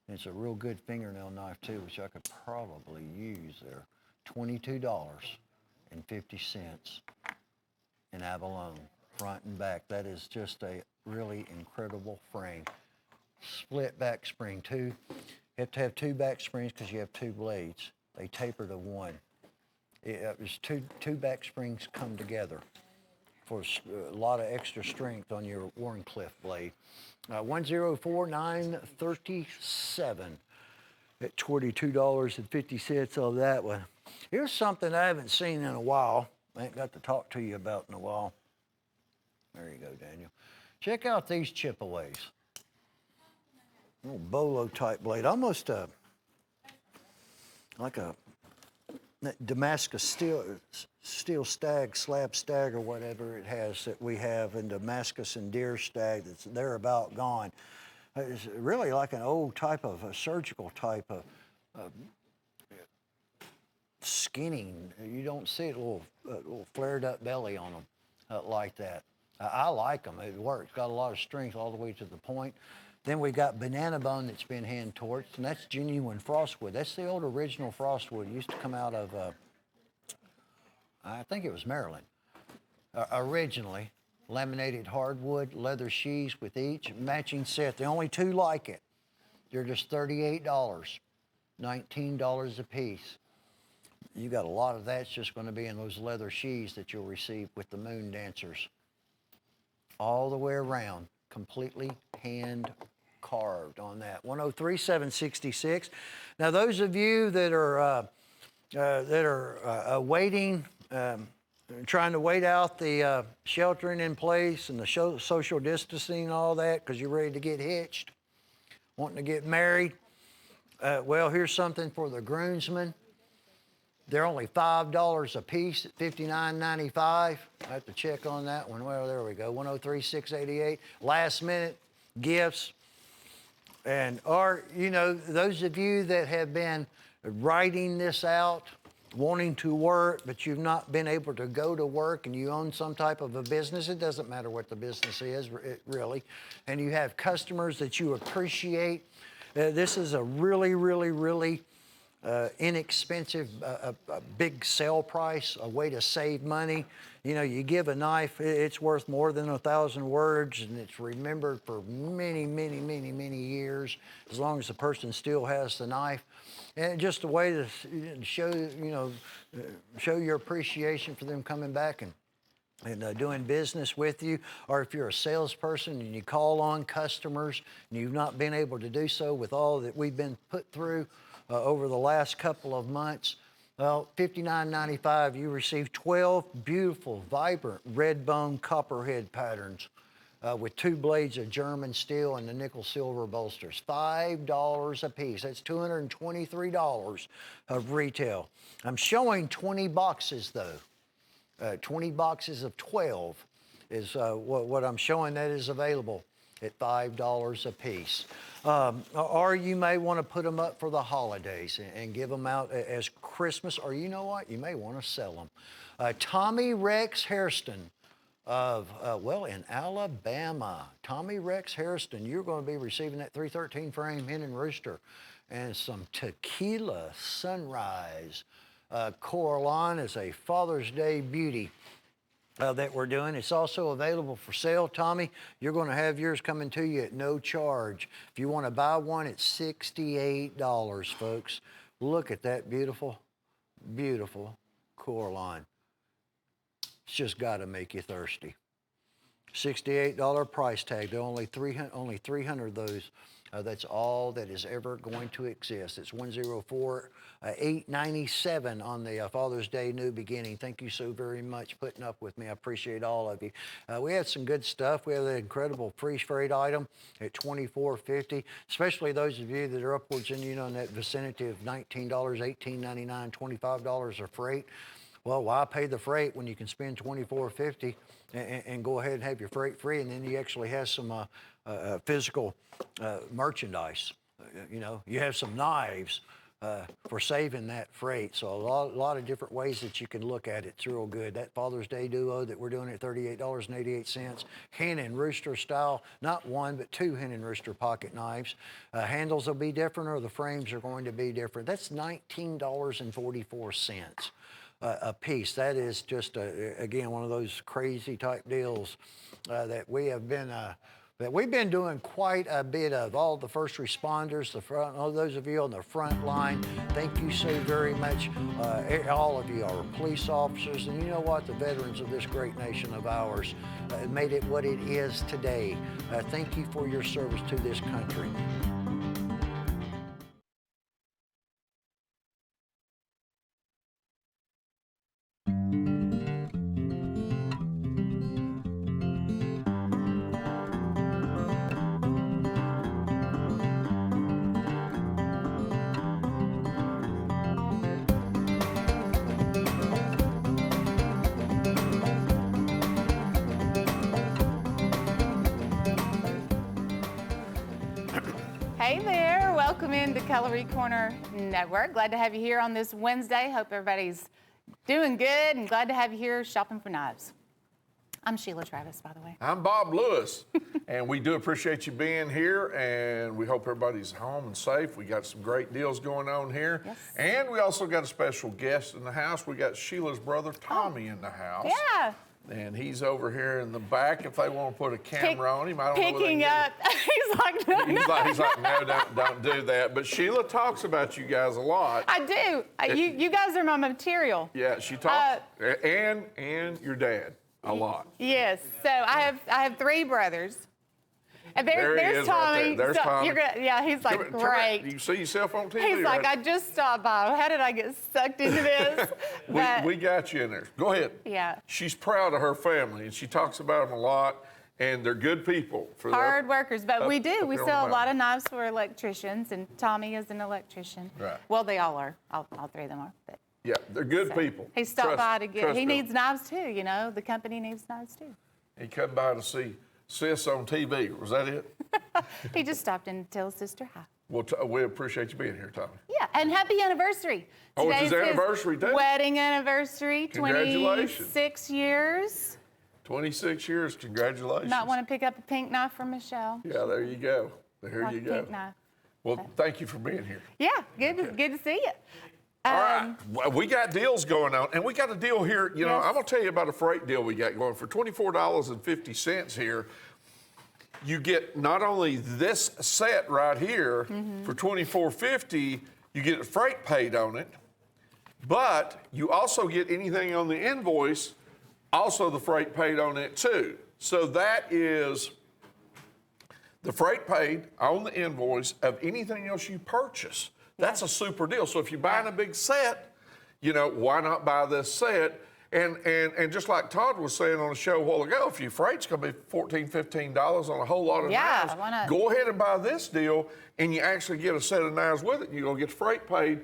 And it's a real good fingernail knife too, which I could probably use there. $22.50 in abalone, front and back. That is just a really incredible frame. Split back spring too. You have to have two back springs because you have two blades. They taper to one. There's two back springs come together for a lot of extra strength on your Warncliffe blade. 104937 at $22.50 on that one. Here's something I haven't seen in a while. I ain't got to talk to you about in a while. There you go, Daniel. Check out these chip-aways. Little bolo type blade, almost like a Damascus steel stag, slab stag, or whatever it has that we have in Damascus and deer stag that's they're about gone. It's really like an old type of a surgical type of skinning. You don't see a little flared up belly on them like that. I like them. It works. Got a lot of strength all the way to the point. Then we got banana bone that's been hand torched, and that's genuine frostwood. That's the old original frostwood. It used to come out of, I think it was Maryland. Originally, laminated hardwood, leather sheaths with each matching set. The only two like it. They're just $38, $19 a piece. You got a lot of that's just going to be in those leather sheaths that you'll receive with the moon dancers. All the way around, completely hand carved on that. 103766. Now, those of you that are waiting, trying to wait out the sheltering in place and the social distancing and all that because you're ready to get hitched, wanting to get married, well, here's something for the groomsmen. They're only $5 a piece at $59.95. I have to check on that one. Well, there we go, 103688. Last minute gifts. And you know, those of you that have been writing this out, wanting to work, but you've not been able to go to work and you own some type of a business, it doesn't matter what the business is, really, and you have customers that you appreciate, this is a really, really, really inexpensive, a big sale price, a way to save money. You know, you give a knife, it's worth more than 1,000 words, and it's remembered for many, many, many, many years, as long as the person still has the knife. And just a way to show, you know, show your appreciation for them coming back and doing business with you. Or if you're a salesperson and you call on customers and you've not been able to do so with all that we've been put through over the last couple of months, well, $59.95, you receive 12 beautiful, vibrant red bone copperhead patterns with two blades of German steel and the nickel silver bolsters. $5 a piece. That's $223 of retail. I'm showing 20 boxes though. 20 boxes of 12 is what I'm showing that is available at $5 a piece. Or you may want to put them up for the holidays and give them out as Christmas, or you know what, you may want to sell them. Tommy Rex Hairston of, well, in Alabama. Tommy Rex Hairston, you're going to be receiving that 313 frame hen and rooster and some Tequila Sunrise. Coraline is a Father's Day beauty that we're doing. It's also available for sale. Tommy, you're going to have yours coming to you at no charge. If you want to buy one, it's $68, folks. Look at that beautiful, beautiful Coraline. It's just got to make you thirsty. $68 price tag. There are only 300 of those. That's all that is ever going to exist. It's 104,897 on the Father's Day New Beginning. Thank you so very much for putting up with me. I appreciate all of you. We had some good stuff. We have an incredible free freight item at $24.50, especially those of you that are upwards in, in that vicinity of $19, $18.99, $25 of freight. Well, why pay the freight when you can spend $24.50 and go ahead and have your freight free, and then you actually have some physical merchandise. You have some knives for saving that freight. So a lot of different ways that you can look at it. It's real good. That Father's Day duo that we're doing at $38.88, hen and rooster style, not one but two hen and rooster pocket knives. Handles will be different, or the frames are going to be different. That's $19.44. A piece. That is just, again, one of those crazy type deals that we've been doing quite a bit of. All the first responders, all those of you on the front line, thank you so very much. All of you are police officers, and you know what? The veterans of this great nation of ours made it what it is today. Thank you for your service to this country. Hey there, welcome into Cutlery Corner Network. Glad to have you here on this Wednesday. Hope everybody's doing good, and glad to have you here shopping for knives. I'm Sheila Travis, by the way. I'm Bob Lewis, and we do appreciate you being here, and we hope everybody's home and safe. We got some great deals going on here. Yes. And we also got a special guest in the house. We got Sheila's brother, Tommy, in the house. Yeah. And he's over here in the back. If they want to put a camera on him, I don't know. Picking up. He's like, no, he's like, no, don't do that. But Sheila talks about you guys a lot. I do. You guys are my material. Yeah, she talks, and your dad a lot. Yes. So I have three brothers. And there's Tommy. Right there. There's Tommy. He's like, great. You see yourself on TV? He's like, right? I just stopped by. How did I get sucked into this? we got you in there. Go ahead. Yeah. She's proud of her family, and she talks about them a lot, and they're good people. Hard workers, but we do. We sell a lot of knives for electricians, and Tommy is an electrician. Right. Well, they all are. All three of them are. But yeah, they're good people. He stopped by to get, he needs knives too, the company needs knives too. He come by to see Sis on TV. Was that it? He just stopped in to tell his sister hi. Well, we appreciate you being here, Tommy. Yeah, and happy anniversary. Oh, it's his anniversary, too? Wedding anniversary, Congratulations. 26 years. 26 years, congratulations. Might want to pick up a pink knife for Michelle. Yeah, there you go. There you go. Pink knife. Well, thank you for being here. Yeah, good to see you. All right, well, we got deals going on, and we got a deal here. Yes. I'm going to tell you about a freight deal we got going for $24.50 here. You get not only this set right here for $24.50, you get a freight paid on it, but you also get anything on the invoice, also the freight paid on it too. So that is the freight paid on the invoice of anything else you purchase. That's a super deal. So if you're buying a big set, why not buy this set? And just like Todd was saying on the show a while ago, if your freight's going to be $14, $15 on a whole lot of knives, why not? Go ahead and buy this deal, and you actually get a set of knives with it, and you're going to get freight paid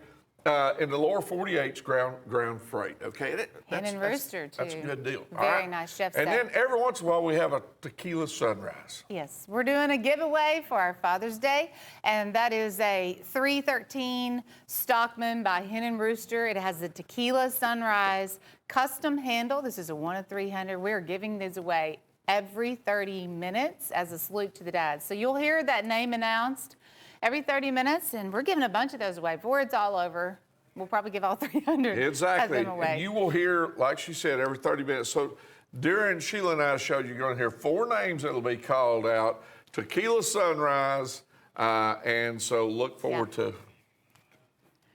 in the lower 48's ground freight, okay? And Rooster, too. That's a good deal. Very nice, chef. And then every once in a while, we have a tequila sunrise. Yes, we're doing a giveaway for our Father's Day, and that is a 313 Stockman by Hen and Rooster. It has the tequila sunrise custom handle. This is a 1 of 300. We're giving these away every 30 minutes as a salute to the dads. So you'll hear that name announced every 30 minutes, and we're giving a bunch of those away. Before it's all over, we'll probably give all 300 exactly. of them away. And you will hear, like she said, every 30 minutes. So during Sheila and I's show, you're going to hear 4 names that'll be called out. Tequila Sunrise, and so look forward to.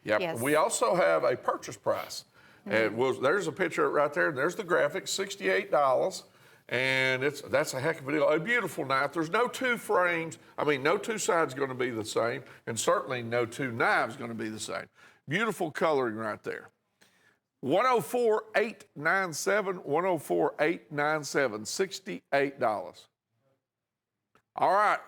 Yep. Yes. We also have a purchase price. And there's a picture right there. There's the graphic, $68. And that's a heck of a deal. A beautiful knife. There's no two frames. I mean, no two sides going to be the same, and certainly no two knives going to be the same. Beautiful coloring right there. 104,897, 104,897, $68. All right.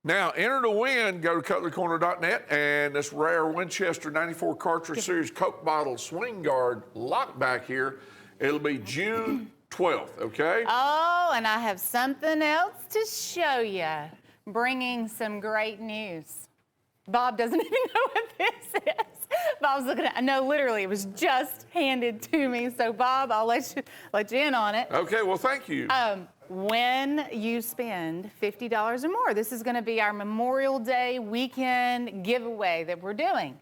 Now, enter to win. Go to cutlerycorner.net, and this rare Winchester 94 Cartridge Series Coke Bottle Swing Guard lock back here. It'll be June 12th, okay? Oh, and I have something else to show you. Bringing some great news. Bob doesn't even know what this is. Bob's looking at, no, literally, it was just handed to me. So, Bob, I'll let you in on it. Okay, well, thank you. When you spend $50 or more, this is going to be our Memorial Day weekend giveaway that we're doing.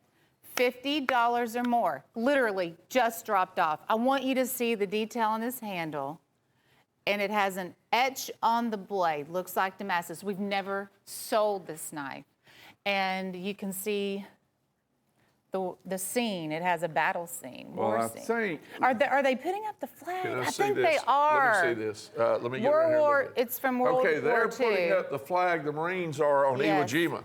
$50 or more, literally just dropped off. I want you to see the detail on this handle, and it has an etch on the blade. Looks like Damascus. We've never sold this knife, and you can see the scene. It has a battle scene. Well, I scene. think. Are they putting up the flag? Can I see think this? they are. Let me see this. Let me get right here. World War. It's from World War II. Okay, they're putting up the flag the Marines are on Yes. Iwo Jima.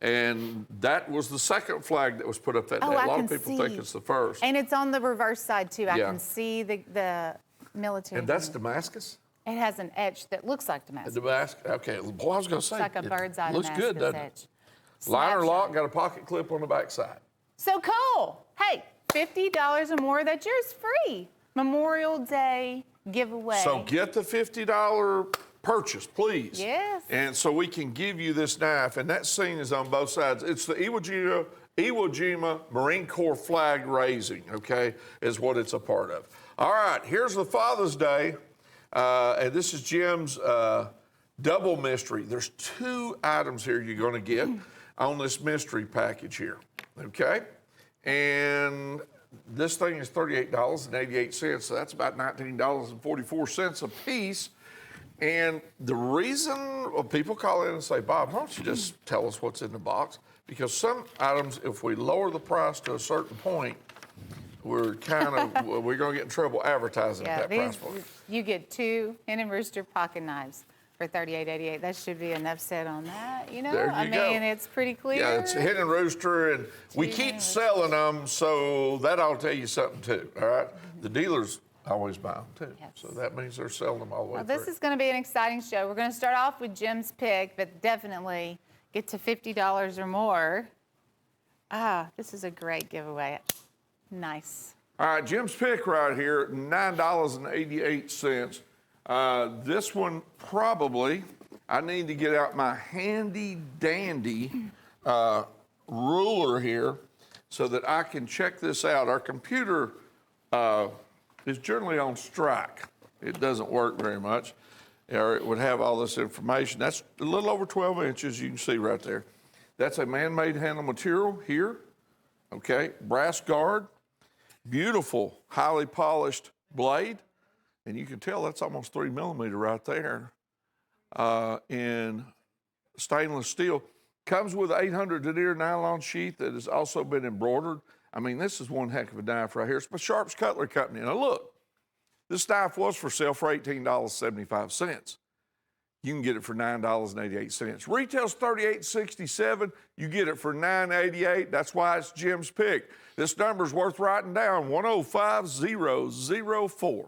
And that was the second flag that was put up that day. Oh, A lot I of can people see. think it's the first. And it's on the reverse side too. I Yeah. can see the military. And that's Damascus? It has an etch that looks like Damascus. Damascus. Okay, boy, I was going to say. It's like a it bird's eye looks Damascus good, doesn't etch. it? Liner Snapshot. lock, got a pocket clip on the back side. So cool. Hey, $50 or more, that's yours free. Memorial Day giveaway. So get the $50 purchase, please. Yes. And so we can give you this knife, and that scene is on both sides. It's the Iwo Jima Marine Corps flag raising, okay, is what it's a part of. All right, here's the Father's Day, and this is Jim's double mystery. There's 2 items here you're going to get on this mystery package here, okay? And this thing is $38.88, so that's about $19.44 a piece. And the reason people call in and say, Bob, why don't you just tell us what's in the box? Because some items, if we lower the price to a certain point, we're going to get in trouble advertising at that price point. You get 2 Hen & Rooster pocket knives for $38.88. That should be enough said on that, you know? There you go. I mean, it's pretty clear. Yeah, it's Hen & Rooster, and we keep selling them, so that ought to tell you something too, all right? The dealers always buy them too, Yes. so that means they're selling them all the way Well, through. this is going to be an exciting show. We're going to start off with Jim's pick, but definitely get to $50 or more. This is a great giveaway. Nice. All right, Jim's pick right here, $9.88. This one probably, I need to get out my handy dandy ruler here so that I can check this out. Our computer is generally on strike. It doesn't work very much, or it would have all this information. That's a little over 12 inches, you can see right there. That's a man-made handle material here, okay? Brass guard, beautiful, highly polished blade. And you can tell that's almost 3 millimeter right there in stainless steel. Comes with an 800 denier nylon sheath that has also been embroidered. I mean, this is one heck of a knife right here. It's by Sharp's Cutlery Company. Now look, this knife was for sale for $18.75. You can get it for $9.88. Retails $38.67. You get it for $9.88. That's why it's Jim's pick. This number's worth writing down, 105004.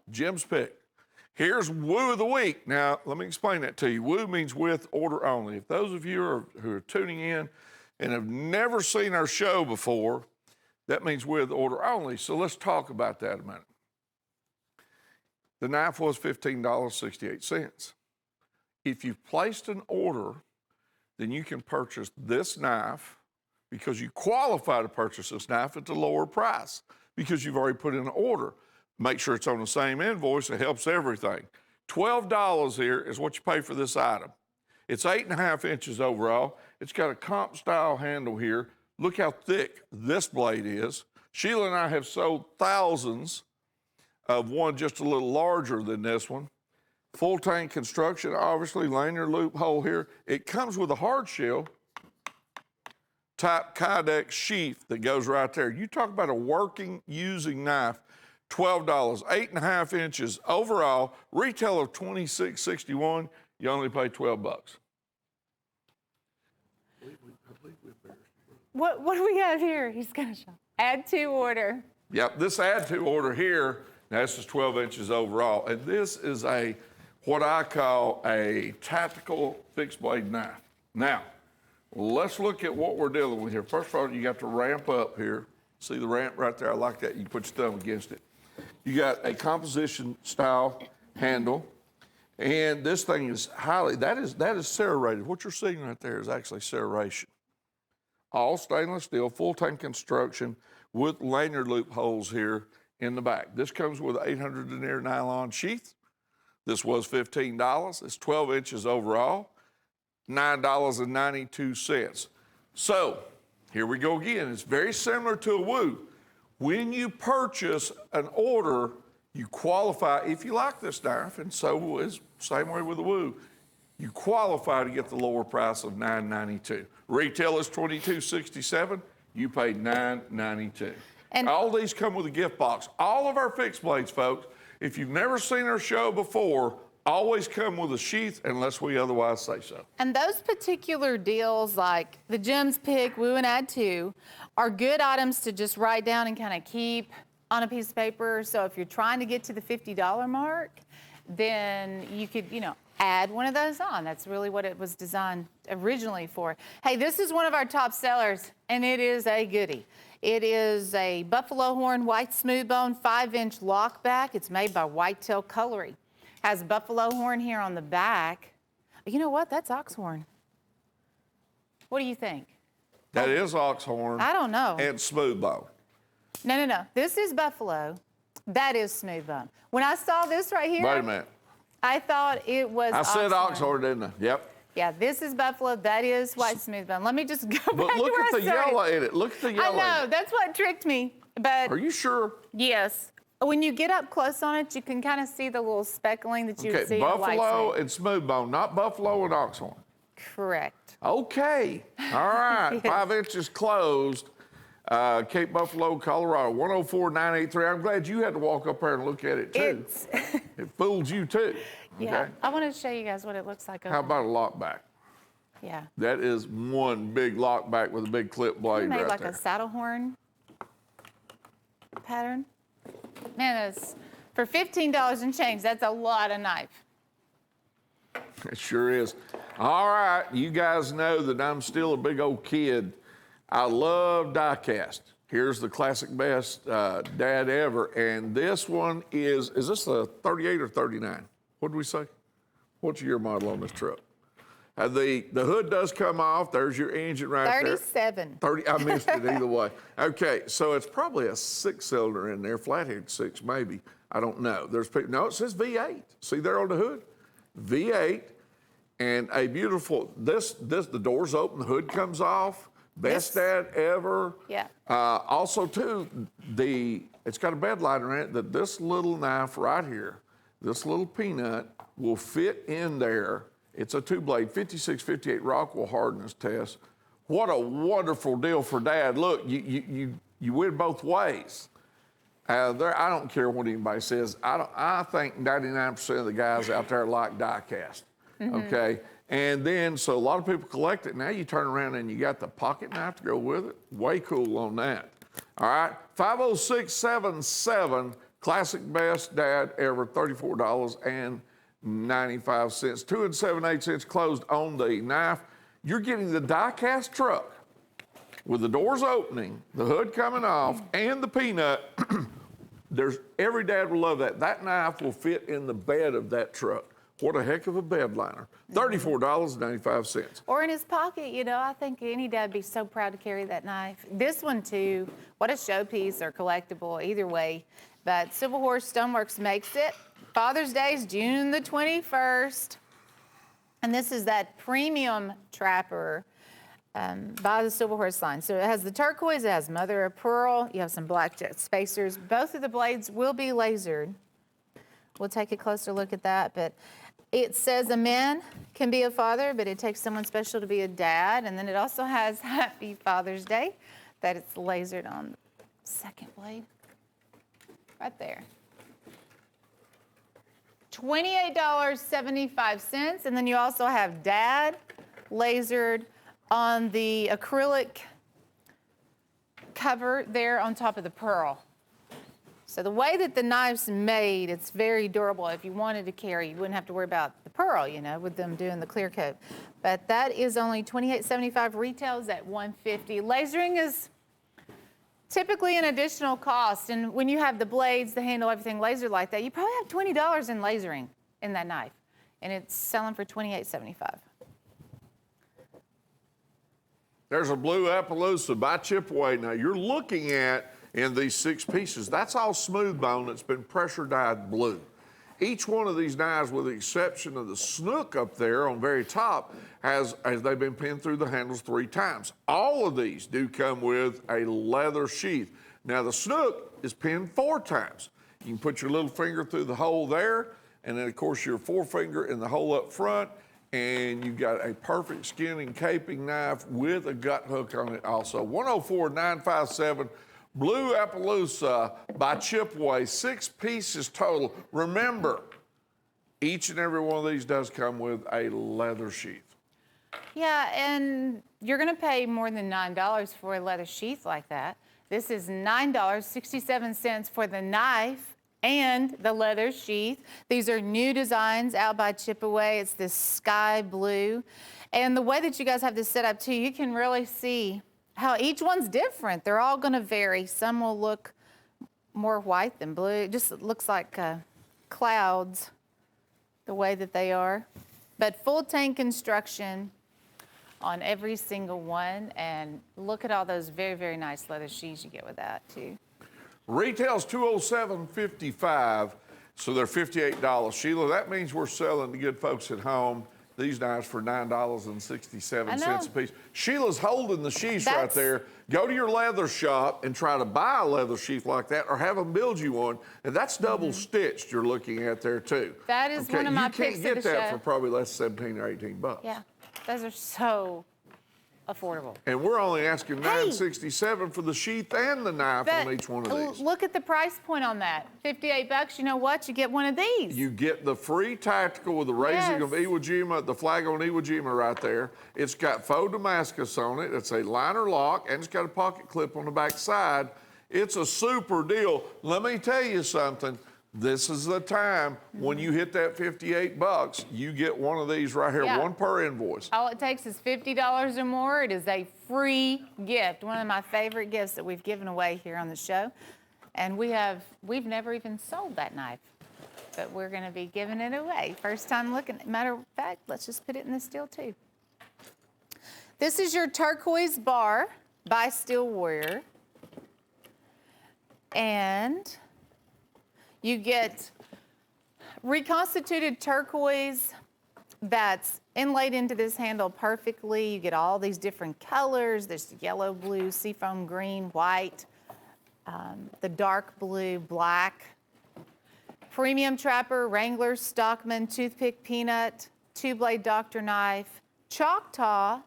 Jim's pick. Here's Woo of the Week. Now, let me explain that to you. Woo means with order only. If those of you who are tuning in and have never seen our show before, that means with order only. So let's talk about that a minute. The knife was $15.68. If you've placed an order, then you can purchase this knife because you qualify to purchase this knife at the lower price because you've already put in an order. Make sure it's on the same invoice. It helps everything. $12 here is what you pay for this item. It's 8.5 inches overall. It's got a comp style handle here. Look how thick this blade is. Sheila and I have sold thousands of one just a little larger than this one. Full tank construction, obviously, lanyard loop hole here. It comes with a hard shell type Kydex sheath that goes right there. You talk about a working, using knife. $12. 8.5 inches overall, retail of $26.61. You only pay $12. What do we have here? He's gonna show. Add to order. Yep, this add to order here, that's just 12 inches overall. And this is what I call a tactical fixed blade knife. Now, let's look at what we're dealing with here. First of all, you got to ramp up here. See the ramp right there? I like that. You put your thumb against it. You got a composition style handle. And this thing is that is serrated. What you're seeing right there is actually serration. All stainless steel, full-time construction with lanyard loop holes here in the back. This comes with an 800 denier nylon sheath. This was $15. It's 12 inches overall, $9.92. So here we go again. It's very similar to a Woo. When you purchase an order, you qualify, if you like this knife, and so is same way with the Woo, you qualify to get the lower price of $9.92. Retail is $22.67. You pay $9.92. And all these come with a gift box. All of our fixed blades, folks, if you've never seen our show before, always come with a sheath unless we otherwise say so. And those particular deals, like the Gems Pick, Woo, and Add To, are good items to just write down and kind of keep on a piece of paper. So if you're trying to get to the $50 mark, then you could, add one of those on. That's really what it was designed originally for. Hey, this is one of our top sellers, and it is a goodie. It is a buffalo horn white smooth bone 5-inch lock back. It's made by Whitetail Cutlery. Has buffalo horn here on the back. You know what? That's ox horn. What do you think? That is ox horn. I don't know. And smooth bone. No. This is buffalo. That is smooth bone. When I saw this right here, Wait a minute. I thought it was I said ox horn, didn't I? Yep. Yeah, this is buffalo. That is white smooth bone. Let me just go But back look to where at the I started. yellow in it. Look at the yellow. I know. That's what tricked me. But Are you sure? yes, when you get up close on it, you can kind of see the little speckling that you would see in a white buffalo smooth. and smooth bone, not buffalo and ox horn. Correct. Okay. All right. 5 inches closed. Cape Buffalo, Colorado, 104,983. I'm glad you had to walk up there and look at it too. It's It fooled you too. yeah. Okay. I want to show you guys what it looks like. How about a lock back? Yeah. That is one big lock back with a big clip blade Made right like there. a saddle horn pattern. Man, that's for $15 and change. That's a lot of knife. It sure is. All right, you guys know that I'm still a big old kid. I love die cast. Here's the classic best dad ever, and this one is this a 38 or 39? What did we say? What's your model on this truck? The hood does come off. There's your engine right 37. there. 30. I missed it either way. Okay, so it's probably a 6-cylinder in there, flathead 6 maybe. I don't know. No, it says V8. See there on the hood? V8, and a beautiful. The doors open, the hood comes off. Best dad ever. Yeah. Also, too, it's got a bed liner in it that this little knife right here, this little peanut, will fit in there. It's a 2-blade, 56-58 Rockwell hardness test. What a wonderful deal for dad. Look, you win both ways. I don't care what anybody says. I think 99% of the guys out there like die cast. Okay. And then, so a lot of people collect it. Now you turn around and you got the pocket knife to go with it. Way cool on that. All right, 50677, classic best dad ever, $34.95. 2 7/8 closed on the knife. You're getting the die cast truck with the doors opening, the hood coming off, and the peanut. Every dad will love that. That knife will fit in the bed of that truck. What a heck of a bed liner. $34.95. Or in his pocket, I think any dad would be so proud to carry that knife. This one too, what a showpiece or collectible, either way. But Civil Horse Stoneworks makes it. Father's Day is June the 21st. And this is that premium trapper by the Civil Horse line. So it has the turquoise, it has mother of pearl, you have some black jet spacers. Both of the blades will be lasered. We'll take a closer look at that, but it says a man can be a father, but it takes someone special to be a dad. And then it also has Happy Father's Day, that it's lasered on the second blade right there. $28.75, and then you also have Dad lasered on the acrylic cover there on top of the pearl. So the way that the knife's made, it's very durable. If you wanted to carry, you wouldn't have to worry about the pearl, you know, with them doing the clear coat. But that is only $28.75, retails at $150. Lasering is typically an additional cost, and when you have the blades, the handle, everything lasered like that, you probably have $20 in lasering in that knife, and it's selling for $28.75. There's a blue Appaloosa by Chipaway. Now you're looking at, in these 6 pieces, that's all smooth bone that's been pressure dyed blue. Each one of these knives, with the exception of the snook up there on very top, as they've been pinned through the handles 3 times. All of these do come with a leather sheath. Now the snook is pinned 4 times. You can put your little finger through the hole there, and then of course your forefinger in the hole up front, and you've got a perfect skinning caping knife with a gut hook on it also. 104-957. Blue Appaloosa by Chipaway, 6 pieces total. Remember, each and every one of these does come with a leather sheath. Yeah, and you're gonna pay more than $9 for a leather sheath like that. This is $9.67 for the knife and the leather sheath. These are new designs out by Chipaway. It's this sky blue. And the way that you guys have this set up too, you can really see how each one's different. They're all gonna vary. Some will look more white than blue. It just looks like clouds, the way that they are. But full tank construction on every single one. And look at all those very, very nice leather sheaths you get with that too. Retails $207.55, so they're $58. Sheila, that means we're selling the good folks at home these knives for $9.67 a piece. Sheila's holding the sheaths right there. Go to your leather shop and try to buy a leather sheath like that, or have them build you one. And that's double stitched you're looking at there too. That is one of my picks of the show. You can't get that for probably less than 17 or 18 bucks. Yeah, those are so affordable. And we're only asking $9.67 for the sheath and the knife on each one of these. Look at the price point on that. 58 bucks, you know what? You get one of these. You get the free tactical with the raising of Iwo Jima, the flag on Iwo Jima right there. It's got faux Damascus on it. It's a liner lock, and it's got a pocket clip on the back side. It's a super deal. Let me tell you something. This is the time when you hit that 58 bucks, you get one of these right here, one per invoice. All it takes is $50 or more. It is a free gift. One of my favorite gifts that we've given away here on the show. And we've never even sold that knife, but we're gonna be giving it away. First time looking. Matter of fact, let's just put it in this deal too. This is your turquoise bar by Steel Warrior. And you get reconstituted turquoise that's inlaid into this handle perfectly. You get all these different colors. There's yellow, blue, seafoam green, white, the dark blue, black. Premium Trapper, Wrangler, Stockman, Toothpick Peanut, 2-blade Dr. Knife, Choctaw,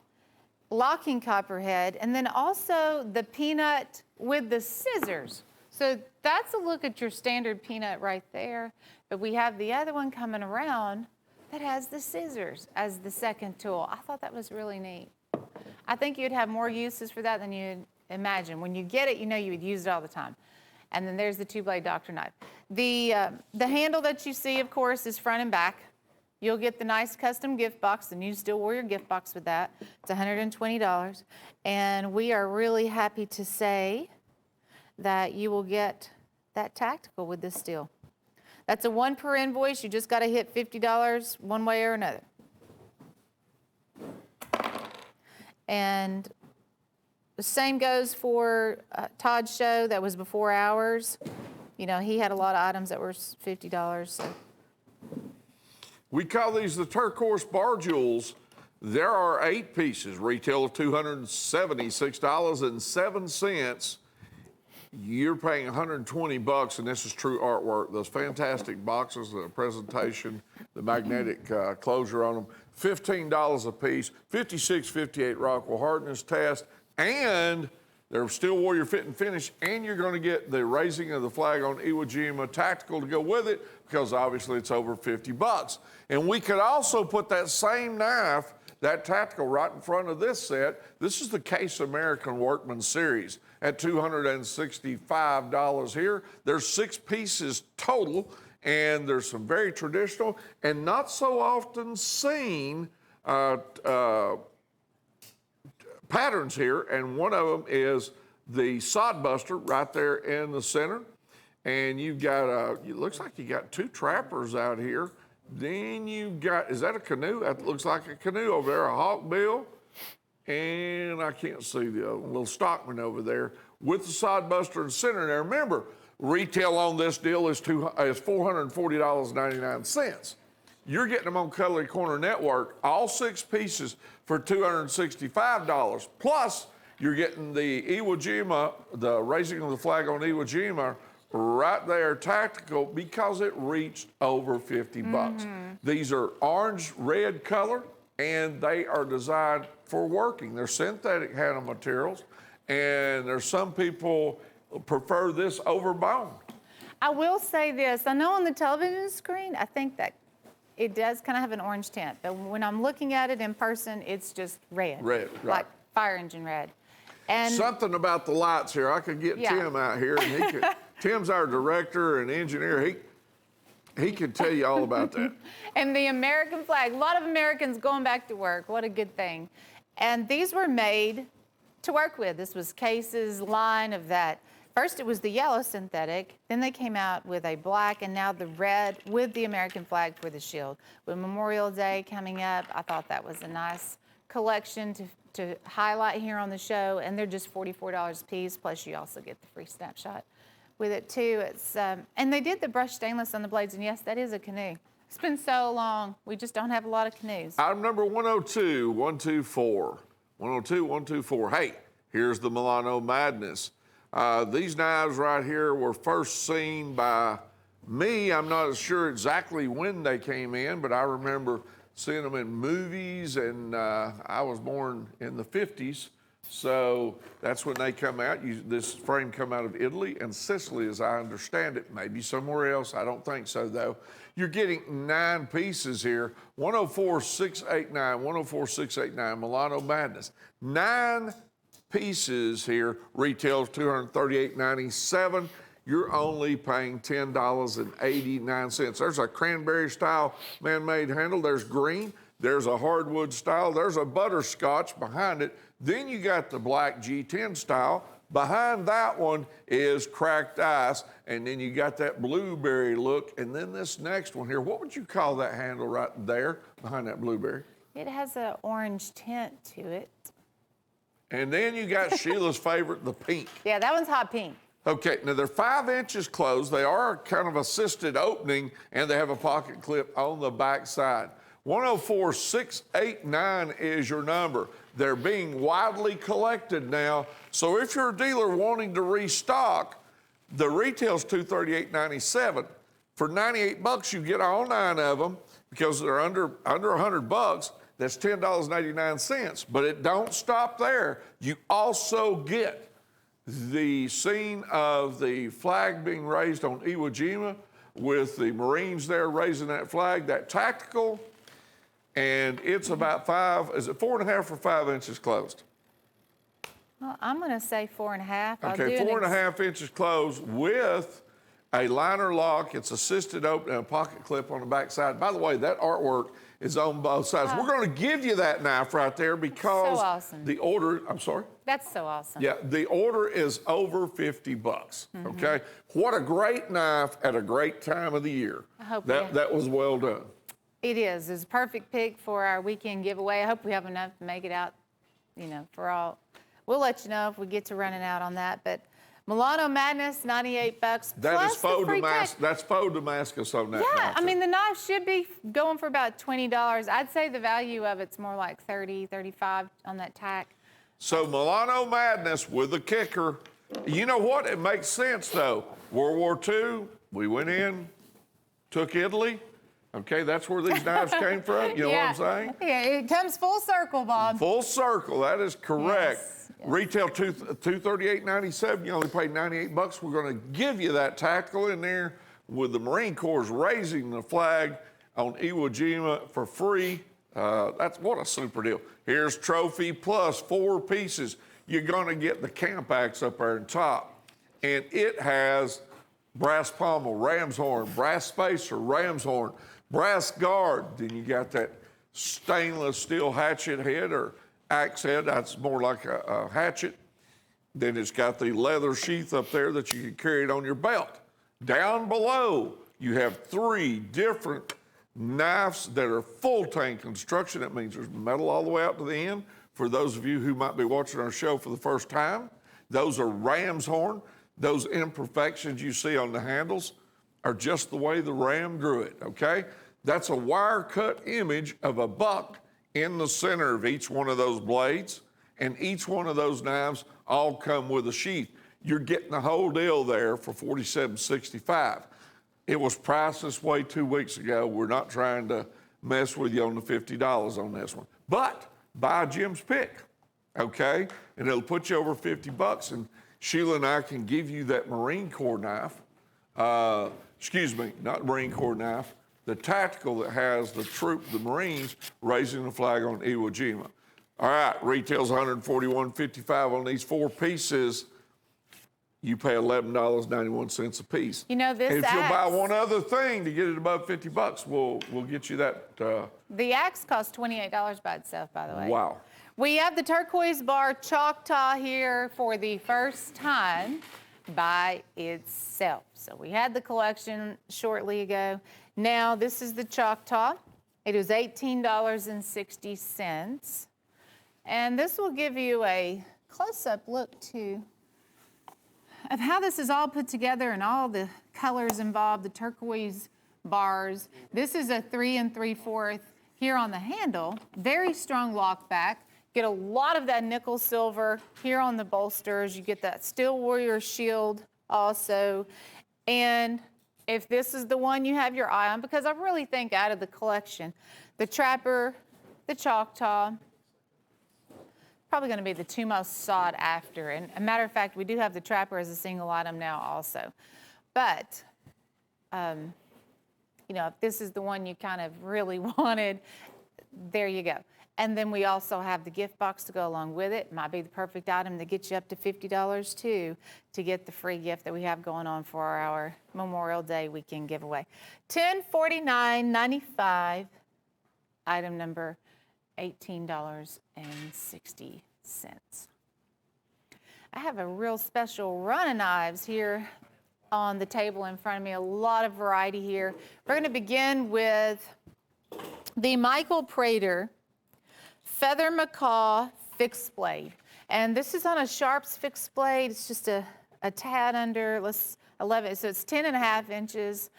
locking copperhead, and then also the peanut with the scissors. So that's a look at your standard peanut right there. But we have the other one coming around that has the scissors as the second tool. I thought that was really neat. I think you'd have more uses for that than you'd imagine. When you get it, you know you would use it all the time. And then there's the 2-blade Dr. Knife. The handle that you see, of course, is front and back. You'll get the nice custom gift box, the new Steel Warrior gift box with that. It's $120. And we are really happy to say that you will get that tactical with this steel. That's a 1 per invoice. You just got to hit $50 one way or another. And the same goes for Todd's show that was before ours. You know, he had a lot of items that were $50. So. We call these the turquoise bar jewels. There are 8 pieces, retail of $276.07. You're paying 120 bucks, and this is true artwork. Those fantastic boxes, the presentation, the magnetic closure on them, $15 a piece, 56, 58 Rockwell hardness test, and They're still Warrior Fit and Finish, and you're going to get the raising of the flag on Iwo Jima tactical to go with it, because obviously it's over 50 bucks. And we could also put that same knife, that tactical, right in front of this set. This is the Case American Workman Series at $265 here. There's 6 pieces total, and there's some very traditional and not so often seen patterns here, and one of them is the sod buster right there in the center. And you've got it looks like you got 2 trappers out here. Then you've got, is that a canoe? That looks like a canoe over there, a hawkbill. And I can't see the other one, little stockman over there with the sod buster in the center. Now remember, retail on this deal is $440.99. You're getting them on Cutlery Corner Network, all 6 pieces for $265. Plus, you're getting the Iwo Jima, the raising of the flag on Iwo Jima, right there, tactical, because it reached over 50 bucks. These are orange, red color, and they are designed for working. They're synthetic handle materials, and there's some people prefer this over bone. I will say this. I know on the television screen, I think that it does kind of have an orange tint, but when I'm looking at it in person, it's just red. Red, right. Like fire engine red. And something about the lights here. I could get Tim out here, and he could. Tim's our director and engineer. He could tell you all about that. And the American flag. A lot of Americans going back to work. What a good thing. And these were made to work with. This was Case's line of that. First, it was the yellow synthetic. Then they came out with a black, and now the red with the American flag for the shield. With Memorial Day coming up, I thought that was a nice collection to highlight here on the show. And they're just $44 a piece, plus you also get the free snapshot with it too. It's and they did the brushed stainless on the blades, and yes, that is a canoe. It's been so long, we just don't have a lot of canoes. Item number 102, 124. 102, 124. Hey, here's the Milano Madness. These knives right here were first seen by me. I'm not sure exactly when they came in, but I remember seeing them in movies, and I was born in the 50s. So that's when they come out. This frame come out of Italy and Sicily, as I understand it. Maybe somewhere else. I don't think so, though. You're getting 9 pieces here. 104,689, 104,689, Milano Madness. 9 pieces here. Retails $238.97. You're only paying $10.89. There's a cranberry style man-made handle. There's green. There's a hardwood style. There's a butterscotch behind it. Then you got the black G10 style. Behind that one is cracked ice. And then you got that blueberry look. And then this next one here, what would you call that handle right there behind that blueberry? It has an orange tint to it. And then you got Sheila's favorite, the pink. Yeah, that one's hot pink. Okay, now they're 5 inches closed. They are kind of assisted opening, and they have a pocket clip on the back side. 104,689 is your number. They're being widely collected now. So if you're a dealer wanting to restock, the retail's $238.97. For 98 bucks, you get all 9 of them because they're under 100 bucks. That's $10.89. But it don't stop there. You also get the scene of the flag being raised on Iwo Jima with the Marines there raising that flag, that tactical. And it's about 4.5 or 5 inches closed? Well, I'm going to say 4.5. Okay, 4.5 inches closed with a liner lock. It's assisted open and a pocket clip on the back side. By the way, that artwork is on both sides. We're going to give you that knife right there because so awesome. The order, I'm sorry? That's so awesome. Yeah, the order is over 50 bucks, okay? What a great knife at a great time of the year. I hope that was well done. It is. It's a perfect pick for our weekend giveaway. I hope we have enough to make it out, for all. We'll let you know if we get to running out on that. But Milano Madness, 98 bucks. That is faux Damascus. That's faux Damascus on that. Yeah, I mean, the knife should be going for about $20. I'd say the value of it's more like $30, $35 on that tack. So Milano Madness with a kicker. You know what? It makes sense, though. World War II, we went in, took Italy. Okay, that's where these knives came from. You know what I'm saying? Yeah, it comes full circle, Bob. Full circle. That is correct. Yes. Retail $238.97. You only pay $98. We're going to give you that tactical in there with the Marine Corps raising the flag on Iwo Jima for free. That's what a super deal. Here's trophy plus 4 pieces. You're going to get the camp axe up there on top, and it has brass pommel, ram's horn, brass spacer, ram's horn, brass guard. Then you got that stainless steel hatchet head or axe head. That's more like a hatchet. Then it's got the leather sheath up there that you can carry it on your belt. Down below, you have 3 different knives that are full tang construction. That means there's metal all the way out to the end. For those of you who might be watching our show for the first time, those are ram's horn. Those imperfections you see on the handles are just the way the ram drew it, okay? That's a wire cut image of a buck in the center of each one of those blades, and each one of those knives all come with a sheath. You're getting the whole deal there for $47.65. It was priced this way 2 weeks ago. We're not trying to mess with you on the $50 on this one. But buy Jim's pick, okay? And it'll put you over $50, and Sheila and I can give you that Marine Corps knife. Excuse me, not Marine Corps knife. The tactical that has the Marines raising the flag on Iwo Jima. All right, retails $141.55 on these 4 pieces. You pay $11.91 a piece. You know, this and if axe, you'll buy one other thing to get it above $50, we'll get you that. The axe costs $28 by itself, by the way. Wow. We have the turquoise bar Choctaw here for the first time by itself. So we had the collection shortly ago. Now this is the Choctaw. It is $18.60. And this will give you a close-up look too of how this is all put together and all the colors involved, the turquoise bars. This is a 3 3/4 here on the handle. Very strong lock back. Get a lot of that nickel silver here on the bolsters. You get that Steel Warrior shield also. And if this is the one you have your eye on, because I really think out of the collection, the Trapper, the Choctaw, probably going to be the 2 most sought after. And a matter of fact, we do have the Trapper as a single item now also. But, you know, if this is the one you kind of really wanted, there you go. And then we also have the gift box to go along with it. Might be the perfect item to get you up to $50 too, to get the free gift that we have going on for our Memorial Day weekend giveaway. $1049.95, item number $18.60. I have a real special run of knives here on the table in front of me, a lot of variety here. We're going to begin with the Michael Prater Feather Macaw fixed blade. And this is on a Sharps fixed blade. It's just a tad under 11, so it's 10.5 inches.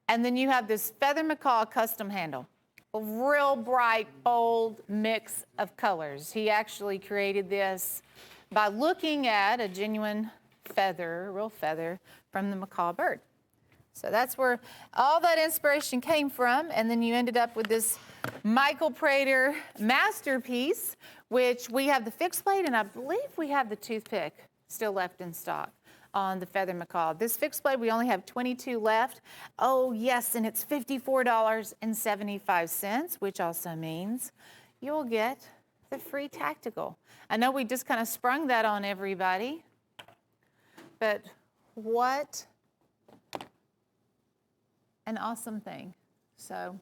And then you have this Feather Macaw custom handle. A real bright, bold mix of colors. He actually created this by looking at a genuine feather, real feather, from the macaw bird. So that's where all that inspiration came from. And then you ended up with this Michael Prater masterpiece, which we have the fixed blade, and I believe we have the toothpick still left in stock on the Feather Macaw. This fixed blade, we only have 22 left. Oh yes, and it's $54.75, which also means you'll get the free tactical. I know we just kind of sprung that on everybody, but what an awesome thing. So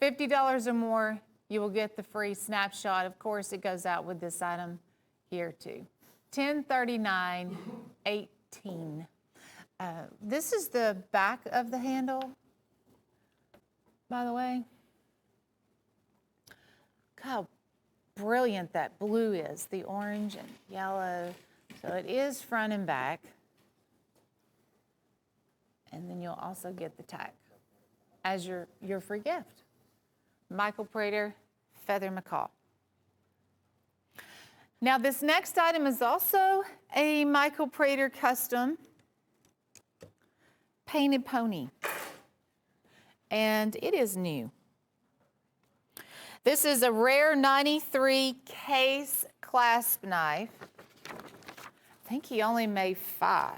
$50 or more, you will get the free snapshot. Of course, it goes out with this item here too. $1039.18. This is the back of the handle, by the way. Look how brilliant that blue is, the orange and yellow. So it is front and back. And then you'll also get the tack as your free gift. Michael Prater Feather Macaw. Now this next item is also a Michael Prater custom painted pony. And it is new. This is a rare 93 case clasp knife. I think he only made 5.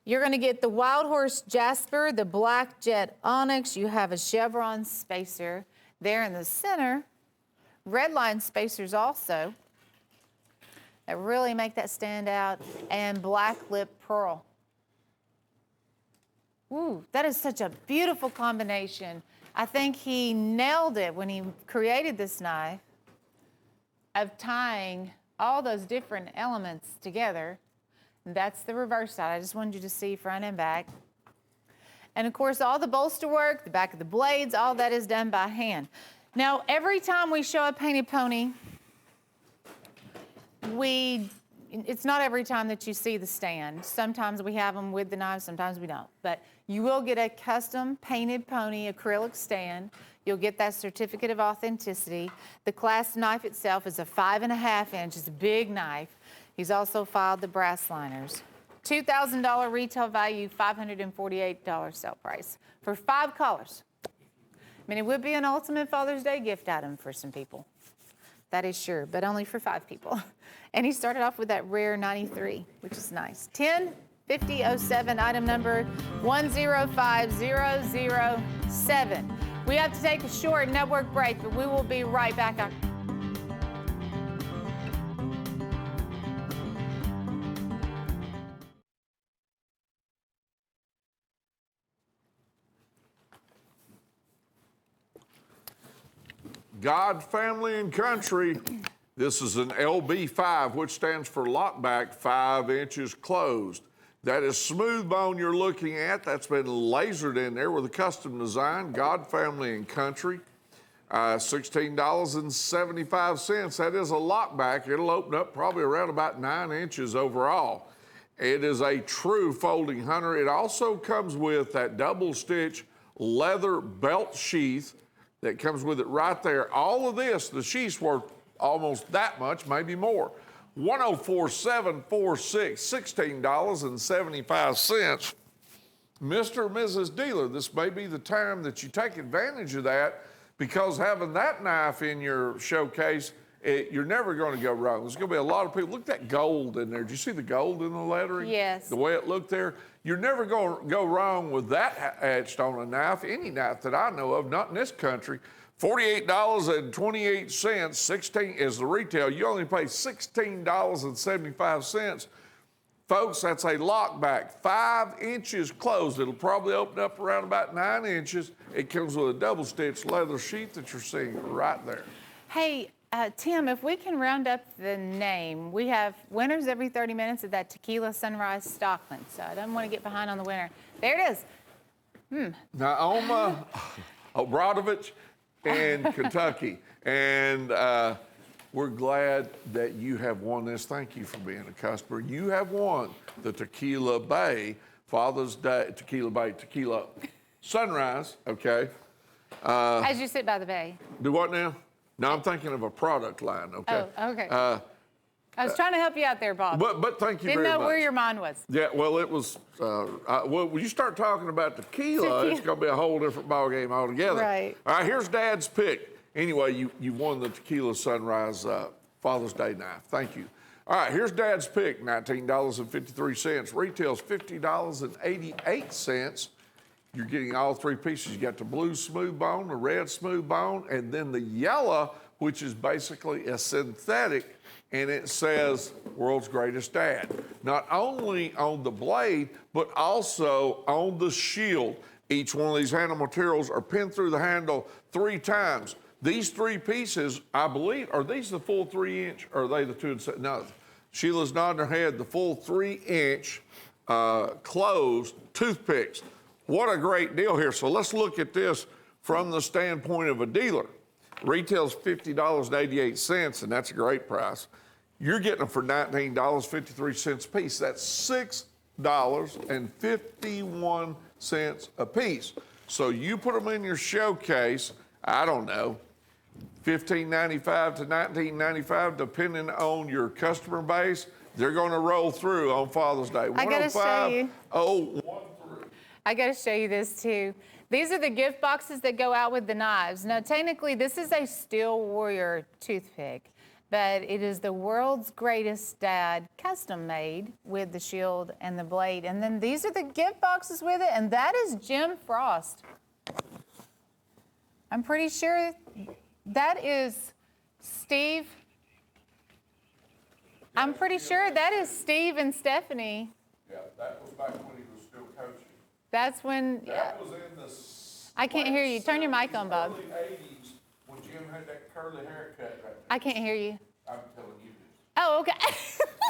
You're going to get the Wild Horse Jasper, the Black Jet Onyx. You have a chevron spacer there in the center. Red line spacers also that really make that stand out, and black lip pearl. Ooh, that is such a beautiful combination. I think he nailed it when he created this knife of tying all those different elements together. And that's the reverse side. I just wanted you to see front and back. And of course, all the bolster work, the back of the blades, all that is done by hand. Now, every time we show a painted pony, it's not every time that you see the stand. Sometimes we have them with the knives, sometimes we don't. But you will get a custom painted pony acrylic stand. You'll get that certificate of authenticity. The clasp knife itself is a 5.5 inch. It's a big knife. He's also filed the brass liners. $2,000 retail value, $548 sale price for 5 colors. I mean, it would be an ultimate Father's Day gift item for some people. That is sure, but only for 5 people. And he started off with that rare 93, which is nice. 105007, item number 105007. We have to take a short network break, but we will be right back. God, Family, and Country. This is an LB5, which stands for lockback 5 inches closed. That is smooth bone you're looking at. That's been lasered in there with a custom design. God, Family, and Country. $16.75. That is a lockback. It'll open up probably around about 9 inches overall. It is a true folding hunter. It also comes with that double stitch leather belt sheath that comes with it right there. All of this, the sheath's worth almost that much, maybe more. $104,746, $16.75. Mr. or Mrs. Dealer, this may be the time that you take advantage of that, because having that knife in your showcase, you're never going to go wrong. There's going to be a lot of people. Look at that gold in there. Did you see the gold in the lettering? Yes. The way it looked there? You're never going to go wrong with that etched on a knife, any knife that I know of, not in this country. $48.28, 16 is the retail. You only pay $16.75. Folks, that's a lockback, 5 inches closed. It'll probably open up around about 9 inches. It comes with a double stitch leather sheath that you're seeing right there. Hey, Tim, if we can round up the name, we have winners every 30 minutes of that Tequila Sunrise Stockman. So I don't want to get behind on the winner. There it is. Naoma Obradovich in Kentucky. And we're glad that you have won this. Thank you for being a customer. You have won the Tequila Bay Father's Day, Tequila Sunrise, okay? As you sit by the bay. Do what now? No, I'm thinking of a product line, okay? Oh, okay. I was trying to help you out there, Bob. But thank you very much. Didn't know where your mind was. Yeah, well, it was, well, when you start talking about tequila, it's going to be a whole different ballgame altogether. Right. All right, here's Dad's pick. Anyway, you won the Tequila Sunrise Father's Day knife. Thank you. All right, here's Dad's pick, $19.53. Retails $50.88. You're getting all 3 pieces. You got the blue smooth bone, the red smooth bone, and then the yellow, which is basically a synthetic, and it says World's Greatest Dad. Not only on the blade, but also on the shield. Each one of these handle materials are pinned through the handle 3 times. These 3 pieces, I believe, are these the full 3 inch, or are they the 2 and 7? No, Sheila's nodding her head, the full 3 inch closed toothpicks. What a great deal here. So let's look at this from the standpoint of a dealer. Retail's $50.88, and that's a great price. You're getting them for $19.53 a piece. That's $6.51 a piece. So you put them in your showcase, I don't know, $15.95 to $19.95, depending on your customer base. They're going to roll through on Father's Day. I got to show you. 105-013. I got to show you this too. These are the gift boxes that go out with the knives. Now, technically, this is a Steel Warrior toothpick. but it is the world's greatest dad, custom made with the shield and the blade. And then these are the gift boxes with it, and that is Jim Frost. I'm pretty sure that is Steve. I'm pretty sure that is Steve and Stephanie. Yeah, that was back when he was still coaching. That's when. That was in the. I can't hear you. Turn your mic on, Bob. Early 80s when Jim had that curly haircut right there. I can't hear you. I'm telling you this. Oh, okay.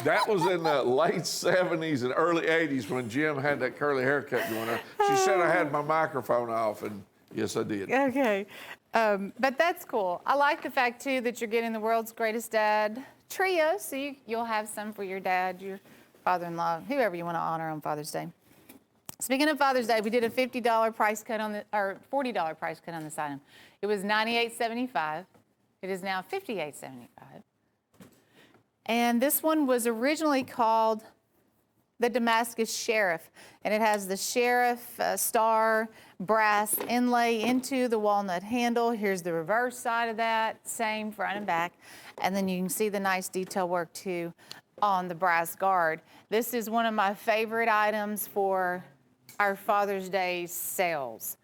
That was in the late 70s and early 80s when Jim had that curly haircut going on. She said I had my microphone off, and yes, I did. Okay. But that's cool. I like the fact, too, that you're getting the world's greatest dad trio, so you'll have some for your dad, your father-in-law, whoever you want to honor on Father's Day. Speaking of Father's Day, we did a $50 price cut on or $40 price cut on this item. It was $98.75. It is now $58.75. And this one was originally called the Damascus Sheriff, and it has the Sheriff star brass inlay into the walnut handle. Here's the reverse side of that, same front and back. And then you can see the nice detail work too on the brass guard. This is one of my favorite items for our Father's Day sales.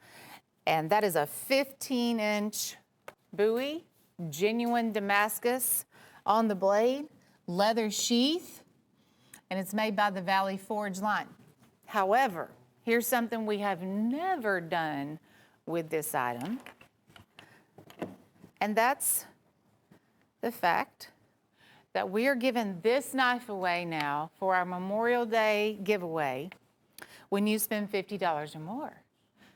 And that is a 15-inch buoy, genuine Damascus on the blade, leather sheath, and it's made by the Valley Forge line. However, here's something we have never done with this item, and that's the fact that we are giving this knife away now for our Memorial Day giveaway when you spend $50 or more.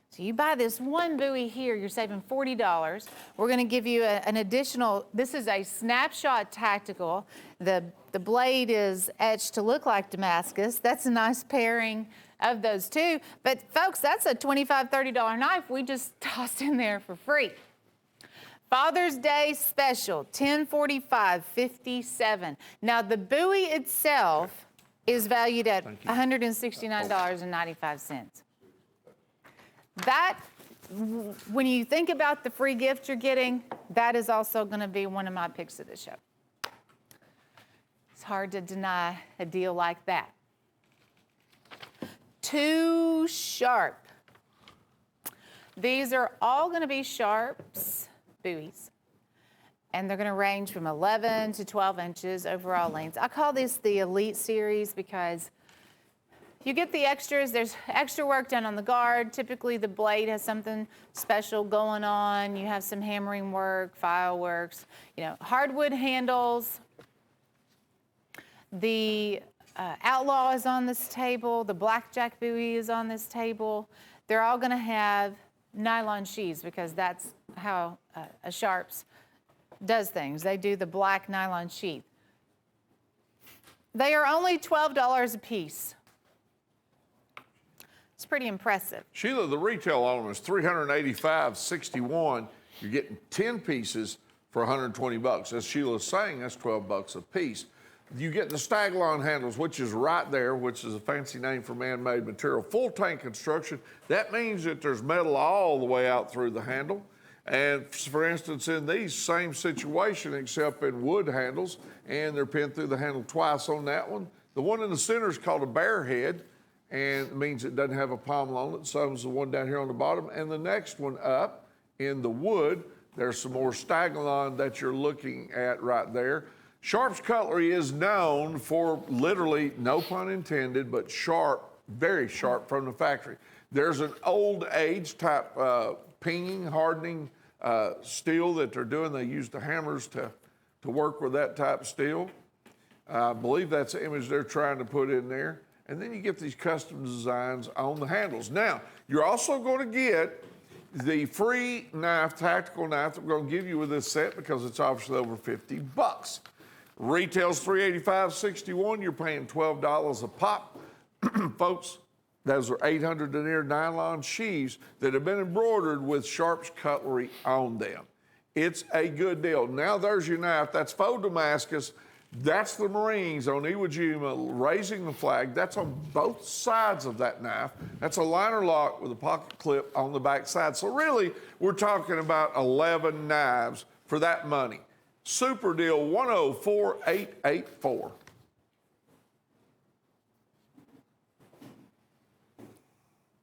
So you buy this one buoy here, you're saving $40. We're going to give you an additional, this is a Snapshot Tactical. The blade is etched to look like Damascus. That's a nice pairing of those two. But folks, that's a $25, $30 knife we just tossed in there for free. Father's Day special, $1045.57. Now the buoy itself is valued at $169.95. That, when you think about the free gift you're getting, that is also going to be one of my picks of the show. It's hard to deny a deal like that. Too sharp. These are all going to be Sharps buoys, and they're going to range from 11 to 12 inches overall length. I call this the Elite Series because you get the extras. There's extra work done on the guard. Typically, the blade has something special going on. You have some hammering work, file works, hardwood handles. The Outlaw is on this table. The Blackjack buoy is on this table. They're all going to have nylon sheaths because that's how a Sharps does things. They do the black nylon sheath. They are only $12 a piece. It's pretty impressive. Sheila, the retail on them is $385.61. You're getting 10 pieces for $120. As Sheila's saying, that's $12 a piece. You get the Staglon handles, which is right there, which is a fancy name for man-made material. Full tank construction. That means that there's metal all the way out through the handle. And for instance, in these, same situation, except in wood handles, and they're pinned through the handle twice on that one. The one in the center is called a bear head, and it means it doesn't have a pommel on it. So is the one down here on the bottom. And the next one up in the wood, there's some more Staglon that you're looking at right there. Sharps Cutlery is known for literally, no pun intended, but sharp, very sharp from the factory. There's an old age type pinging, hardening steel that they're doing. They use the hammers to work with that type of steel. I believe that's the image they're trying to put in there. And then you get these custom designs on the handles. Now, you're also going to get the free knife, tactical knife that we're going to give you with this set because it's obviously over $50. Retail's $385.61. You're paying $12 a pop. Folks, those are 800 denier nylon sheaths that have been embroidered with Sharps Cutlery on them. It's a good deal. Now there's your knife. That's faux Damascus. That's the Marines on Iwo Jima raising the flag. That's on both sides of that knife. That's a liner lock with a pocket clip on the back side. So really, we're talking about 11 knives for that money. Super deal 104884.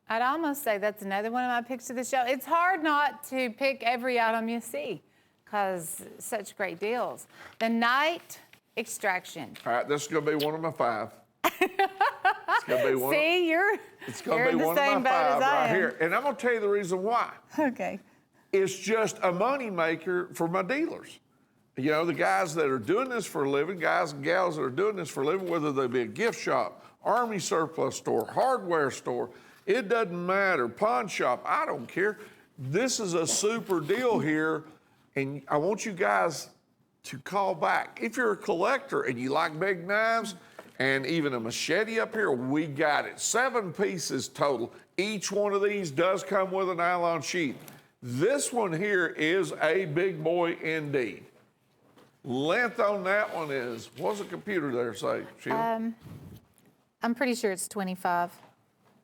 I'd almost say that's another one of my picks of the show. It's hard not to pick every item you see because such great deals. The night extraction. All right, this is going to be one of my 5. It's going to be one. See, It's going you're to in be the one of same my boat 5 as I right am. here. And I'm going to tell you the reason why. Okay. It's just a money maker for my dealers. You know, the guys that are doing this for a living, guys and gals that are doing this for a living, whether they be a gift shop, army surplus store, hardware store, it doesn't matter, pawn shop, I don't care. This is a super deal here, and I want you guys to call back. If you're a collector and you like big knives and even a machete up here, we got it. 7 pieces total. Each one of these does come with a nylon sheath. This one here is a big boy indeed. Length on that one is, what's the computer there say, Sheila? I'm pretty sure it's 25.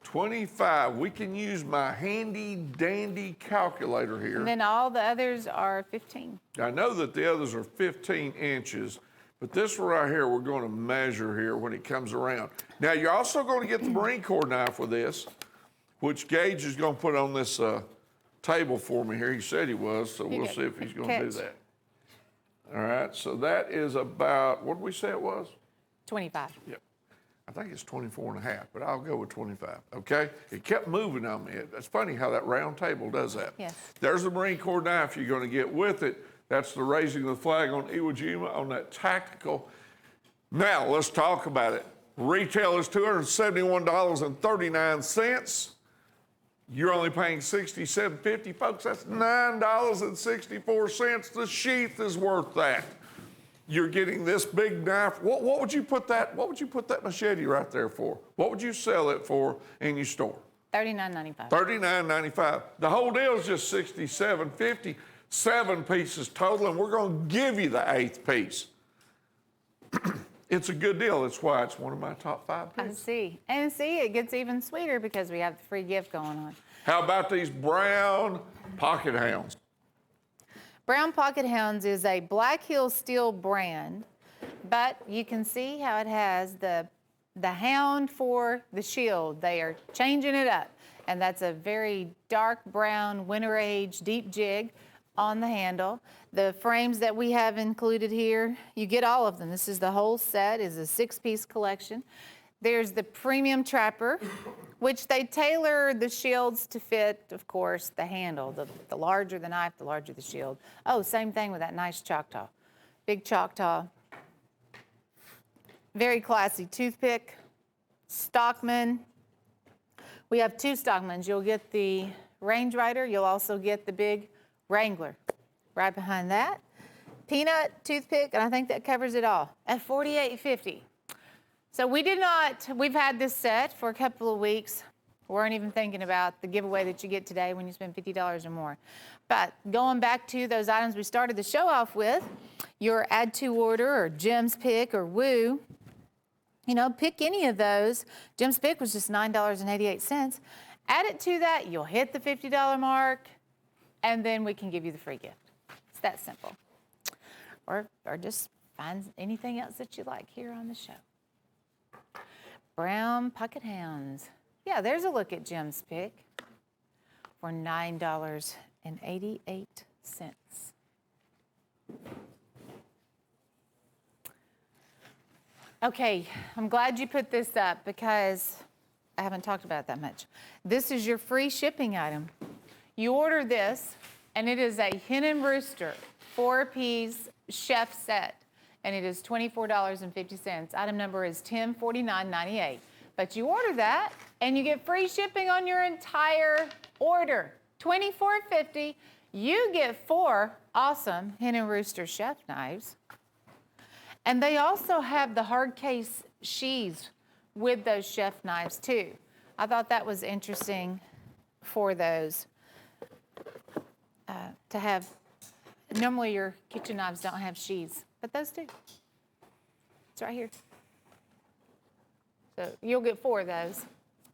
25. We can use my handy dandy calculator here. And then all the others are 15. I know that the others are 15 inches, but this one right here, we're going to measure here when it comes around. Now, you're also going to get the Marine Corps knife with this, which Gage is going to put on this table for me here. He said he was, so we'll see if he's going to do that. All right, so that is about, what did we say it was? 25. Yep. I think it's 24 and a half, but I'll go with 25, okay? It kept moving on me. It's funny how that round table does that. Yes. There's the Marine Corps knife you're going to get with it. That's the raising the flag on Iwo Jima on that tactical. Now, let's talk about it. Retail is $271.39. You're only paying $67.50, folks. That's $9.64. The sheath is worth that. You're getting this big knife. What would you put that? What would you put that machete right there for? What would you sell it for in your store? $39.95. $39.95. The whole deal is just $67.50. 7 pieces total, and we're going to give you the 8th piece. It's a good deal. That's why it's one of my top 5 picks. I see. And see, it gets even sweeter because we have the free gift going on. How about these brown pocket hounds? Brown Pocket Hounds is a Black Hill Steel brand, but you can see how it has the hound for the shield. They are changing it up, and that's a very dark brown winter age deep jig on the handle. The frames that we have included here, you get all of them. This is the whole set, is a 6-piece collection. There's the premium trapper, which they tailor the shields to fit, of course, the handle. The larger the knife, the larger the shield. Oh, same thing with that nice Choctaw. Big Choctaw. Very classy toothpick. Stockman. We have 2 Stockmans. You'll get the Range Rider. You'll also get the big Wrangler right behind that. Peanut toothpick, and I think that covers it all, at $48.50. So we've had this set for a couple of weeks. We weren't even thinking about the giveaway that you get today when you spend $50 or more. But going back to those items we started the show off with, your add to order or Jim's Pick or Woo, you know, pick any of those. Jim's Pick was just $9.88. Add it to that, you'll hit the $50 mark, and then we can give you the free gift. It's that simple. Or just find anything else that you like here on the show. Brown Pocket Hounds. Yeah, there's a look at Jim's Pick for $9.88. Okay, I'm glad you put this up because I haven't talked about it that much. This is your free shipping item. You order this, and it is a Hen and Rooster 4-piece chef set. And it is $24.50. Item number is 1049.98. But you order that, and you get free shipping on your entire order. $24.50. You get 4 awesome Hen and Rooster chef knives. And they also have the hard case sheaths with those chef knives, too. I thought that was interesting for those to have. Normally, your kitchen knives don't have sheaths. But those do. It's right here. So you'll get 4 of those,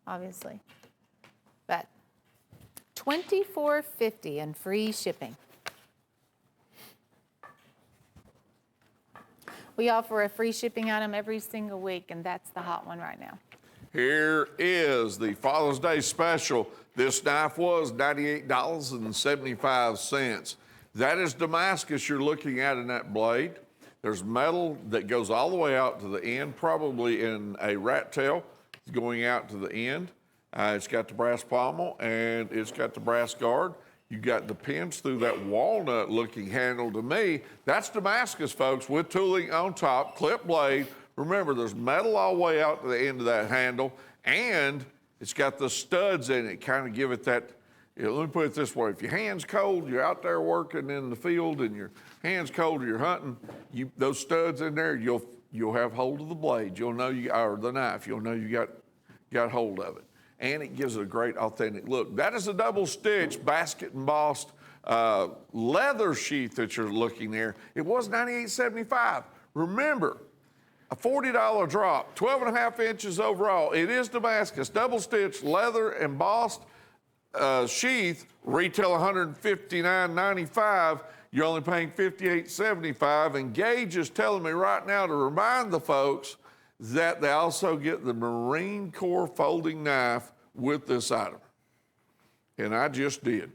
obviously. But $24.50 and free shipping. We offer a free shipping item every single week, and that's the hot one right now. Here is the Father's Day special. This knife was $98.75. That is Damascus you're looking at in that blade. There's metal that goes all the way out to the end, probably in a rat tail going out to the end. It's got the brass pommel and it's got the brass guard. You got the pins through that walnut looking handle to me. That's Damascus, folks, with tooling on top, clip blade. Remember, there's metal all the way out to the end of that handle, and it's got the studs in it, kind of give it that, let me put it this way, if your hand's cold, you're out there working in the field, and your hand's cold, or you're hunting, those studs in there, you'll have hold of the blade. You'll know or the knife, you'll know you got hold of it. And it gives it a great authentic look. That is a double stitch basket embossed leather sheath that you're looking there. It was $98.75. Remember, a $40 drop, 12.5 inches overall. It is Damascus, double stitch, leather embossed sheath, retail $159.95. You're only paying $58.75. And Gage is telling me right now to remind the folks that they also get the Marine Corps folding knife with this item. And I just did.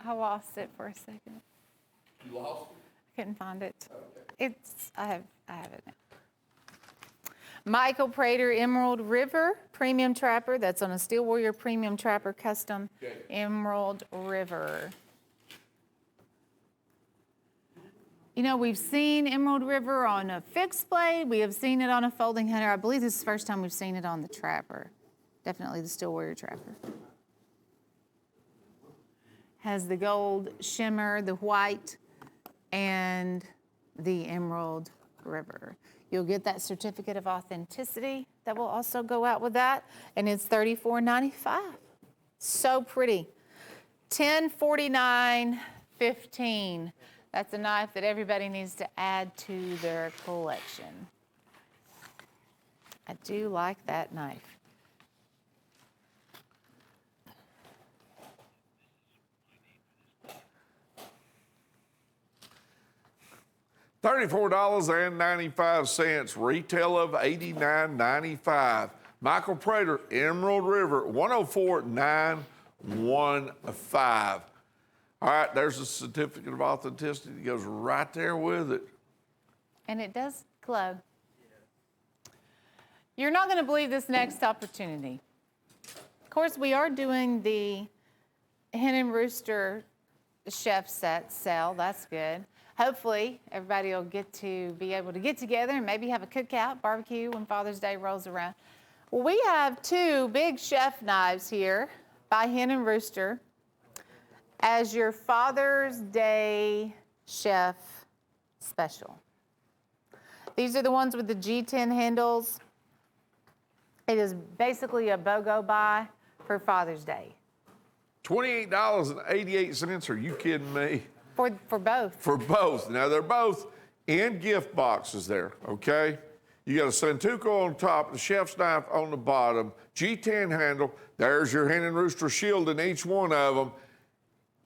I lost it for a second. You lost it? I couldn't find it. Okay. I have it now. Michael Prater Emerald River Premium Trapper. That's on a Steel Warrior Premium Trapper Custom. Okay. Emerald River. You know, we've seen Emerald River on a fixed blade. We have seen it on a folding hunter. I believe this is the first time we've seen it on the Trapper. Definitely the Steel Warrior Trapper. Has the gold shimmer, the white, and the Emerald River. You'll get that certificate of authenticity that will also go out with that, and it's $34.95. So pretty. $1049.15. That's a knife that everybody needs to add to their collection. I do like that knife. $34.95, retail of $89.95. Michael Prater, Emerald River, 104,915. All right, there's a certificate of authenticity that goes right there with it. And it does glow. You're not going to believe this next opportunity. Of course, we are doing the Hen and Rooster chef set sale. That's good. Hopefully, everybody will get to be able to get together and maybe have a cookout, barbecue when Father's Day rolls around. Well, we have two big chef knives here by Hen and Rooster as your Father's Day chef special. These are the ones with the G10 handles. It is basically a BOGO buy for Father's Day. $28.88, are you kidding me? For both. For both. Now, they're both in gift boxes there, okay? You got a Santuco on top, the chef's knife on the bottom, G10 handle. There's your Hen and Rooster shield in each one of them.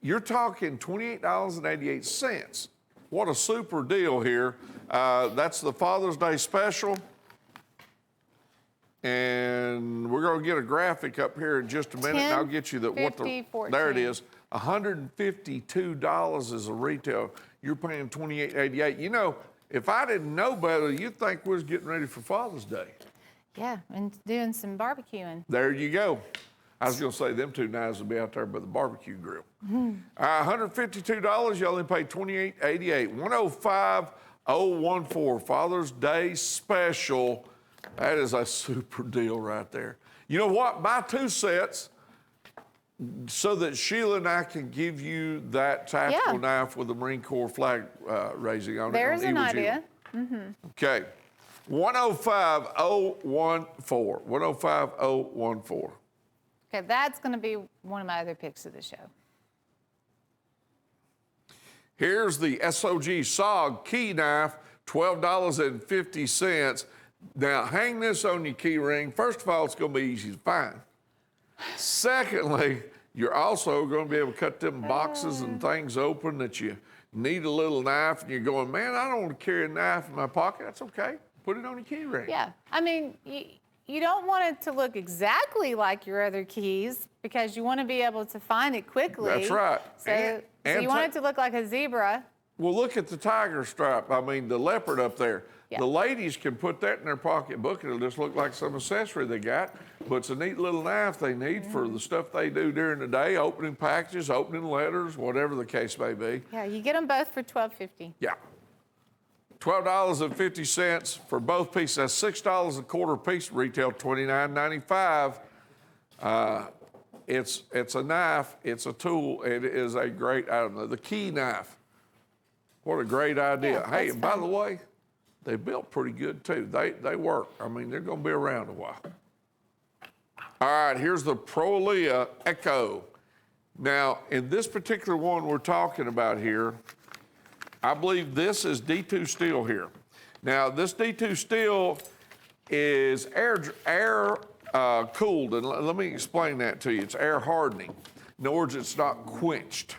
You're talking $28.88. What a super deal here. That's the Father's Day special. And we're going to get a graphic up here in just a minute, and I'll get you that what the 14. There it is. $152 is a retail. You're paying $28.88. You know, if I didn't know better, you'd think we was getting ready for Father's Day. Yeah, and doing some barbecuing. There you go. I was going to say them two knives will be out there by the barbecue grill. $152, you only pay $28.88. 105,014, Father's Day special. That is a super deal right there. You know what? Buy two sets so that Sheila and I can give you that tactical knife with the Marine Corps flag raising on it. There's an idea. Okay. 105,014. 105,014. Okay, that's going to be one of my other picks of the show. Here's the SOG SOG key knife, $12.50. Now, hang this on your key ring. First of all, it's going to be easy to find. Secondly, you're also going to be able to cut them boxes and things open that you need a little knife, and you're going, man, I don't want to carry a knife in my pocket. That's okay. Put it on your key ring. Yeah, I mean, you don't want it to look exactly like your other keys because you want to be able to find it quickly. That's right. So you want it to look like a zebra. Well, look at the tiger stripe. I mean, the leopard up there. Yeah. The ladies can put that in their pocketbook. It'll just look like some accessory they got. But it's a neat little knife they need for the stuff they do during the day, opening packages, opening letters, whatever the case may be. Yeah, you get them both for $12.50. Yeah. $12.50 for both pieces. That's $6 a quarter piece. Retail $29.95. It's a knife. It's a tool. It is a great item. The key knife. What a great idea. Yeah, hey, that's and by fun. the way, they built pretty good too. They work. I mean, they're going to be around a while. All right, here's the Prolia Echo. Now, in this particular one we're talking about here, I believe this is D2 steel here. Now, this D2 steel is air cooled, and let me explain that to you. It's air hardening. In other words, it's not quenched.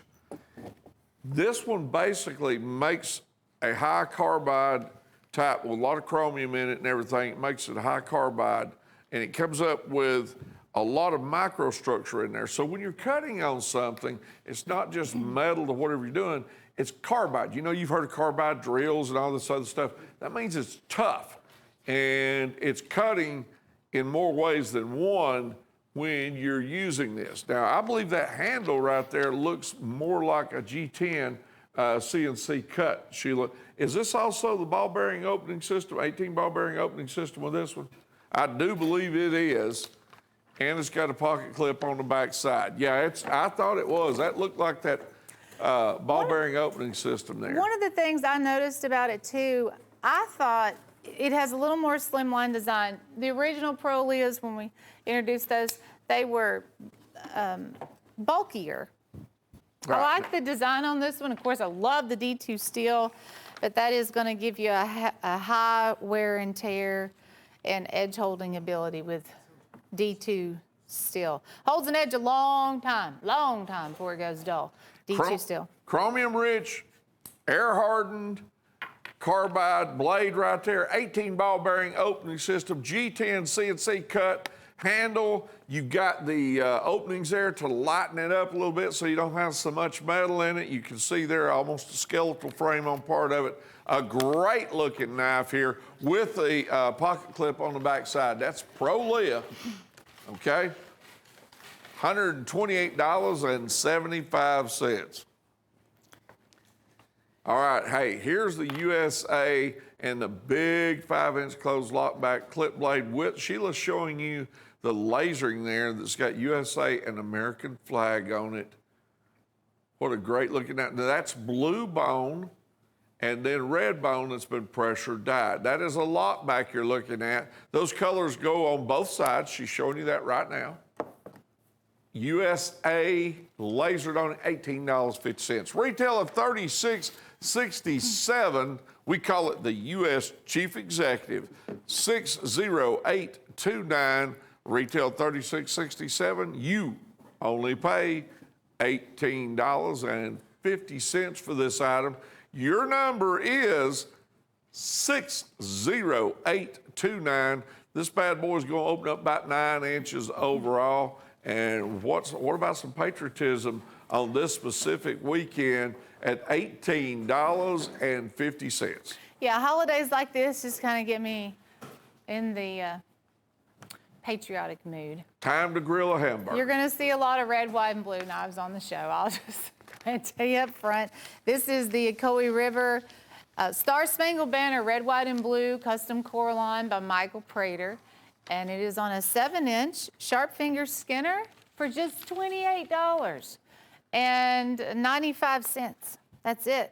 This one basically makes a high carbide type with a lot of chromium in it and everything. It makes it high carbide, and it comes up with a lot of microstructure in there. So when you're cutting on something, it's not just metal to whatever you're doing, it's carbide. You know, you've heard of carbide drills and all this other stuff. That means it's tough, and it's cutting in more ways than one when you're using this. Now, I believe that handle right there looks more like a G10 CNC cut, Sheila. Is this also the ball bearing opening system, 18 ball bearing opening system with this one? I do believe it is. And it's got a pocket clip on the back side. Yeah, I thought it was. That looked like that ball bearing opening system there. One of the things I noticed about it too, I thought it has a little more slimline design. The original Prolias, when we introduced those, they were bulkier. Right. I like the design on this one. Of course, I love the D2 steel, but that is going to give you a high wear and tear and edge holding ability with D2 steel. Holds an edge a long time before it goes dull. D2 steel. Chromium rich, air hardened, carbide blade right there, 18 ball bearing opening system, G10 CNC cut handle. You've got the openings there to lighten it up a little bit so you don't have so much metal in it. You can see there almost a skeletal frame on part of it. A great looking knife here with the pocket clip on the back side. That's Prolia, okay? $128.75. All right, hey, here's the USA and the big 5-inch closed lock back clip blade with Sheila's showing you the lasering there that's got USA and American flag on it. What a great looking knife. Now that's blue bone and then red bone that's been pressure dyed. That is a lock back you're looking at. Those colors go on both sides. She's showing you that right now. USA lasered on it, $18.50. Retail of $36.67. We call it the US Chief Executive. 60829. Retail $36.67. You only pay $18.50 for this item. Your number is 60829. This bad boy is going to open up about 9 inches overall. And what about some patriotism on this specific weekend at $18.50? Yeah, holidays like this just kind of get me in the patriotic mood. Time to grill a hamburger. You're going to see a lot of red, white, and blue knives on the show. I'll just tell you up front. This is the Ocoee River Star Spangled Banner Red, White, and Blue custom core line by Michael Prater. And it is on a 7-inch sharp finger skinner for just $28 and 95 cents. That's it.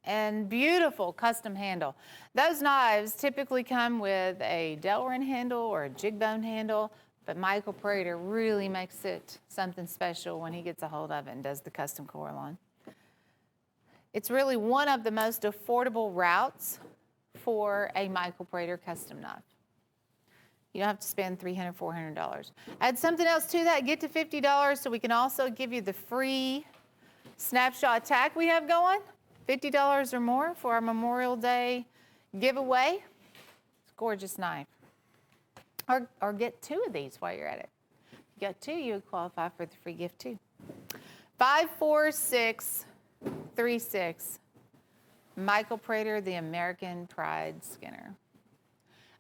And beautiful custom handle. Those knives typically come with a Delrin handle or a jig bone handle, but Michael Prater really makes it something special when he gets a hold of it and does the custom core line. It's really one of the most affordable routes for a Michael Prater custom knife. You don't have to spend $300, $400. Add something else to that, get to $50, so we can also give you the free snapshot tack we have going, $50 or more for our Memorial Day giveaway. It's a gorgeous knife. Or get 2 of these while you're at it. If you got 2, you would qualify for the free gift too. 54636, Michael Prater, the American Pride Skinner.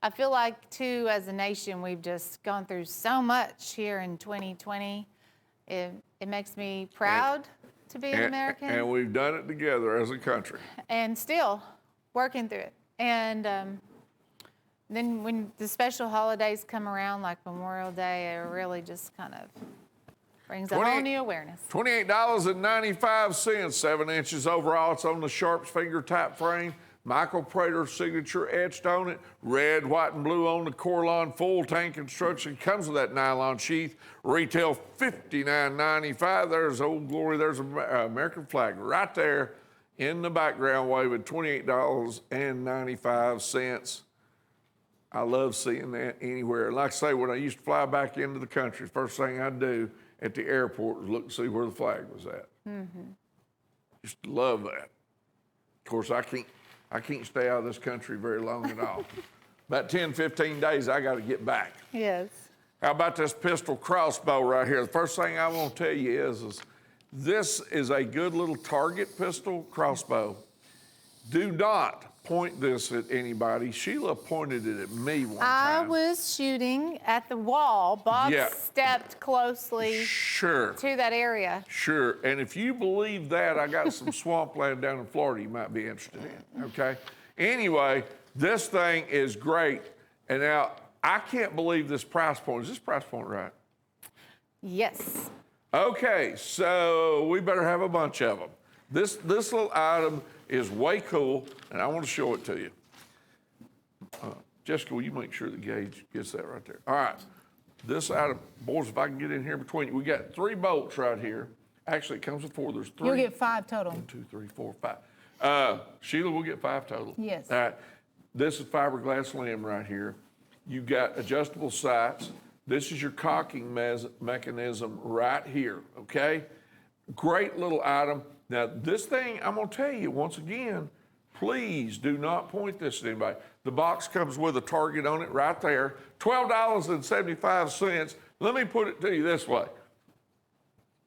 I feel like, too, as a nation, we've just gone through so much here in 2020. It makes me proud to be an American. And we've done it together as a country. And still working through it. And then when the special holidays come around, like Memorial Day, it really just kind of brings a whole new awareness. $28.95, 7 inches overall. It's on the Sharps finger type frame. Michael Prater signature etched on it. Red, white, and blue on the Corlon. Full tank construction. Comes with that nylon sheath. Retail $59.95. There's Old Glory. There's an American flag right there in the background waving $28.95. I love seeing that anywhere. Like I say, when I used to fly back into the country, first thing I'd do at the airport was look and see where the flag was at. Just love that. Of course, I can't stay out of this country very long at all. About 10, 15 days, I got to get back. Yes. How about this pistol crossbow right here? The first thing I want to tell you is this is a good little target pistol crossbow. Do not point this at anybody. Sheila pointed it at me one time. I was shooting at the wall. Bob stepped closely to that area. Sure, and if you believe that, I got some swampland down in Florida you might be interested in, okay? Anyway, this thing is great. And now, I can't believe this price point. Is this price point right? Yes. Okay, so we better have a bunch of them. This little item is way cool, and I want to show it to you. Jessica, will you make sure the gauge gets that right there? All right, this item, boys, if I can get in here between you, we got 3 bolts right here. Actually, it comes with 4. There's 3. You'll get 5 total. 1, 2, 3, 4, 5. Sheila, we'll get 5 total. Yes. All right, this is fiberglass limb right here. You've got adjustable sights. This is your cocking mechanism right here, okay? Great little item. Now, this thing, I'm going to tell you once again, please do not point this at anybody. The box comes with a target on it right there, $12.75. Let me put it to you this way.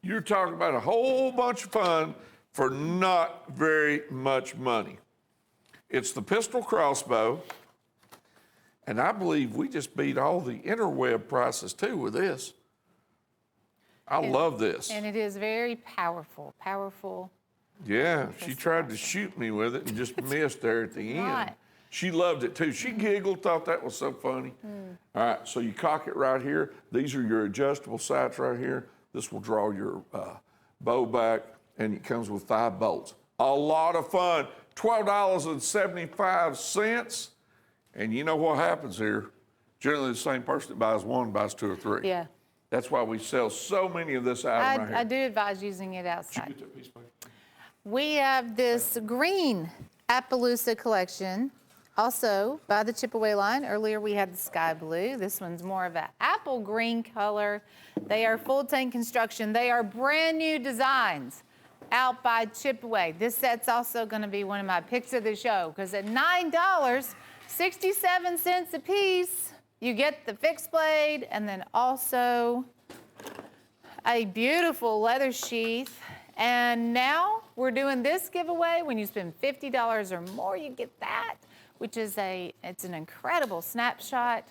You're talking about a whole bunch of fun for not very much money. It's the pistol crossbow, and I believe we just beat all the interweb prices too with this. I love this. And it is very powerful. Yeah, she tried to shoot me with it and just missed there at the end. Right. She loved it too. She giggled, thought that was so funny. All right, so you cock it right here. These are your adjustable sights right here. This will draw your bow back, and it comes with 5 bolts. A lot of fun. $12.75. And you know what happens here? Generally, the same person that buys 1 buys 2 or 3. Yeah. That's why we sell so many of this item right here. I do advise using it outside. Did you get that piece of paper? We have this green Appaloosa collection, also by the Chip-Away line. Earlier we had the sky blue. This one's more of an apple green color. They are full tank construction. They are brand new designs out by Chip-Away. This set's also going to be one of my picks of the show because at $9.67 a piece, you get the fixed blade and then also a beautiful leather sheath. And now we're doing this giveaway. When you spend $50 or more, you get that, which is it's an incredible snapshot.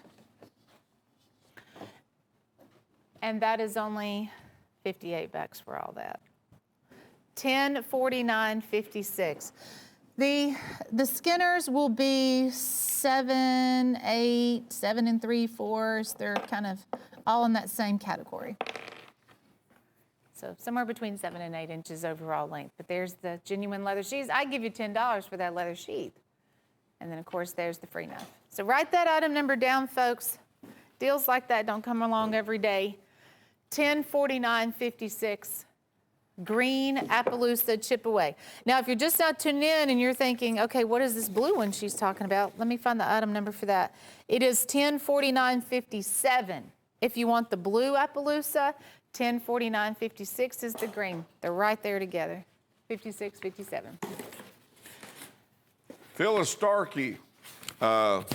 And that is only $58 for all that. $1049.56. The Skinners will be 7, 8, 7 3/4. They're kind of all in that same category. So somewhere between 7 and 8 inches overall length. But there's the genuine leather sheaths. I give you $10 for that leather sheath. And then, of course, there's the free knife. So write that item number down, folks. Deals like that don't come along every day. $1049.56. green Appaloosa chip away. Now, if you're just now tuning in and you're thinking, okay, what is this blue one she's talking about? Let me find the item number for that. It is $1049.57. If you want the blue Appaloosa, $1049.56 is the green. They're right there together, 56, 57. Phyllis Starkey, out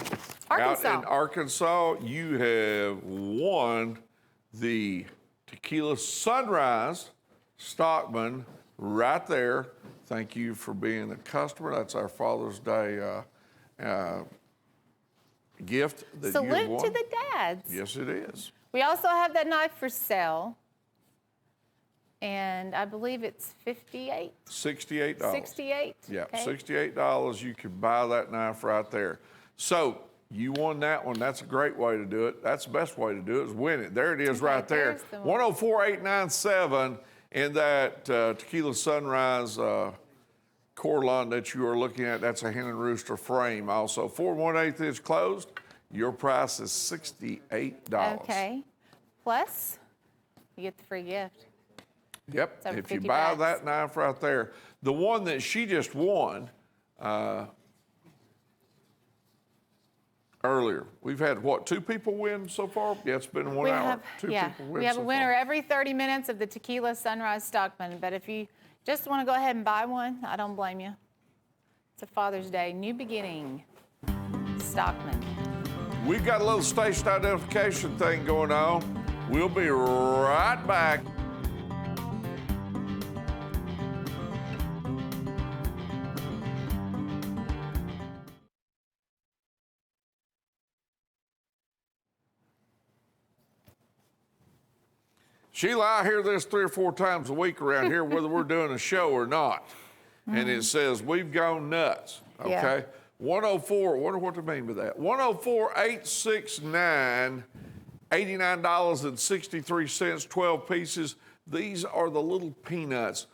Arkansas. in Arkansas, you have won the Tequila Sunrise Stockman right there. Thank you for being a customer. That's our Father's Day gift that you Salute won. to the dads. Yes, it is. We also have that knife for sale. And I believe it's $58. $68. $68. Yeah, okay. $68. You could buy that knife right there. So you won that one. That's a great way to do it. That's the best way to do it is win it. There it is right there. there's the one. 104897 in that Tequila Sunrise Corlon that you are looking at. That's a hen and rooster frame also. 4 1/8 inch closed. Your price is $68. Okay. Plus, you get the free gift. Yep, It's over if you 50 buy bucks. that knife right there. The one that she just won earlier, we've had, what, 2 people win so far? Yeah, it's been 1 hour. 2 people win we have so a winner far. every 30 minutes of the Tequila Sunrise Stockman. But if you just want to go ahead and buy one, I don't blame you. It's a Father's Day, new beginning, Stockman. We've got a little station identification thing going on. We'll be right back. Sheila, I hear this 3 or 4 times a week around here, whether we're doing a show or not. And it says, we've gone nuts, okay? Yeah. 104, wonder what they mean by that. 104-869, $89.63, 12 pieces. These are the little peanuts,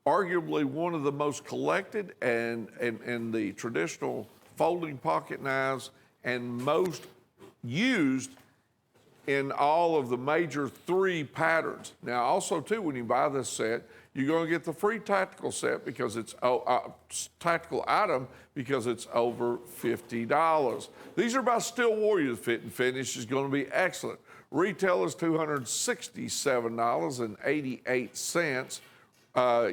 arguably one of the most collected and the traditional folding pocket knives and most used in all of the major 3 patterns. Now, also, too, when you buy this set, you're going to get the free tactical set because it's tactical item because it's over $50. These are by Steel Warrior. The fit and finish is going to be excellent. Retail is $267.88.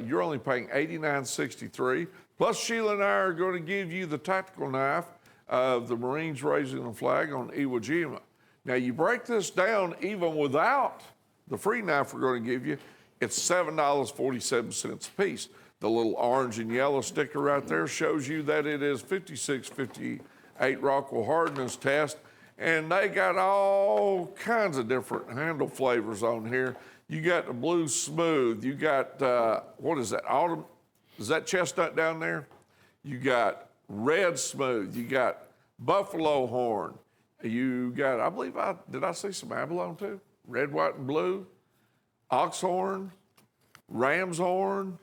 You're only paying $89.63. Plus, Sheila and I are going to give you the tactical knife of the Marines raising the flag on Iwo Jima. Now, you break this down even without the free knife we're going to give you, it's $7.47 a piece. The little orange and yellow sticker right there shows you that it is 5658 Rockwell hardness test, and they got all kinds of different handle flavors on here. You got the blue smooth, you got, what is that, autumn? Is that chestnut down there? You got red smooth, you got buffalo horn, you got, I believe did I see some abalone too? Red, white, and blue, oxhorn, ram's horn.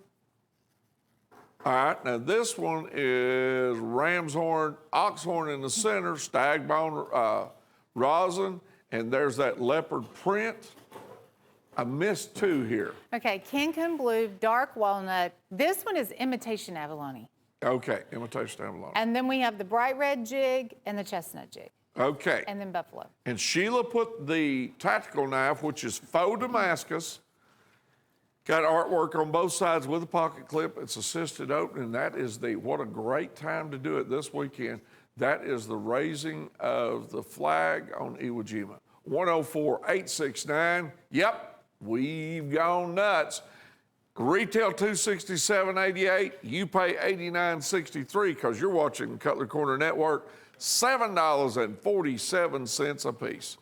All right, now this one is ram's horn, oxhorn in the center, stag bone rosin, and there's that leopard print. I missed 2 here. Okay, Cancun Blue, dark walnut. This one is imitation abalone. Okay, imitation abalone. And then we have the bright red jig and the chestnut jig. Okay. And then buffalo. And Sheila put the tactical knife, which is faux Damascus, got artwork on both sides with a pocket clip. It's assisted opening. That is what a great time to do it this weekend. That is the raising of the flag on Iwo Jima. 104-869. Yep, we've gone nuts. Retail $267.88. You pay $89.63 because you're watching Cutlery Corner Network. $7.47 a piece.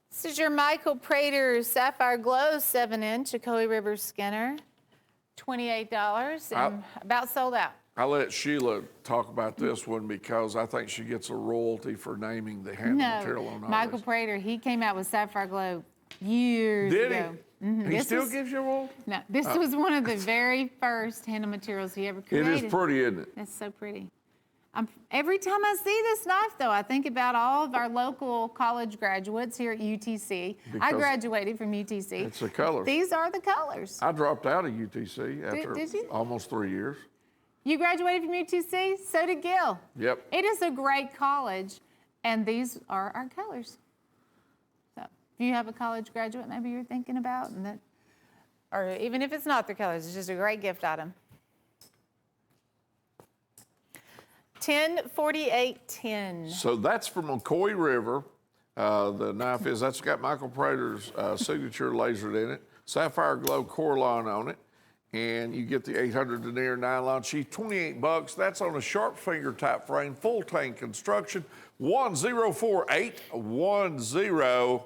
This is your Michael Prater Sapphire Glow 7-inch Ocoee River Skinner. $28 and about sold out. I'll let Sheila talk about this one because I think she gets a royalty for naming the handle material on all Michael this. Prater, he came out with Sapphire Glow years Did ago. he? He This still was- gives you a royalty? No, this was one of the very first handle materials he ever created. It is pretty, isn't it? It's so pretty. Every time I see this knife, though, I think about all of our local college graduates here at UTC. I Because graduated from UTC. it's the colors. These are the colors. I dropped out of UTC after Did you? almost 3 years. You graduated from UTC? So did Gil. Yep. It is a great college, and these are our colors. So if you have a college graduate maybe you're thinking about, and that, or even if it's not their colors, it's just a great gift item. 104810. So that's from McCoy River. The knife that's got Michael Prater's signature lasered in it, sapphire glow Corlon on it, and you get the 800 denier nylon sheath, $28. That's on a sharp finger type frame, full tank construction, 104810,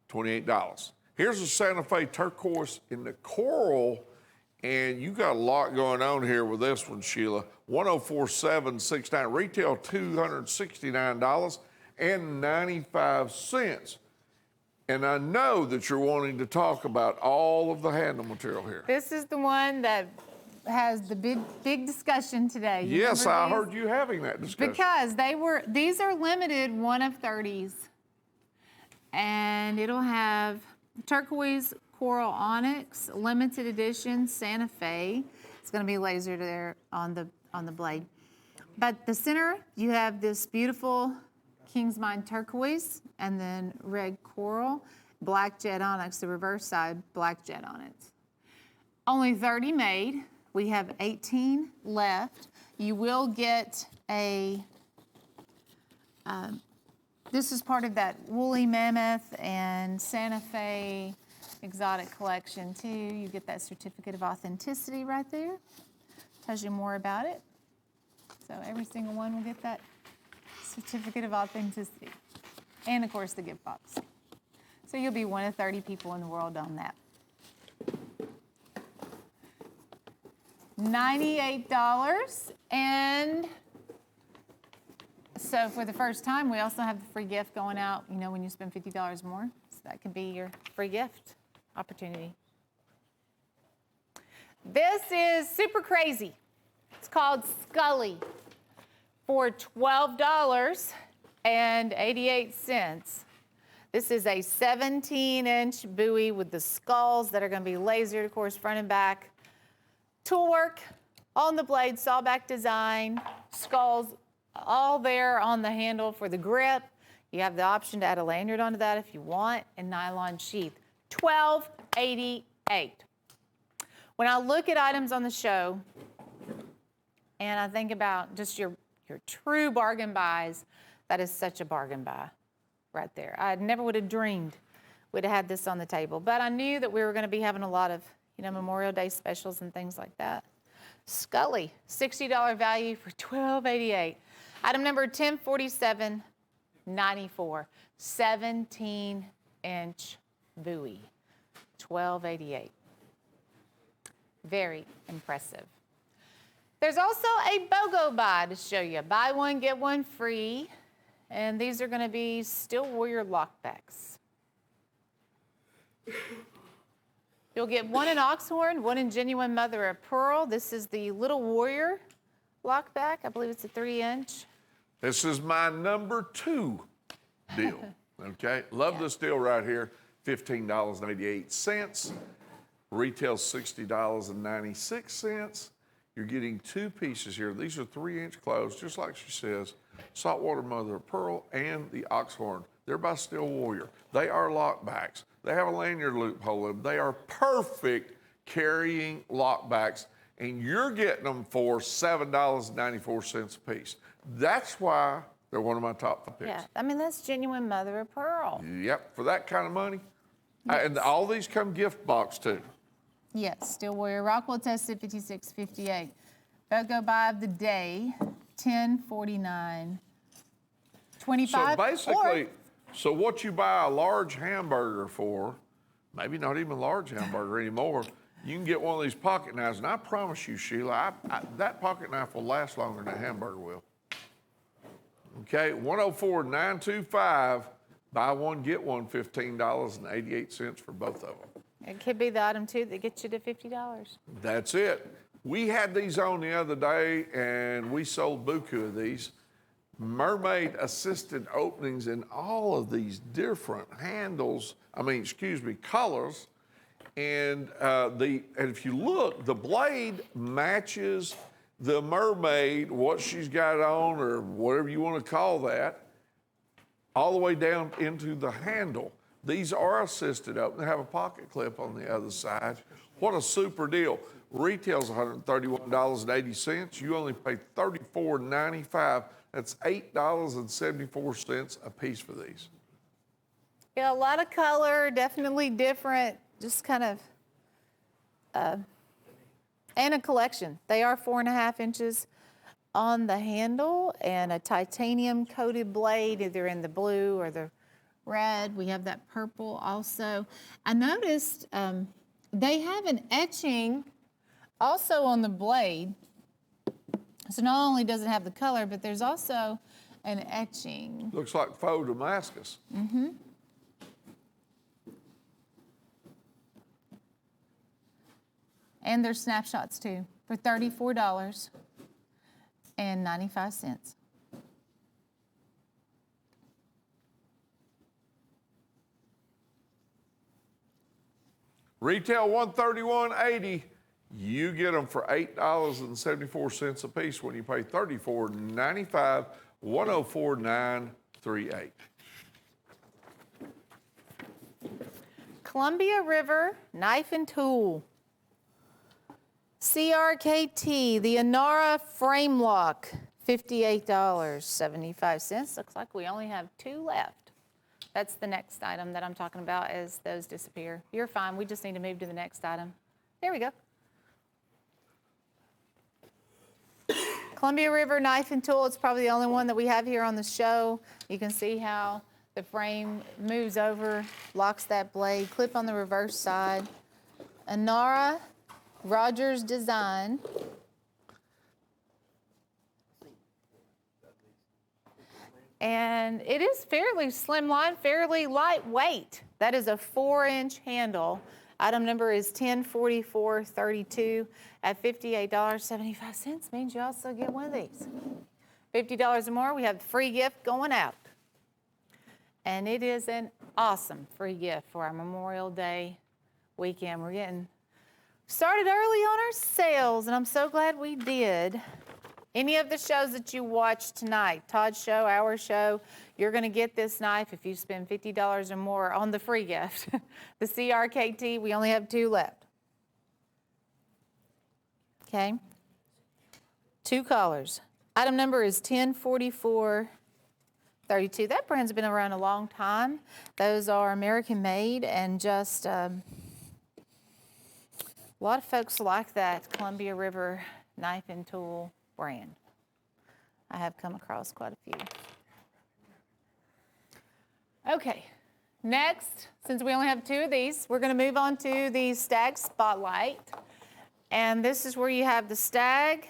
$28. Here's a Santa Fe turquoise in the coral, and you got a lot going on here with this one, Sheila. 104769, retail $269.95. And I know that you're wanting to talk about all of the handle material here. This is the one that has the big discussion today. You Yes, remember I these? heard you having that discussion. Because these are limited 1 of 30s. And it'll have turquoise coral onyx, limited edition Santa Fe. It's gonna be lasered there on the blade. But the center, you have this beautiful King's Mind turquoise, and then red coral, black jet onyx, the reverse side, black jet onyx. Only 30 made. We have 18 left. You will get a, this is part of that Woolly Mammoth and Santa Fe exotic collection too. You get that certificate of authenticity right there. Tells you more about it. So every single one will get that certificate of authenticity. And of course the gift box. So you'll be 1 of 30 people in the world on that. $98. And so for the first time, we also have the free gift going out, you know, when you spend $50 more. So that could be your free gift opportunity. This is super crazy. It's called Scully for $12.88. This is a 17-inch buoy with the skulls that are going to be lasered, of course, front and back. Tool work on the blade, sawback design, skulls all there on the handle for the grip. You have the option to add a lanyard onto that if you want, and nylon sheath. $12.88. When I look at items on the show, and I think about just your true bargain buys, that is such a bargain buy right there. I never would have dreamed we'd have had this on the table, but I knew that we were going to be having a lot of, you know, Memorial Day specials and things like that. Scully, $60 value for $12.88. Item number 104794, 17-inch buoy, $12.88. Very impressive. There's also a BOGO buy to show you. Buy one, get one free. And these are going to be Steel Warrior lockbacks. You'll get one in oxhorn, one in genuine mother of pearl. This is the Little Warrior lockback. I believe it's a 3-inch. This is my number 2 deal, okay? Love this deal right here, $15.88. Retail $60.96. You're getting 2 pieces here. These are 3-inch clothes, just like she says. Saltwater mother of pearl and the oxhorn. They're by Steel Warrior. They are lockbacks. They have a lanyard loophole in them. They are perfect carrying lockbacks, and you're getting them for $7.94 a piece. That's why they're one of my top 5 picks. Yeah, I mean, that's genuine mother of pearl. Yep, for that kind of money. Yes. And all these come gift box too. Yes, Steel Warrior. Rockwell tested 56.58. BOGO buy of the day, $10.49. 25. So basically, so what you buy a large hamburger for, maybe not even a large hamburger anymore, you can get one of these pocket knives, and I promise you, Sheila, that pocket knife will last longer than that hamburger will. Okay, 104925, buy one, get one, $15.88 for both of them. It could be the item, too, that gets you to $50. That's it. We had these on the other day, and we sold buku of these. Mermaid assisted openings in all of these different colors. And if you look, the blade matches the mermaid, what she's got on, or whatever you want to call that, all the way down into the handle. These are assisted open. They have a pocket clip on the other side. What a super deal. Retail's $131.80. You only pay $34.95. That's $8.74 a piece for these. Yeah, a lot of color, definitely different, just kind of, and a collection. They are 4.5 inches on the handle and a titanium coated blade, either in the blue or the red. We have that purple also. I noticed they have an etching also on the blade. So not only does it have the color, but there's also an etching. Looks like faux Damascus. Mm-hmm. And there's snapshots too for $34.95. Retail $131.80. You get them for $8.74 a piece when you pay $34.95, $104.938. Columbia River Knife and Tool. CRKT, the Inara Frame Lock, $58.75. Looks like we only have 2 left. That's the next item that I'm talking about as those disappear. You're fine, we just need to move to the next item. There we go. Columbia River Knife and Tool, it's probably the only one that we have here on the show. You can see how the frame moves over, locks that blade, clip on the reverse side. Inara Rogers design. And it is fairly slimline, fairly lightweight. That is a 4-inch handle. Item number is 104432 at $58.75. Means you also get one of these. $50 or more, we have the free gift going out. And it is an awesome free gift for our Memorial Day weekend. We're getting started early on our sales, and I'm so glad we did. Any of the shows that you watched tonight, Todd's show, our show, you're going to get this knife if you spend $50 or more on the free gift. The CRKT, we only have 2 left. Okay. 2 colors. Item number is 104432. That brand's been around a long time. Those are American made, and just a lot of folks like that Columbia River Knife and Tool brand. I have come across quite a few. Okay, next, since we only have 2 of these, we're going to move on to the Stag Spotlight. And this is where you have the Stag.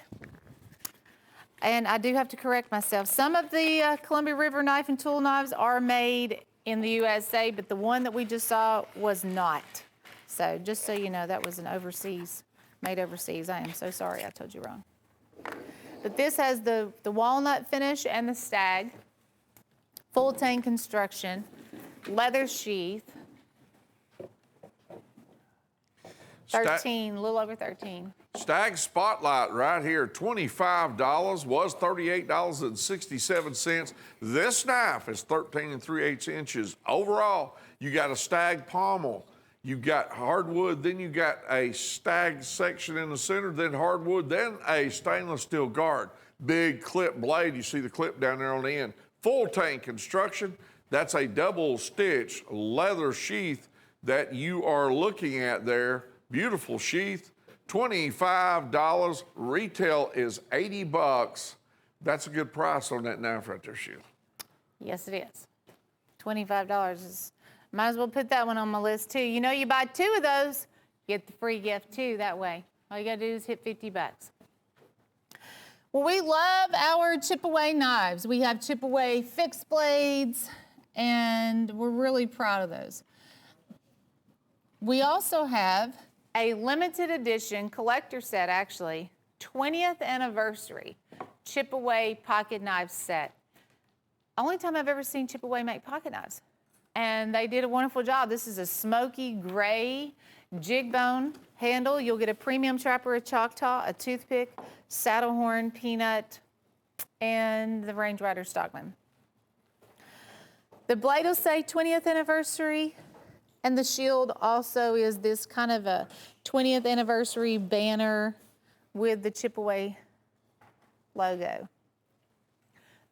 And I do have to correct myself. Some of the Columbia River Knife and Tool knives are made in the USA, but the one that we just saw was not. So just so you know, that was made overseas. I am so sorry I told you wrong. But this has the walnut finish and the Stag, full tang construction, leather sheath, 13, a little over 13. Stag Spotlight right here, $25, was $38.67. This knife is 13 3/8 inches. Overall, you got a Stag pommel. You've got hardwood, then you got a Stag section in the center, then hardwood, then a stainless steel guard. Big clip blade, you see the clip down there on the end. Full tank construction, that's a double stitch leather sheath that you are looking at there. Beautiful sheath, $25. Retail is $80. That's a good price on that knife right there, Sheila. Yes, it is. $25 is... Might as well put that one on my list too. You know, you buy 2 of those, get the free gift too that way. All you gotta do is hit $50. Well, we love our chip away knives. We have chip away fixed blades, and we're really proud of those. We also have a limited edition collector set, actually, 20th anniversary Chip-Away pocket knife set. Only time I've ever seen Chip-Away make pocket knives. And they did a wonderful job. This is a smoky gray jig bone handle. You'll get a premium trapper, a Choctaw, a toothpick, saddle horn, peanut, and the Range Rider Stockman. The blade will say 20th anniversary, and the shield also is this kind of a 20th anniversary banner with the Chip-Away logo.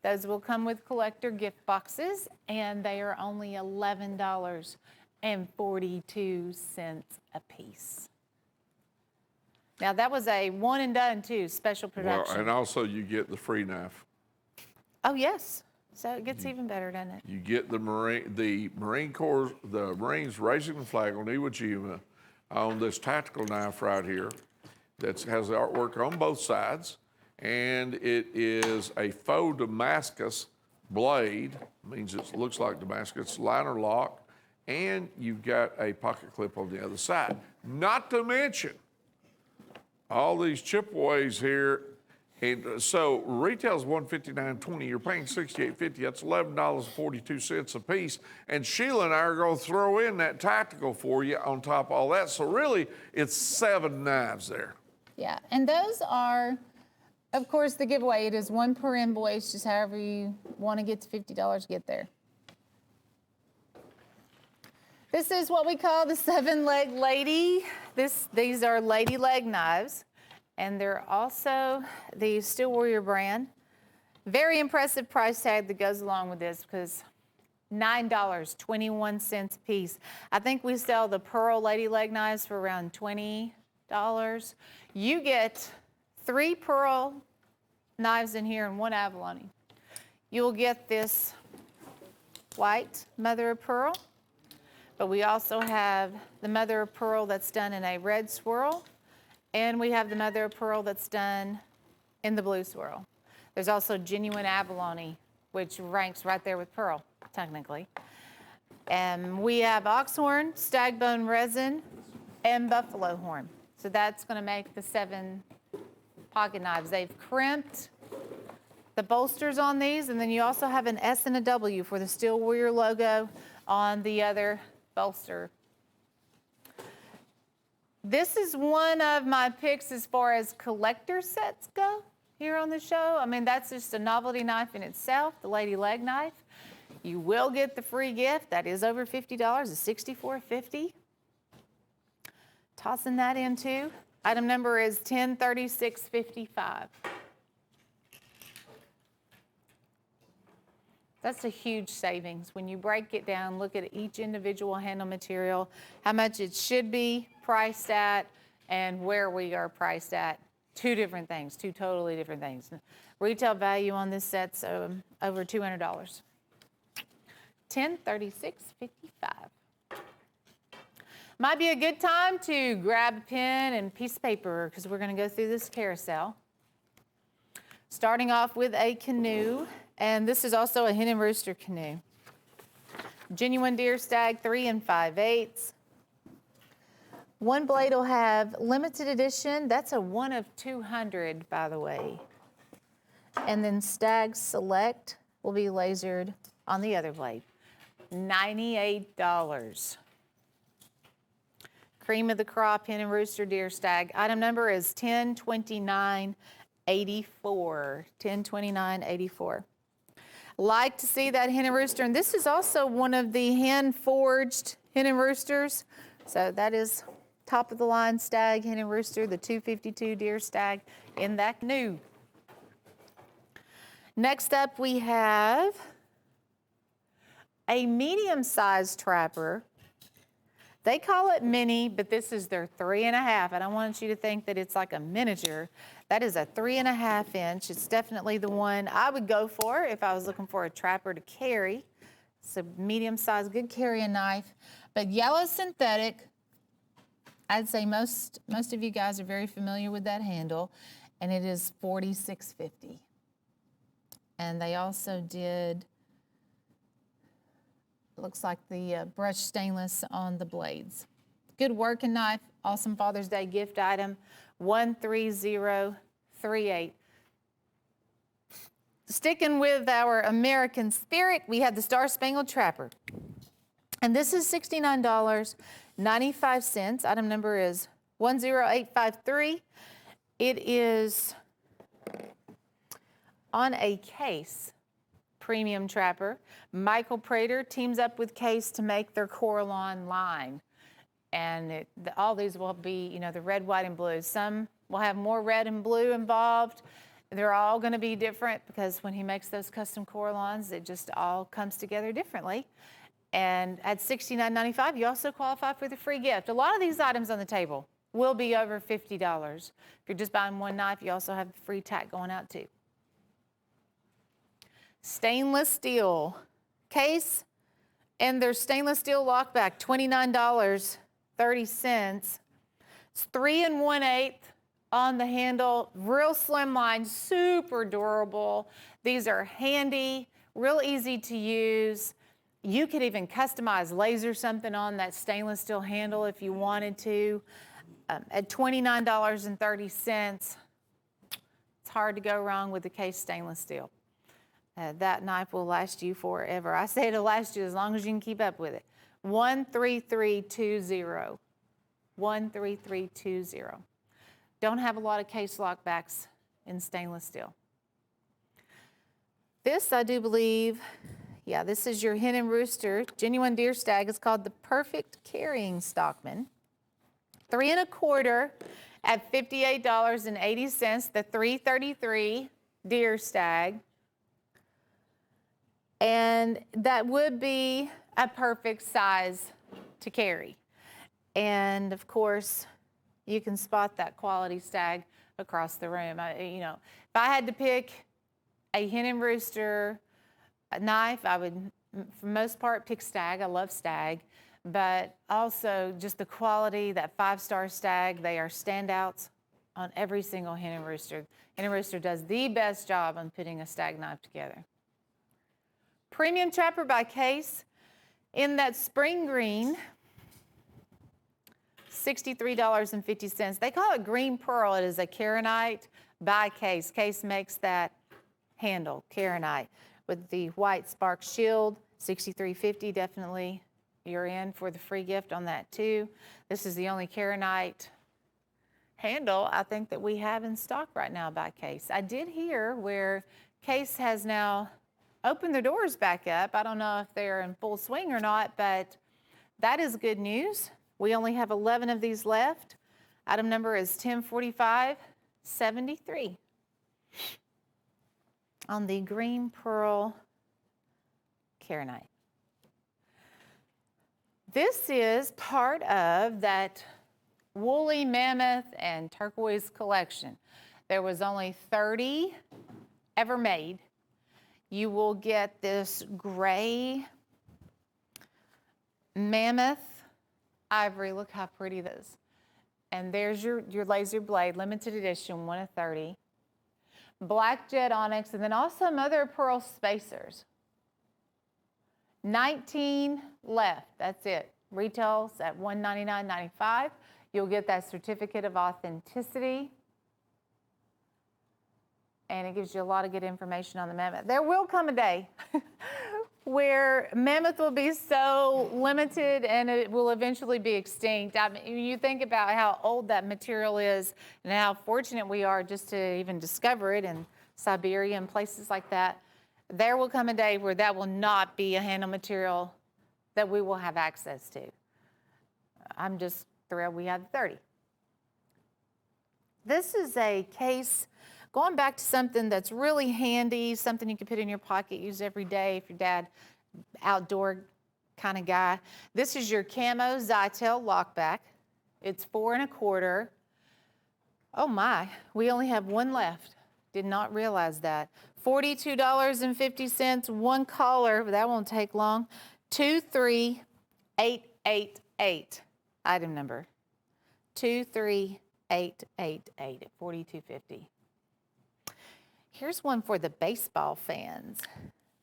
Those will come with collector gift boxes, and they are only $11.42 a piece. Now, that was a one and done, too, special production. Well, and also you get the free knife. Oh, yes. So it gets even better, doesn't it? You get the Marine Corps, the Marines raising the flag on Iwo Jima on this tactical knife right here that has the artwork on both sides. And it is a faux Damascus blade, means it looks like Damascus, liner lock, and you've got a pocket clip on the other side. Not to mention all these Chip-Aways here. And so retail's $159.20. You're paying $68.50. That's $11.42 a piece. And Sheila and I are going to throw in that tactical for you on top of all that. So really, it's 7 knives there. Yeah, and those are, of course, the giveaway. It is one per invoice, just however you want to get to $50 to get there. This is what we call the 7-leg lady. These are lady leg knives, and they're also the Steel Warrior brand. Very impressive price tag that goes along with this because $9.21 a piece. I think we sell the Pearl lady leg knives for around $20. You get 3 Pearl knives in here and 1 abalone. You'll get this white mother of pearl, but we also have the mother of pearl that's done in a red swirl, and we have the mother of pearl that's done in the blue swirl. There's also genuine abalone, which ranks right there with pearl, technically. And we have oxhorn, stagbone resin, and buffalo horn. So that's going to make the 7 pocket knives. They've crimped the bolsters on these, and then you also have an S and a W for the Steel Warrior logo on the other bolster. This is one of my picks as far as collector sets go here on the show. I mean, that's just a novelty knife in itself, the lady leg knife. You will get the free gift. That is over $50, it's $64.50. Tossing that in too. Item number is 103655. That's a huge savings. When you break it down, look at each individual handle material, how much it should be priced at, and where we are priced at. 2 different things, 2 totally different things. Retail value on this set's over $200. 103655. Might be a good time to grab a pen and piece of paper because we're going to go through this carousel. Starting off with a canoe, and this is also a hen and rooster canoe. Genuine deer stag, 3 5/8. One blade will have limited edition. That's a 1 of 200, by the way. And then stag select will be lasered on the other blade. $98. Cream of the crop, hen and rooster deer stag. Item number is 102984. 102984. Like to see that hen and rooster, and this is also one of the hand-forged hen and roosters. So that is top of the line stag, hen and rooster, the 252 deer stag in that canoe. Next up we have a medium-sized trapper. They call it mini, but this is their 3.5. I don't want you to think that it's like a miniature. That is a 3.5 inch. It's definitely the one I would go for if I was looking for a trapper to carry. It's a medium-sized, good carrying knife. But yellow synthetic, I'd say most of you guys are very familiar with that handle, and it is $46.50. And they also did, looks like the brushed stainless on the blades. Good working knife, awesome Father's Day gift item, 13038. Sticking with our American spirit, we have the Star Spangled Trapper. And this is $69.95. Item number is 10853. It is on a Case premium trapper. Michael Prater teams up with Case to make their Coralon line. And all these will be, you know, the red, white, and blue. Some will have more red and blue involved. They're all going to be different because when he makes those custom Coralons, it just all comes together differently. And at $69.95, you also qualify for the free gift. A lot of these items on the table will be over $50. If you're just buying one knife, you also have the free tack going out too. Stainless steel Case and their stainless steel lockback, $29.30. It's 3 1/8 on the handle, real slim line, super durable. These are handy, real easy to use. You could even customize, laser something on that stainless steel handle if you wanted to. At $29.30, it's hard to go wrong with the Case stainless steel. That knife will last you forever. I say it'll last you as long as you can keep up with it. 13320. 13320. Don't have a lot of Case lockbacks in stainless steel. This, I do believe, yeah, this is your Hen and Rooster genuine deer stag. It's called the Perfect Carrying Stockman. 3 1/4 at $58.80. The 333 deer stag. And that would be a perfect size to carry. And of course, you can spot that quality stag across the room. You know, if I had to pick a Hen and Rooster knife, I would, for the most part, pick stag. I love stag. But also just the quality, that 5-star stag, they are standouts on every single Hen and Rooster. Hen and Rooster does the best job on putting a stag knife together. Premium Trapper by Case in that spring green, $63.50. They call it green pearl. It is a Karenite by Case. Case makes that handle, Karenite, with the white spark shield, $63.50. Definitely you're in for the free gift on that too. This is the only Karenite handle I think that we have in stock right now by Case. I did hear where Case has now opened their doors back up. I don't know if they're in full swing or not, but that is good news. We only have 11 of these left. Item number is 104573 on the green pearl Karenite. This is part of that woolly mammoth and turquoise collection. There was only 30 ever made. You will get this gray mammoth ivory. Look how pretty it is. And there's your laser blade, limited edition, 1 of 30. Black jet onyx, and then also mother of pearl spacers. 19 left, that's it. Retails at $199.95. You'll get that certificate of authenticity. And it gives you a lot of good information on the mammoth. There will come a day where mammoth will be so limited and it will eventually be extinct. I mean, you think about how old that material is and how fortunate we are just to even discover it in Siberia and places like that. There will come a day where that will not be a handle material that we will have access to. I'm just thrilled we have 30. This is a Case, going back to something that's really handy, something you can put in your pocket, use every day if your dad, outdoor kind of guy. This is your camo Zytel lockback. It's 4 1/4. Oh my, we only have one left. Did not realize that. $42.50, one caller, but that won't take long. 23888, item number. 23888 at $42.50. Here's one for the baseball fans.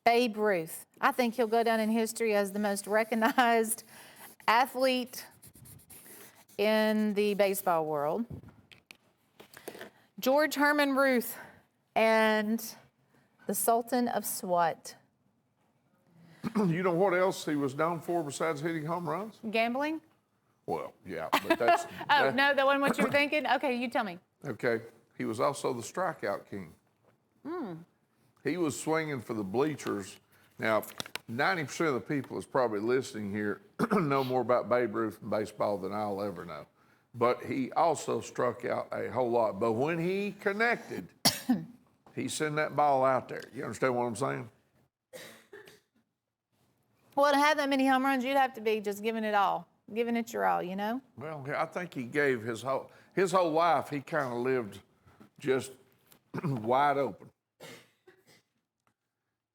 Babe Ruth. I think he'll go down in history as the most recognized athlete in the baseball world. George Herman Ruth and the Sultan of Swat. You know what else he was known for besides hitting home runs? Gambling? Well, yeah, but that's... Oh, no, that wasn't what you were thinking? Okay, you tell me. Okay, he was also the strikeout king. He was swinging for the bleachers. Now, 90% of the people that's probably listening here know more about Babe Ruth and baseball than I'll ever know. But he also struck out a whole lot. But when he connected, he sent that ball out there. You understand what I'm saying? Well, to have that many home runs, you'd have to be just giving it all, giving it your all, you know? Well, I think he gave his whole life, he kind of lived just wide open.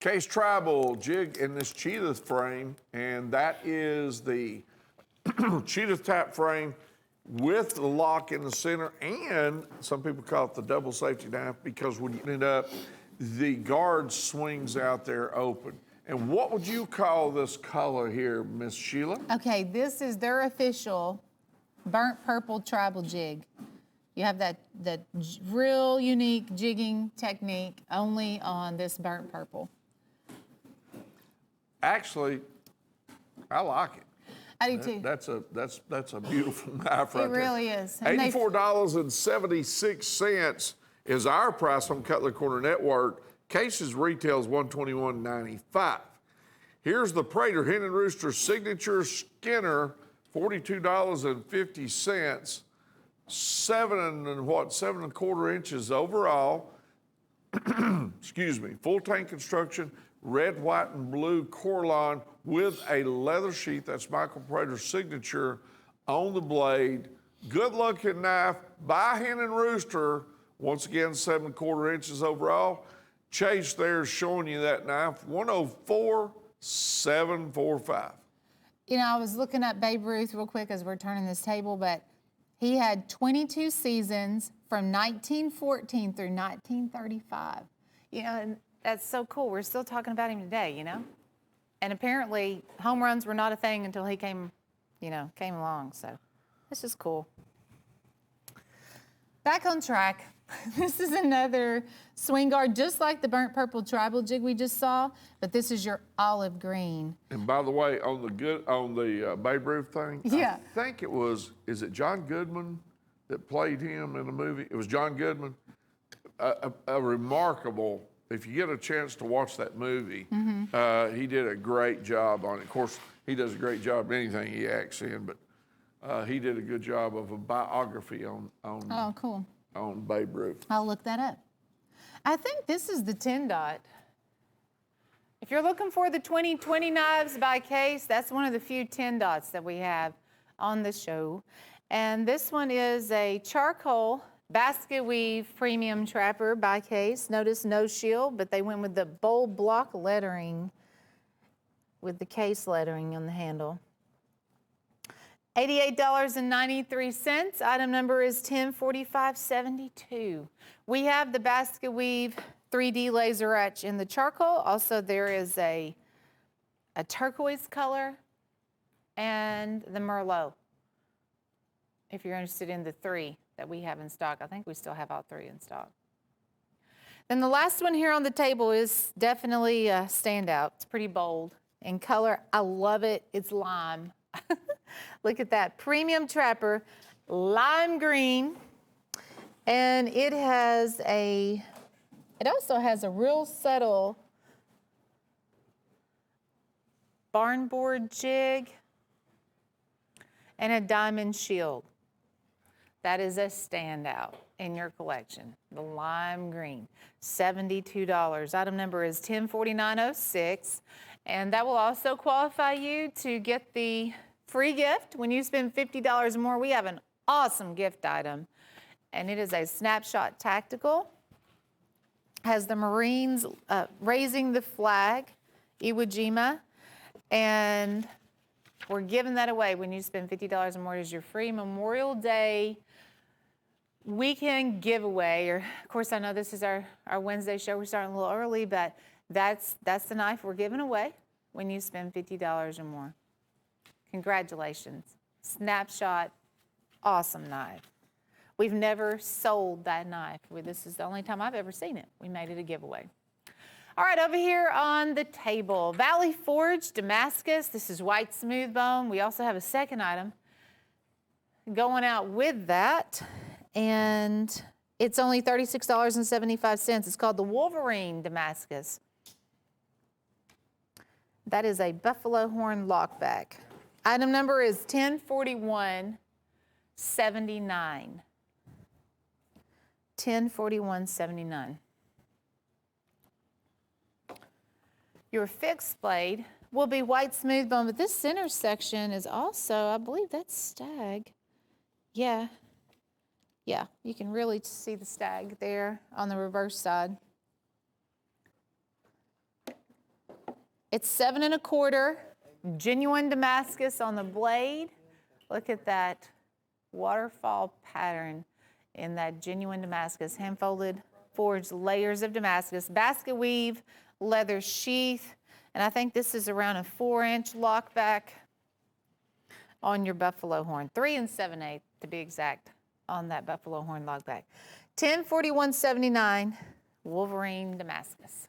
Case Tribal jig in this cheetah frame, and that is the cheetah tap frame with the lock in the center, and some people call it the double safety knife because when you end up, the guard swings out there open. And what would you call this color here, Miss Sheila? Okay, this is their official burnt purple tribal jig. You have that real unique jigging technique only on this burnt purple. Actually, I like it. I do too. That's a beautiful knife right It really is. there. And they- $84.76 is our price on Cutlery Corner Network. Cases retails $121.95. Here's the Prater Hen and Rooster Signature Skinner, $42.50. 7.25 inches overall. Excuse me. Full tank construction, red, white, and blue core line with a leather sheath. That's Michael Prater's signature on the blade. Good looking knife by Hen and Rooster. Once again, 7.25 inches overall. Chase there is showing you that knife, 104,745. You know, I was looking up Babe Ruth real quick as we're turning this table, but he had 22 seasons from 1914 through 1935. You know, and that's so cool. We're still talking about him today, you know? And apparently, home runs were not a thing until he came along. So this is cool. Back on track. This is another swing guard, just like the burnt purple tribal jig we just saw, but this is your olive green. And by the way, on the Babe Ruth thing, Yeah. I think is it John Goodman that played him in the movie? It was John Goodman. A remarkable, if you get a chance to watch that movie, he did a great job on it. Of course, he does a great job in anything he acts in, but he did a good job of a biography on Oh, cool. on Babe Ruth. I'll look that up. I think this is the 10 dot. If you're looking for the 2020 knives by Case, that's one of the few 10 dots that we have on the show. And this one is a charcoal basket weave premium trapper by Case. Notice no shield, but they went with the bold block lettering with the Case lettering on the handle. $88.93. Item number is 104572. We have the basket weave 3D laser etch in the charcoal. Also, there is a turquoise color and the Merlot. If you're interested in the 3 that we have in stock, I think we still have all 3 in stock. Then the last one here on the table is definitely a standout. It's pretty bold in color. I love it. It's lime. Look at that. Premium Trapper, lime green. And it also has a real subtle barnboard jig and a diamond shield. That is a standout in your collection. The lime green, $72. Item number is 104906. And that will also qualify you to get the free gift. When you spend $50 or more, we have an awesome gift item. And it is a Snapshot Tactical. Has the Marines raising the flag, Iwo Jima. And we're giving that away when you spend $50 or more as your free Memorial Day weekend giveaway. Or, of course, I know this is our Wednesday show. We're starting a little early, but that's the knife we're giving away when you spend $50 or more. Congratulations. Snapshot awesome knife. We've never sold that knife. This is the only time I've ever seen it. We made it a giveaway. All right, over here on the table, Valley Forge Damascus. This is white smooth bone. We also have a second item going out with that, and it's only $36.75. It's called the Wolverine Damascus. That is a buffalo horn lockback. Item number is 1041.79. 1041.79. Your fixed blade will be white smooth bone, but this center section is also, I believe that's stag. Yeah, you can really see the stag there on the reverse side. It's 7 1/4, genuine Damascus on the blade. Look at that waterfall pattern in that genuine Damascus, hand-folded, forged layers of Damascus, basket weave, leather sheath, and I think this is around a 4-inch lockback on your buffalo horn, 3 7/8 to be exact on that buffalo horn lockback. 1041.79, Wolverine Damascus.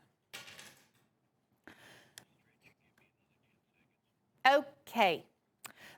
Okay.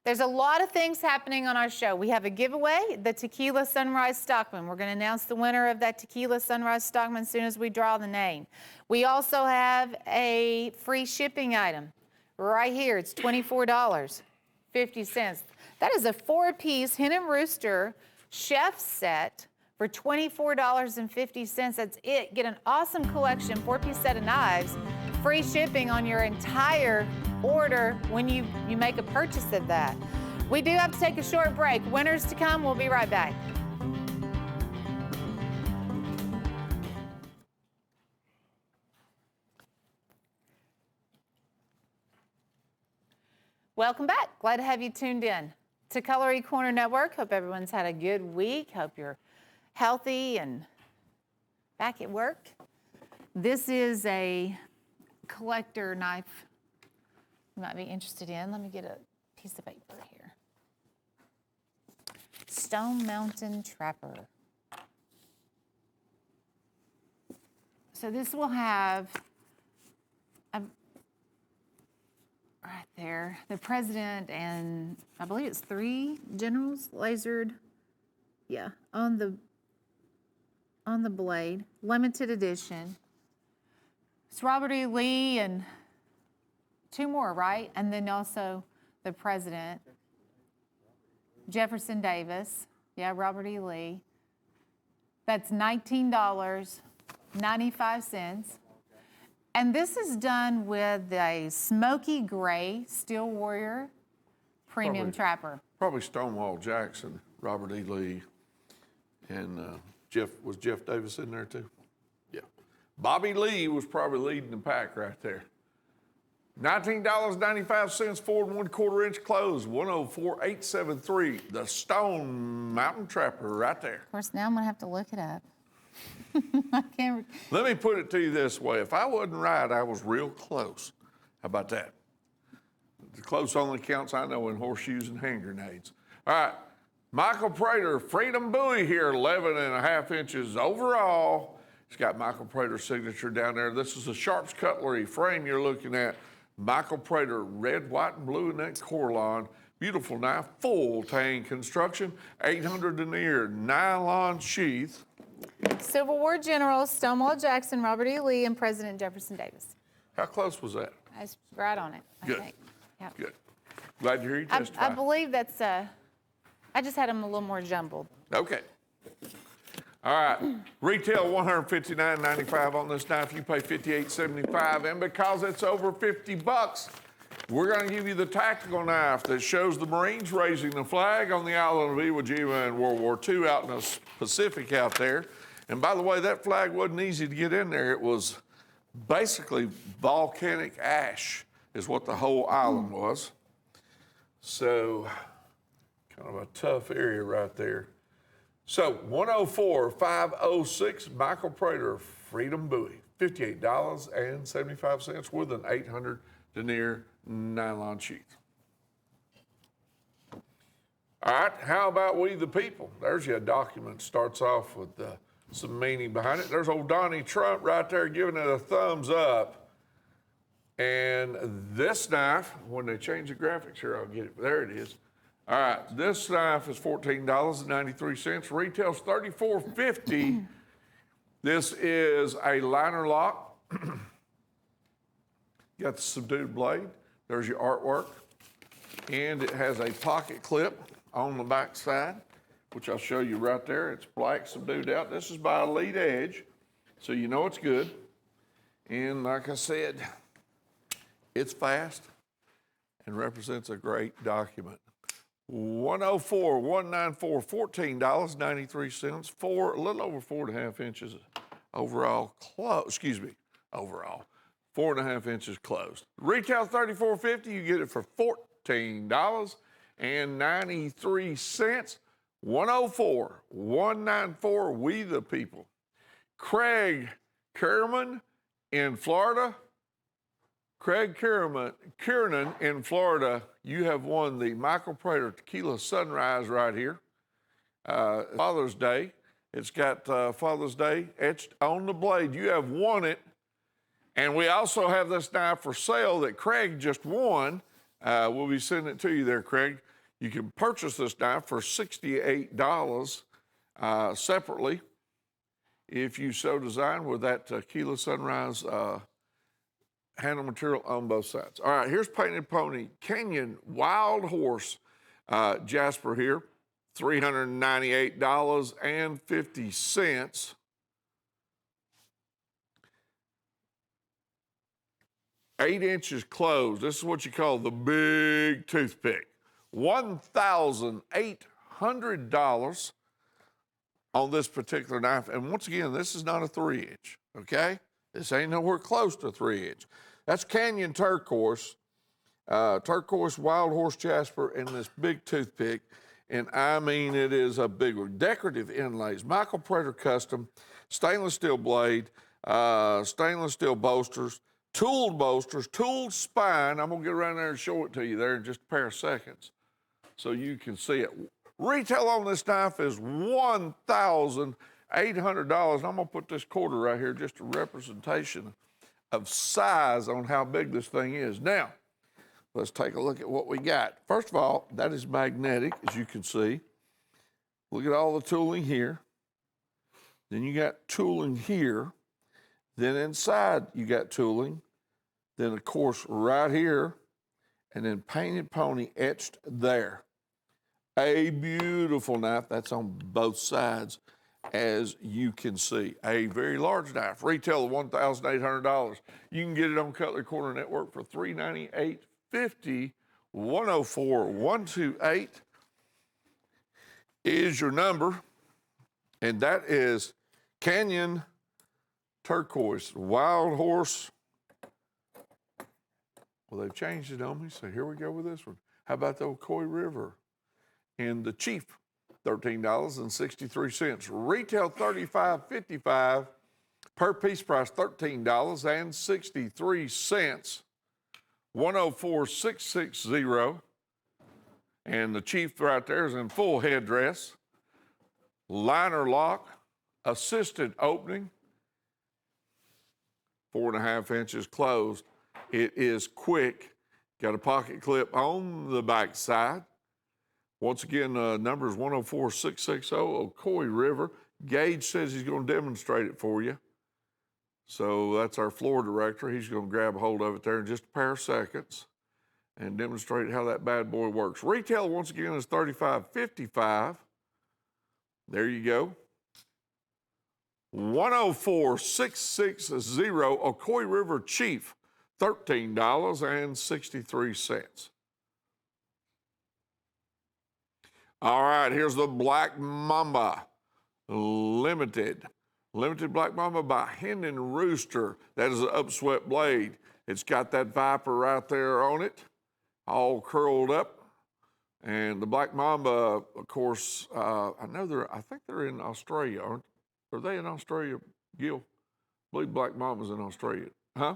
There's a lot of things happening on our show. We have a giveaway, the Tequila Sunrise Stockman. We're going to announce the winner of that Tequila Sunrise Stockman as soon as we draw the name. We also have a free shipping item right here. It's $24.50. That is a 4-piece Hen and Rooster chef set for $24.50. That's it. Get an awesome collection, 4-piece set of knives, free shipping on your entire order when you make a purchase of that. We do have to take a short break. Winners to come. We'll be right back. Welcome back. Glad to have you tuned in to Cutlery Corner Network. Hope everyone's had a good week. Hope you're healthy and back at work. This is a collector knife you might be interested in. Let me get a piece of paper here. Stone Mountain Trapper. So this will have right there, the president and I believe it's 3 generals lasered, yeah, on the blade, limited edition. It's Robert E. Lee and 2 more, right? And then also the president, Jefferson Davis, yeah, Robert E. Lee. That's $19.95. And this is done with a smoky gray Steel Warrior premium trapper. Probably Stonewall Jackson, Robert E. Lee, and was Jeff Davis in there too? Yeah. Bobby Lee was probably leading the pack right there. $19.95, 4 1/4 inch close, 104,873. The Stone Mountain Trapper right there. Of course, now I'm gonna have to look it up. I can't. Let me put it to you this way. If I wasn't right, I was real close. How about that? The close only counts, I know, in horseshoes and hand grenades. All right, Michael Prater, Freedom Buoy here, 11 1/2 inches overall. It's got Michael Prater's signature down there. This is a Sharps Cutlery frame you're looking at. Michael Prater, red, white, and blue in that Corlon. Beautiful knife, full tang construction, 800 denier, nylon sheath. Civil War generals Stonewall Jackson, Robert E. Lee, and President Jefferson Davis. How close was that? I was right on it, I Good. think. Yep. Good. Glad to hear you testify. I believe that's, I just had them a little more jumbled. Okay. All right. Retail $159.95 on this knife. You pay $58.75, and because it's over $50, we're going to give you the tactical knife that shows the Marines raising the flag on the island of Iwo Jima in World War II out in the Pacific out there. And by the way, that flag wasn't easy to get in there. It was basically volcanic ash is what the whole island was. So kind of a tough area right there. So 104,506, Michael Prater, Freedom Buoy, $58.75 with an 800 denier nylon sheath. All right, how about we the people? There's your document. Starts off with some meaning behind it. There's old Donnie Trump right there giving it a thumbs up. And this knife, when they change the graphics here, I'll get it. There it is. All right, this knife is $14.93. Retails $34.50. This is a liner lock. Got the subdued blade. There's your artwork. And it has a pocket clip on the back side, which I'll show you right there. It's black, subdued out. This is by Elite Edge, so you know it's good. And like I said, it's fast and represents a great document. 104, $14.93 for a little over 4.5 inches overall overall 4.5 inches closed. Retail $34.50. You get it for $14.93. 104, we the people. Craig Kiernan in Florida. Craig Kiernan in Florida, you have won the Michael Prater Tequila Sunrise right here. Father's Day. It's got Father's Day etched on the blade. You have won it. And we also have this knife for sale that Craig just won. We'll be sending it to you there, Craig. You can purchase this knife for $68 separately if you so design with that Tequila Sunrise handle material on both sides. All right, here's Painted Pony Canyon Wild Horse Jasper here, $398.50. 8 inches closed. This is what you call the big toothpick. $1,800 on this particular knife. And once again, this is not a 3-inch, okay? This ain't nowhere close to a 3-inch. That's Canyon Turquoise, Turquoise Wild Horse Jasper, and this big toothpick. And I mean, it is a big one. Decorative inlays, Michael Prater Custom, stainless steel blade, stainless steel bolsters, tooled spine. I'm gonna get around there and show it to you there in just a pair of seconds so you can see it. Retail on this knife is $1,800. And I'm gonna put this quarter right here, just a representation of size on how big this thing is. Now, let's take a look at what we got. First of all, that is magnetic, as you can see. Look at all the tooling here. Then you got tooling here. Then inside you got tooling. Then of course right here, and then Painted Pony etched there. A beautiful knife. That's on both sides, as you can see. A very large knife. Retail of $1,800. You can get it on Cutlery Corner Network for $398.50. 104-128 is your number, and that is Canyon Turquoise Wild Horse. Well, they've changed it on me, so here we go with this one. How about the Ocoee River? And the Chief, $13.63. Retail $35.55. Per piece price, $13.63. 104-660. And the Chief right there is in full headdress. Liner lock, assisted opening, 4.5 inches closed. It is quick. Got a pocket clip on the back side. Once again, number is 104-660, Ocoee River. Gage says he's going to demonstrate it for you. So that's our floor director. He's going to grab a hold of it there in just a pair of seconds and demonstrate how that bad boy works. Retail, once again, is $35.55. There you go. 104-660, Ocoee River Chief, $13.63. All right, here's the Black Mamba Limited. Limited Black Mamba by Hen and Rooster. That is an upswept blade. It's got that Viper right there on it, all curled up. And the Black Mamba, of course, I think they're in Australia, aren't they? Are they in Australia, Gil? I believe Black Mamba's in Australia. Huh?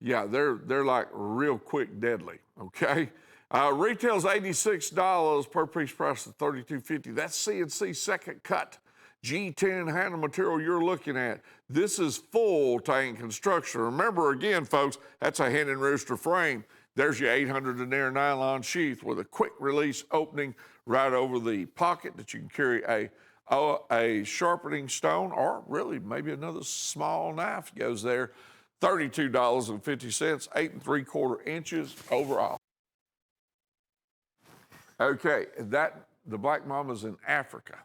Yeah, they're like real quick, deadly, okay? Retails $86 per piece, price of $32.50. That's CNC second cut. G10 handle material you're looking at. This is full tank construction. Remember again, folks, that's a hen and rooster frame. There's your 800 denier nylon sheath with a quick release opening right over the pocket that you can carry a sharpening stone or really maybe another small knife goes there. $32.50, 8 3/4 inches overall. Okay, the Black Mama's in Africa.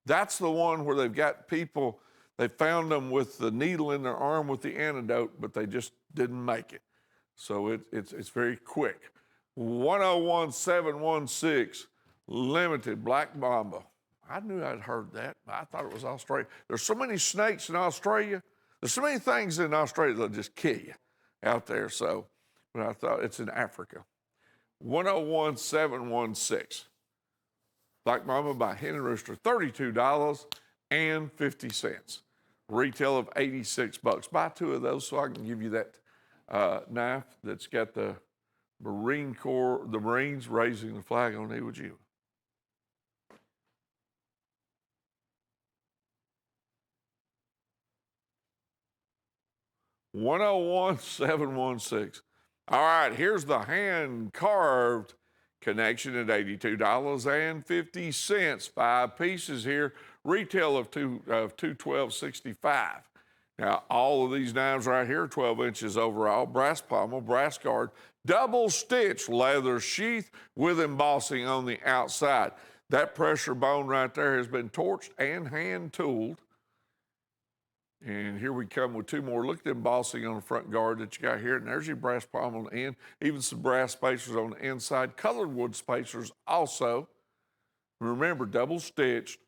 That's the one where they've got people, they found them with the needle in their arm with the antidote, but they just didn't make it. So it's very quick. 101716, limited Black Mamba. I knew I'd heard that, but I thought it was Australia. There's so many snakes in Australia. There's so many things in Australia that'll just kill you out there. So, but I thought it's in Africa. 101716. Black Mama by Hen and Rooster, $32.50. Retail of $86. Buy 2 of those so I can give you that knife that's got the Marine Corps, the Marines raising the flag on Iwo Jima. $101716. All right, here's the hand-carved connection at $82.50. 5 pieces here. Retail of $212.65. Now, all of these knives right here, 12 inches overall, brass pommel, brass guard, double-stitch leather sheath with embossing on the outside. That pressure bone right there has been torched and hand-tooled. And here we come with 2 more. Look at the embossing on the front guard that you got here. And there's your brass pommel on the end. Even some brass spacers on the inside. Colored wood spacers also. Remember, double-stitched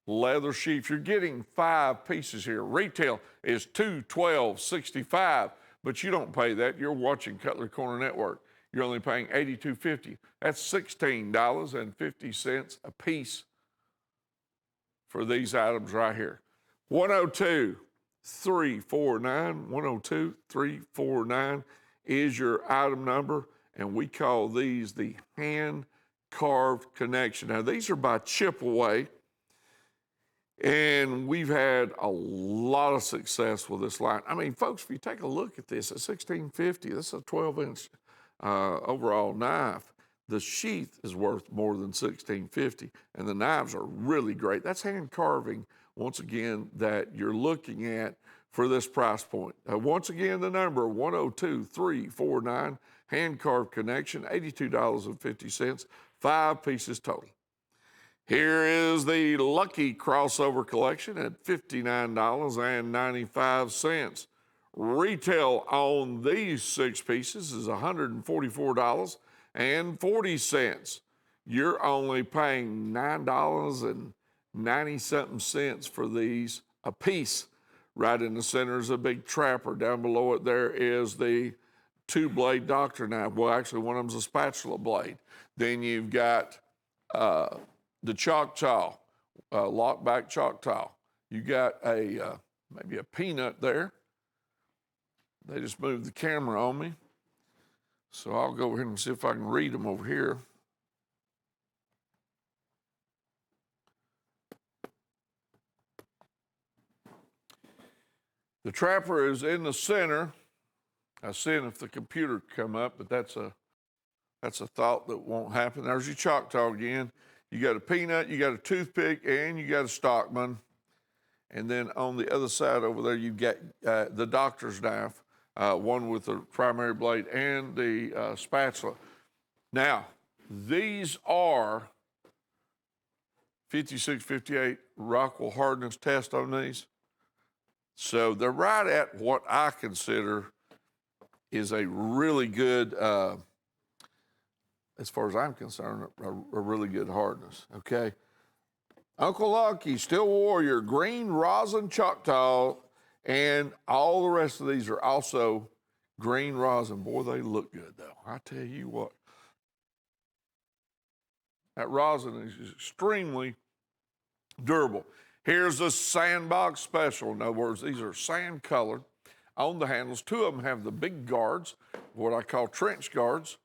leather sheath. You're getting 5 pieces here. Retail is $212.65, but you don't pay that. You're watching Cutlery Corner Network. You're only paying $82.50. That's $16.50 a piece for these items right here. 102-349, 102-349 is your item number, and we call these the hand-carved connection. Now, these are by Chipaway. And we've had a lot of success with this line. I mean, folks, if you take a look at this, at $16.50, this is a 12-inch overall knife. The sheath is worth more than $16.50, and the knives are really great. That's hand carving, once again, that you're looking at for this price point. Once again, the number 102-349, hand carved connection, $82.50, 5 pieces total. Here is the Lucky Crossover Collection at $59.95. Retail on these 6 pieces is $144.40. You're only paying $9.90-something for these a piece. Right in the center is a big trapper. Down below it there is the 2-blade doctor knife. Well, actually, one of them's a spatula blade. Then you've got the Choctaw, lockback Choctaw. You got a maybe a peanut there. They just moved the camera on me. So I'll go over here and see if I can read them over here. The trapper is in the center. I was seeing if the computer come up, but that's a thought that won't happen. There's your Choctaw again. You got a peanut, you got a toothpick, and you got a Stockman. And then on the other side over there, you've got the doctor's knife, one with the primary blade and the spatula. Now, these are 56, 58 Rockwell hardness test on these. So they're right at what I consider is a really good, as far as I'm concerned, a really good hardness, okay? Uncle Lucky, Steel Warrior, Green Rosin Choctaw, and all the rest of these are also green rosin. Boy, they look good, though. I tell you what. That rosin is extremely durable. Here's a sandbox special. In other words, these are sand colored on the handles. 2 of them have the big guards, what I call trench guards.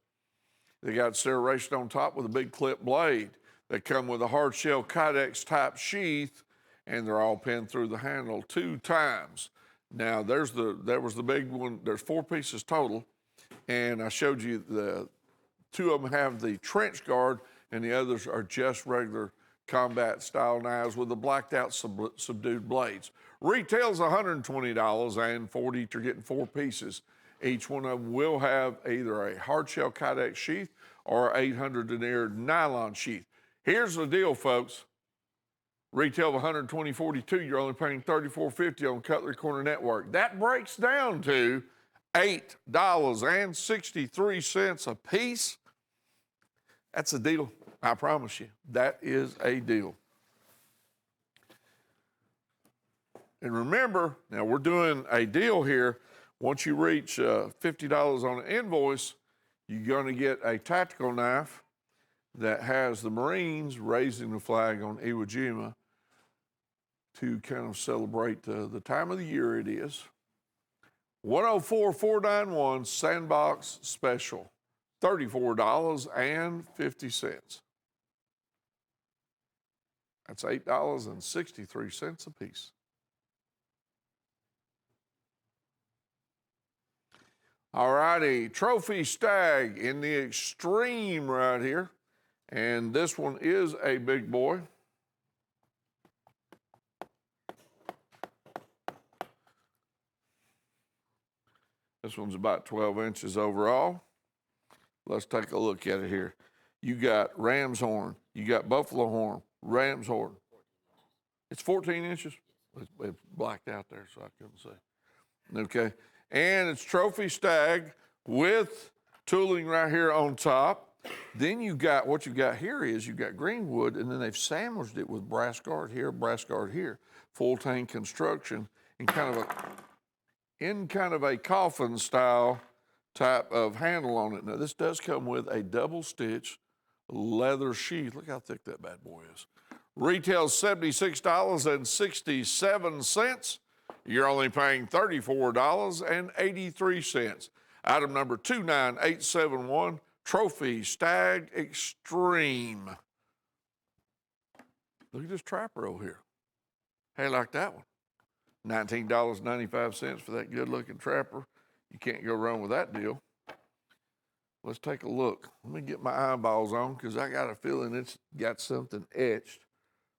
They got serration on top with a big clip blade. They come with a hard shell Kydex type sheath, and they're all pinned through the handle 2 times. Now there was the big one. There's 4 pieces total, and I showed you the 2 of them have the trench guard, and the others are just regular combat style knives with the blacked out subdued blades. Retails $120, and for it you're getting 4 pieces. Each one of them will have either a hard shell Kydex sheath or 800 denier nylon sheath. Here's the deal, folks. Retail of $120.42, you're only paying $34.50 on Cutlery Corner Network. That breaks down to $8.63 a piece. That's a deal, I promise you. That is a deal. And remember, now we're doing a deal here. Once you reach $50 on an invoice, you're going to get a tactical knife that has the Marines raising the flag on Iwo Jima to kind of celebrate the time of the year it is. 104,491 Sandbox Special, $34.50. That's $8.63 a piece. All righty, Trophy Stag in the extreme right here. And this one is a big boy. This one's about 12 inches overall. Let's take a look at it here. You got ram's horn, you got buffalo horn, ram's horn. It's 14 inches. It's blacked out there, so I couldn't see. Okay, and it's Trophy Stag with tooling right here on top. Then you got, what you got here is you got greenwood, and then they've sandwiched it with brass guard here, full tank construction, and kind of a coffin style type of handle on it. Now this does come with a double stitch leather sheath. Look how thick that bad boy is. Retails $76.67. You're only paying $34.83. Item number 29871, Trophy Stag Extreme. Look at this trapper over here. Hey, like that one. $19.95 for that good-looking trapper. You can't go wrong with that deal. Let's take a look. Let me get my eyeballs on, because I got a feeling it's got something etched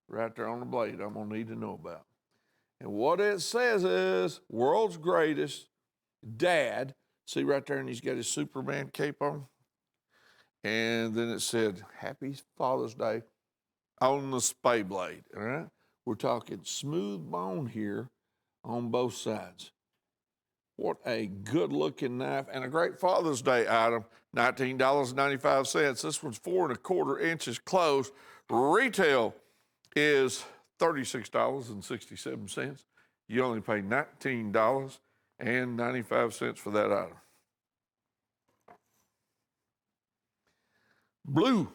right there on the blade I'm going to need to know about. And what it says is, world's greatest dad. See right there, and he's got his Superman cape on. And then it said, Happy Father's Day on the spay blade, all right? We're talking smooth bone here on both sides. What a good-looking knife and a great Father's Day item. $19.95. This one's 4 1/4 inches closed. Retail is $36.67. You only pay $19.95 for that item. Blue.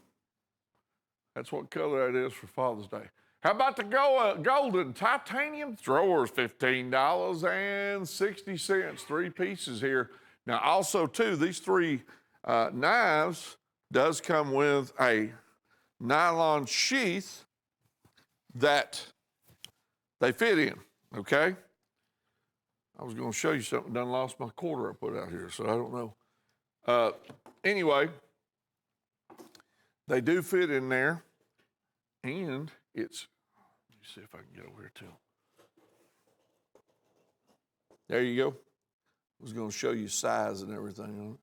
That's what color that is for Father's Day. How about the golden titanium throwers? $15.60. 3 pieces here. Now, also, too, these 3 knives does come with a nylon sheath that they fit in, okay? I was going to show you something. Done lost my quarter I put out here, so I don't know. Anyway, they do fit in there, and it's, let me see if I can get over here too. There you go. I was going to show you size and everything on it.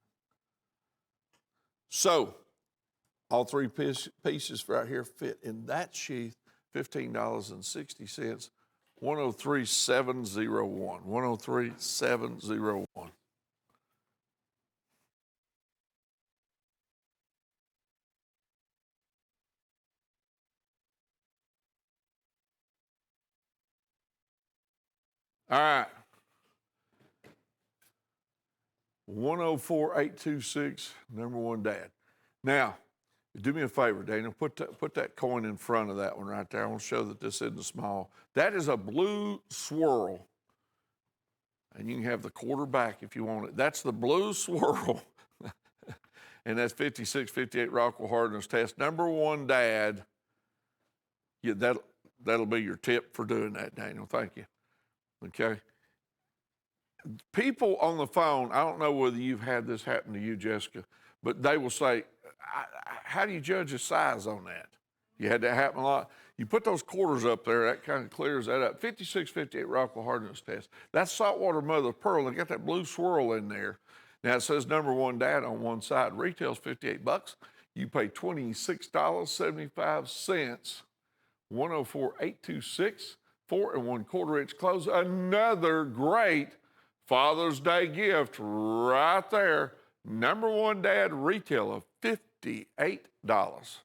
So, all 3 pieces right here fit in that sheath, $15.60, 103,701. 103,701. All right. 104,826, number 1 dad. Now, do me a favor, Daniel. Put that coin in front of that one right there. I want to show that this isn't small. That is a blue swirl. And you can have the quarter back if you want it. That's the blue swirl. and that's 5658 Rockwell Hardness Test. Number one, Dad. Yeah, that'll be your tip for doing that, Daniel. Thank you. Okay. People on the phone, I don't know whether you've had this happen to you, Jessica, but they will say, how do you judge the size on that? You had that happen a lot. You put those quarters up there, that kind of clears that up. 5658 Rockwell Hardness Test. That's saltwater mother of pearl. They got that blue swirl in there. Now it says number one, Dad on one side. Retails $58. You pay $26.75. 104-826, 4 1/4 inch close. Another great Father's Day gift right there. Number one, Dad, retail of $58.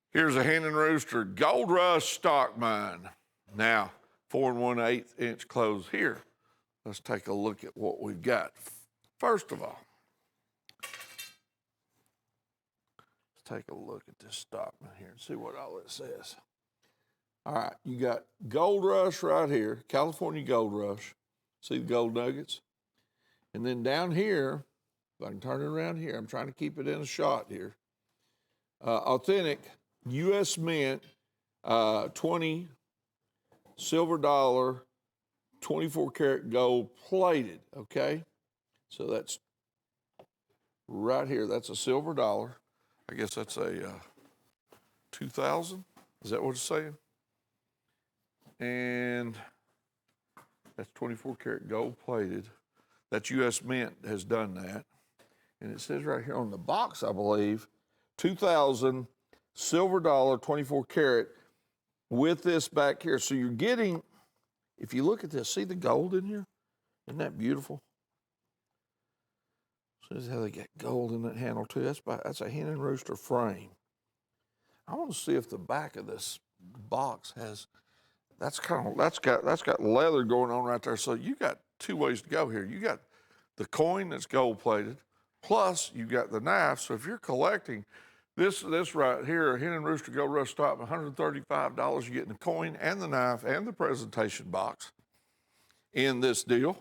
Here's a Hen and Rooster Gold Rush stock mine. Now, 4 1/8 inch close here. Let's take a look at what we've got. First of all, let's take a look at this stockman here and see what all it says. All right, you got Gold Rush right here, California Gold Rush. See the gold nuggets? And then down here, if I can turn it around here, I'm trying to keep it in a shot here. Authentic U.S. Mint, 20 silver dollar, 24 karat gold plated, okay? So that's right here, that's a silver dollar. I guess that's a 2,000. Is that what it's saying? And that's 24 karat gold plated. That's U.S. Mint has done that. And it says right here on the box, I believe, 2,000 silver dollar, 24 karat with this back here. So you're getting, if you look at this, see the gold in here? Isn't that beautiful? So this is how they get gold in that handle too. That's a Hen and Rooster frame. I want to see if the back of this box has, that's got leather going on right there. So you got two ways to go here. You got the coin that's gold plated, plus you got the knife. So if you're collecting this right here, Hen and Rooster Gold Rush Stock, $135, you're getting the coin and the knife and the presentation box in this deal.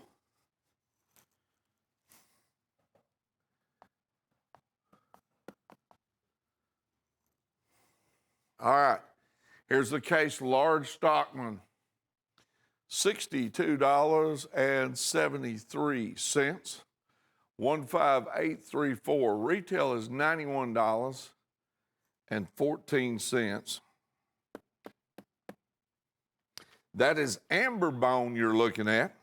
All right, here's the case large Stockman, $62.73, 15834. Retail is $91.14. That is amber bone you're looking at.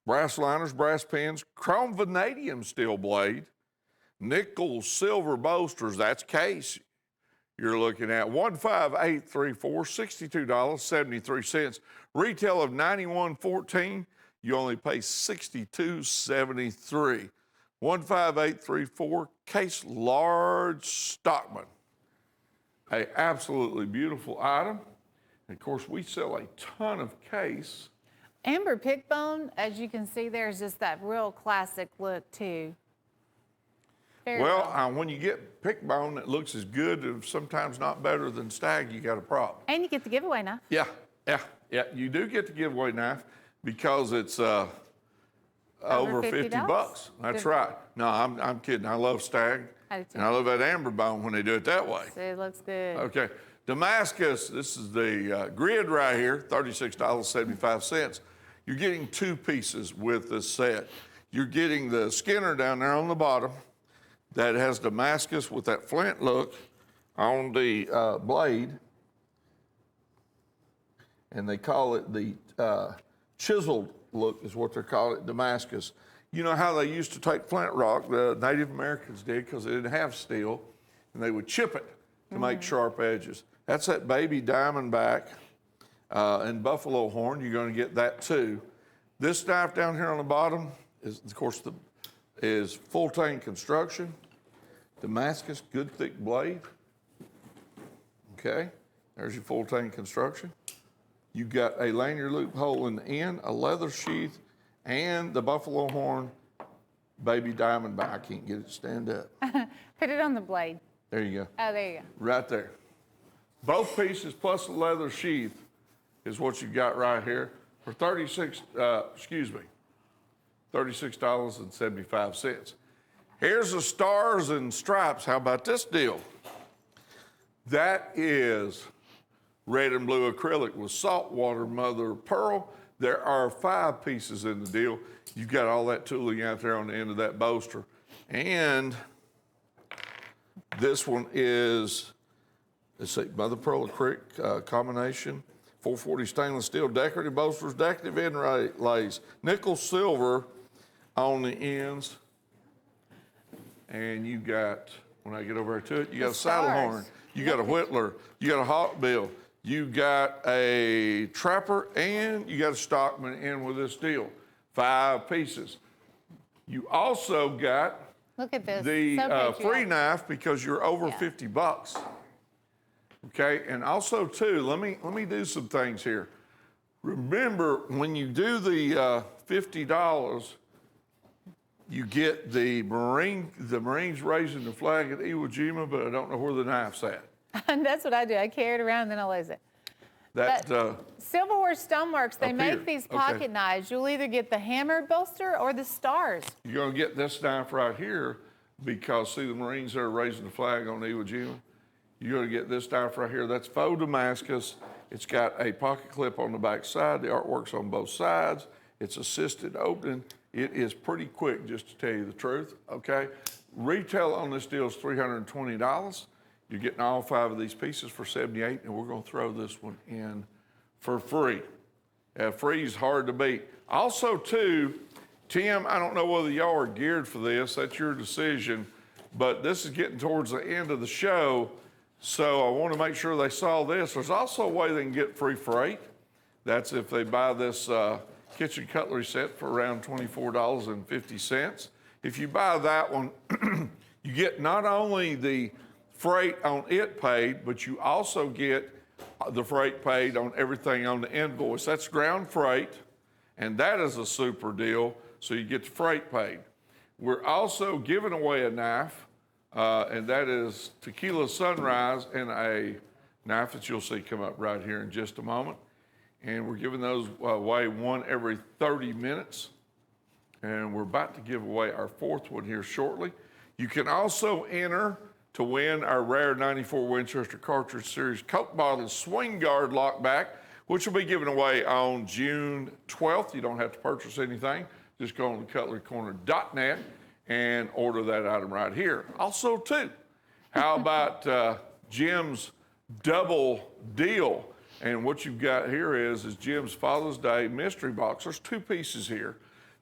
Brass liners, brass pins, chrome vanadium steel blade, nickel silver bolsters, that's case you're looking at. 15834, $62.73. Retail of $91.14. You only pay $62.73. 15834, case large Stockman. A absolutely beautiful item. And of course, we sell a ton of case. Amber pig bone, as you can see, there's just that real classic look too. Well, when you get pick bone that looks as good, if sometimes not better than stag, you got a problem. And you get the giveaway knife. Yeah. You do get the giveaway knife because it's over $50. That's right. No, I'm kidding. I love stag. I do too. And I love that amber bone when they do it that way. See, it looks good. Okay. Damascus, this is the grid right here, $36.75. You're getting two pieces with this set. You're getting the Skinner down there on the bottom that has Damascus with that flint look on the blade. And they call it the chiseled look is what they're calling it, Damascus. You know how they used to take flint rock, the Native Americans did, because they didn't have steel, and they would chip it to make sharp edges. That's that baby diamondback and buffalo horn. You're going to get that too. This knife down here on the bottom is, of course, is full-tang construction. Damascus, good thick blade. Okay, there's your full-tang construction. You've got a lanyard loop hole in the end, a leather sheath, and the buffalo horn baby diamondback. I can't get it to stand up. Put it on the blade. There you go. Oh, there you go. Right there. Both pieces plus the leather sheath is what you got right here for $36.75. Here's the stars and stripes. How about this deal? That is red and blue acrylic with saltwater mother of pearl. There are 5 pieces in the deal. You've got all that tooling out there on the end of that bolster. And this one is, let's see, mother of pearl acrylic combination, 440 stainless steel, decorative bolsters, decorative inlays, nickel silver on the ends. And you got, when I get over to it, you got a saddle horn, you got a whittler, you got a hawkbill, you got a trapper, and you got a stockman in with this deal. 5 pieces. You also got Look at this. the So free knife because you're over Yeah. $50. Okay, and also too, let me do some things here. Remember, when you do the $50, you get the Marines raising the flag at Iwo Jima, but I don't know where the knife's at. And that's what I do. I carry it around and then I lose it. That Silverware Stoneworks, they up make here. these Okay. pocket knives. You'll either get the hammered bolster or the stars. you're going to get this knife right here because see the Marines that are raising the flag on Iwo Jima. You're going to get this knife right here. That's faux Damascus. It's got a pocket clip on the back side. The artwork's on both sides. It's assisted opening. It is pretty quick, just to tell you the truth, okay? Retail on this deal is $320. You're getting all 5 of these pieces for $78, and we're going to throw this one in for free. Free is hard to beat. Also, too, Tim, I don't know whether y'all are geared for this. That's your decision. But this is getting towards the end of the show, so I want to make sure they saw this. There's also a way they can get free freight. That's if they buy this kitchen cutlery set for around $24.50. If you buy that one, you get not only the freight on it paid, but you also get the freight paid on everything on the invoice. That's ground freight, and that is a super deal, so you get the freight paid. We're also giving away a knife, and that is Tequila Sunrise, and a knife that you'll see come up right here in just a moment. And we're giving those away one every 30 minutes. And we're about to give away our 4th one here shortly. You can also enter to win our rare 94 Winchester Cartridge Series Coke Bottle Swing Guard Lockback, which will be given away on June 12th. You don't have to purchase anything. Just go on to cutlerycorner.net and order that item right here. Also, too, how about Jim's double deal? And what you've got here is Jim's Father's Day mystery box. There's 2 pieces here.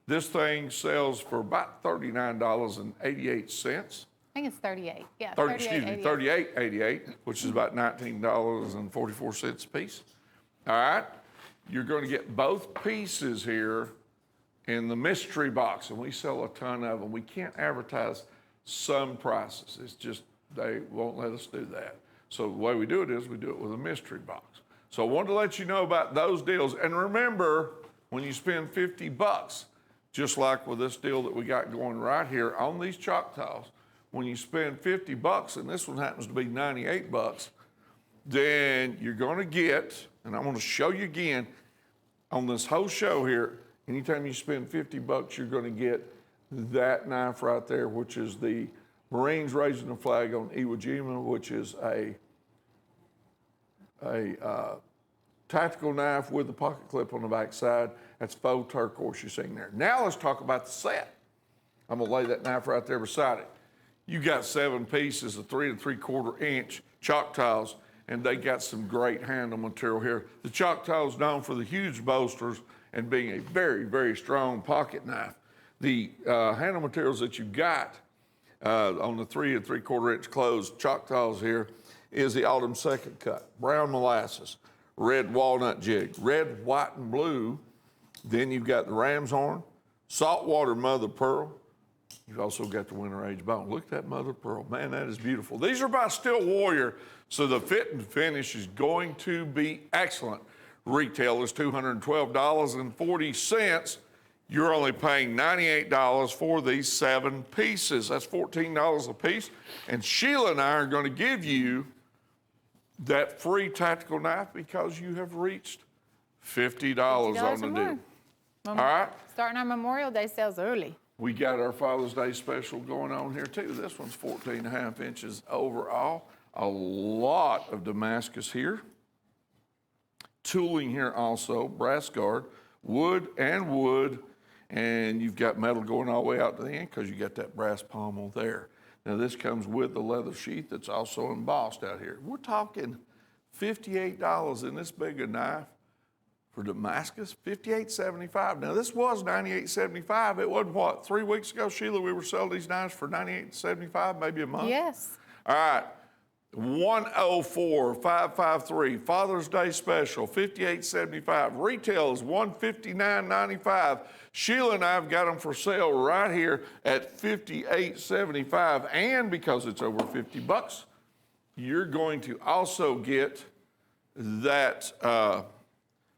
This thing sells for about $39.88. I think it's 38. Yeah, $38.88, which is about $19.44 a piece. All right, you're going to get both pieces here in the mystery box, and we sell a ton of them. We can't advertise some prices. It's just they won't let us do that. So the way we do it is we do it with a mystery box. So I wanted to let you know about those deals. And remember, when you spend $50, just like with this deal that we got going right here on these Choctaws, when you spend $50, and this one happens to be $98, then you're going to get, and I'm going to show you again, on this whole show here, anytime you spend $50, you're going to get that knife right there, which is the Marines raising the flag on Iwo Jima, which is a tactical knife with a pocket clip on the back side. That's faux turquoise you're seeing there. Now let's talk about the set. I'm gonna lay that knife right there beside it. You got 7 pieces of 3 3/4 inch Choctaws, and they got some great handle material here. The Choctaw's known for the huge bolsters and being a very, very strong pocket knife. The handle materials that you got on the 3 3/4 inch closed Choctaws here is the Autumn Second Cut, brown molasses, red walnut jig, red, white, and blue. Then you've got the ram's horn, saltwater mother of pearl. You've also got the winter age bone. Look at that mother of pearl. Man, that is beautiful. These are by Steel Warrior, so the fit and finish is going to be excellent. Retail is $212.40. You're only paying $98 for these 7 pieces. That's $14 a piece. And Sheila and I are going to give you that free tactical knife because you have reached $50 on the or deal. more. All right. Starting our Memorial Day sales early. We got our Father's Day special going on here too. This one's 14.5 inches overall. A lot of Damascus here. Tooling here also, brass guard, wood, and you've got metal going all the way out to the end because you got that brass pommel there. Now this comes with the leather sheath that's also embossed out here. We're talking $58 in this big a knife for Damascus, $58.75. Now this was $98.75. It wasn't what, 3 weeks ago, Sheila, we were selling these knives for $98.75, maybe a month? Yes. All right. 104-553, Father's Day special, $58.75. Retail is $159.95. Sheila and I have got them for sale right here at $58.75. And because it's over $50, you're going to also get that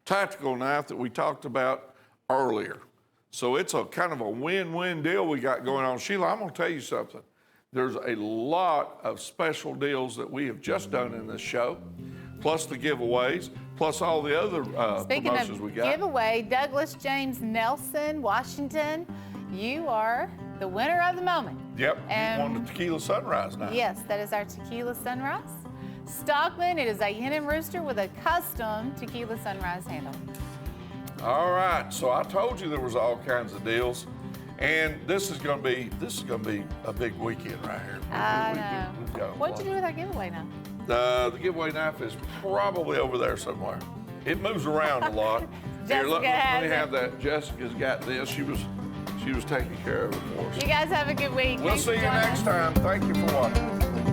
tactical knife that we talked about earlier. So it's a kind of a win-win deal we got going on. Sheila, I'm going to tell you something. There's a lot of special deals that we have just done in this show, plus the giveaways, plus all the other promotions we got. Giveaway, Douglas James Nelson, Washington, you are the winner of the moment. Yep, you won the Tequila Sunrise now. Yes, that is our Tequila Sunrise. Stockman, it is a hen and rooster with a custom Tequila Sunrise handle. All right, so I told you there was all kinds of deals. And this is going to be a big weekend right here. I know. What'd you do with our giveaway now? The giveaway knife is probably over there somewhere. It moves around a lot. Here, let me have that. Jessica's got this. She was taking care of it for us. You guys have a good week. We'll see you next time. Thank you for watching.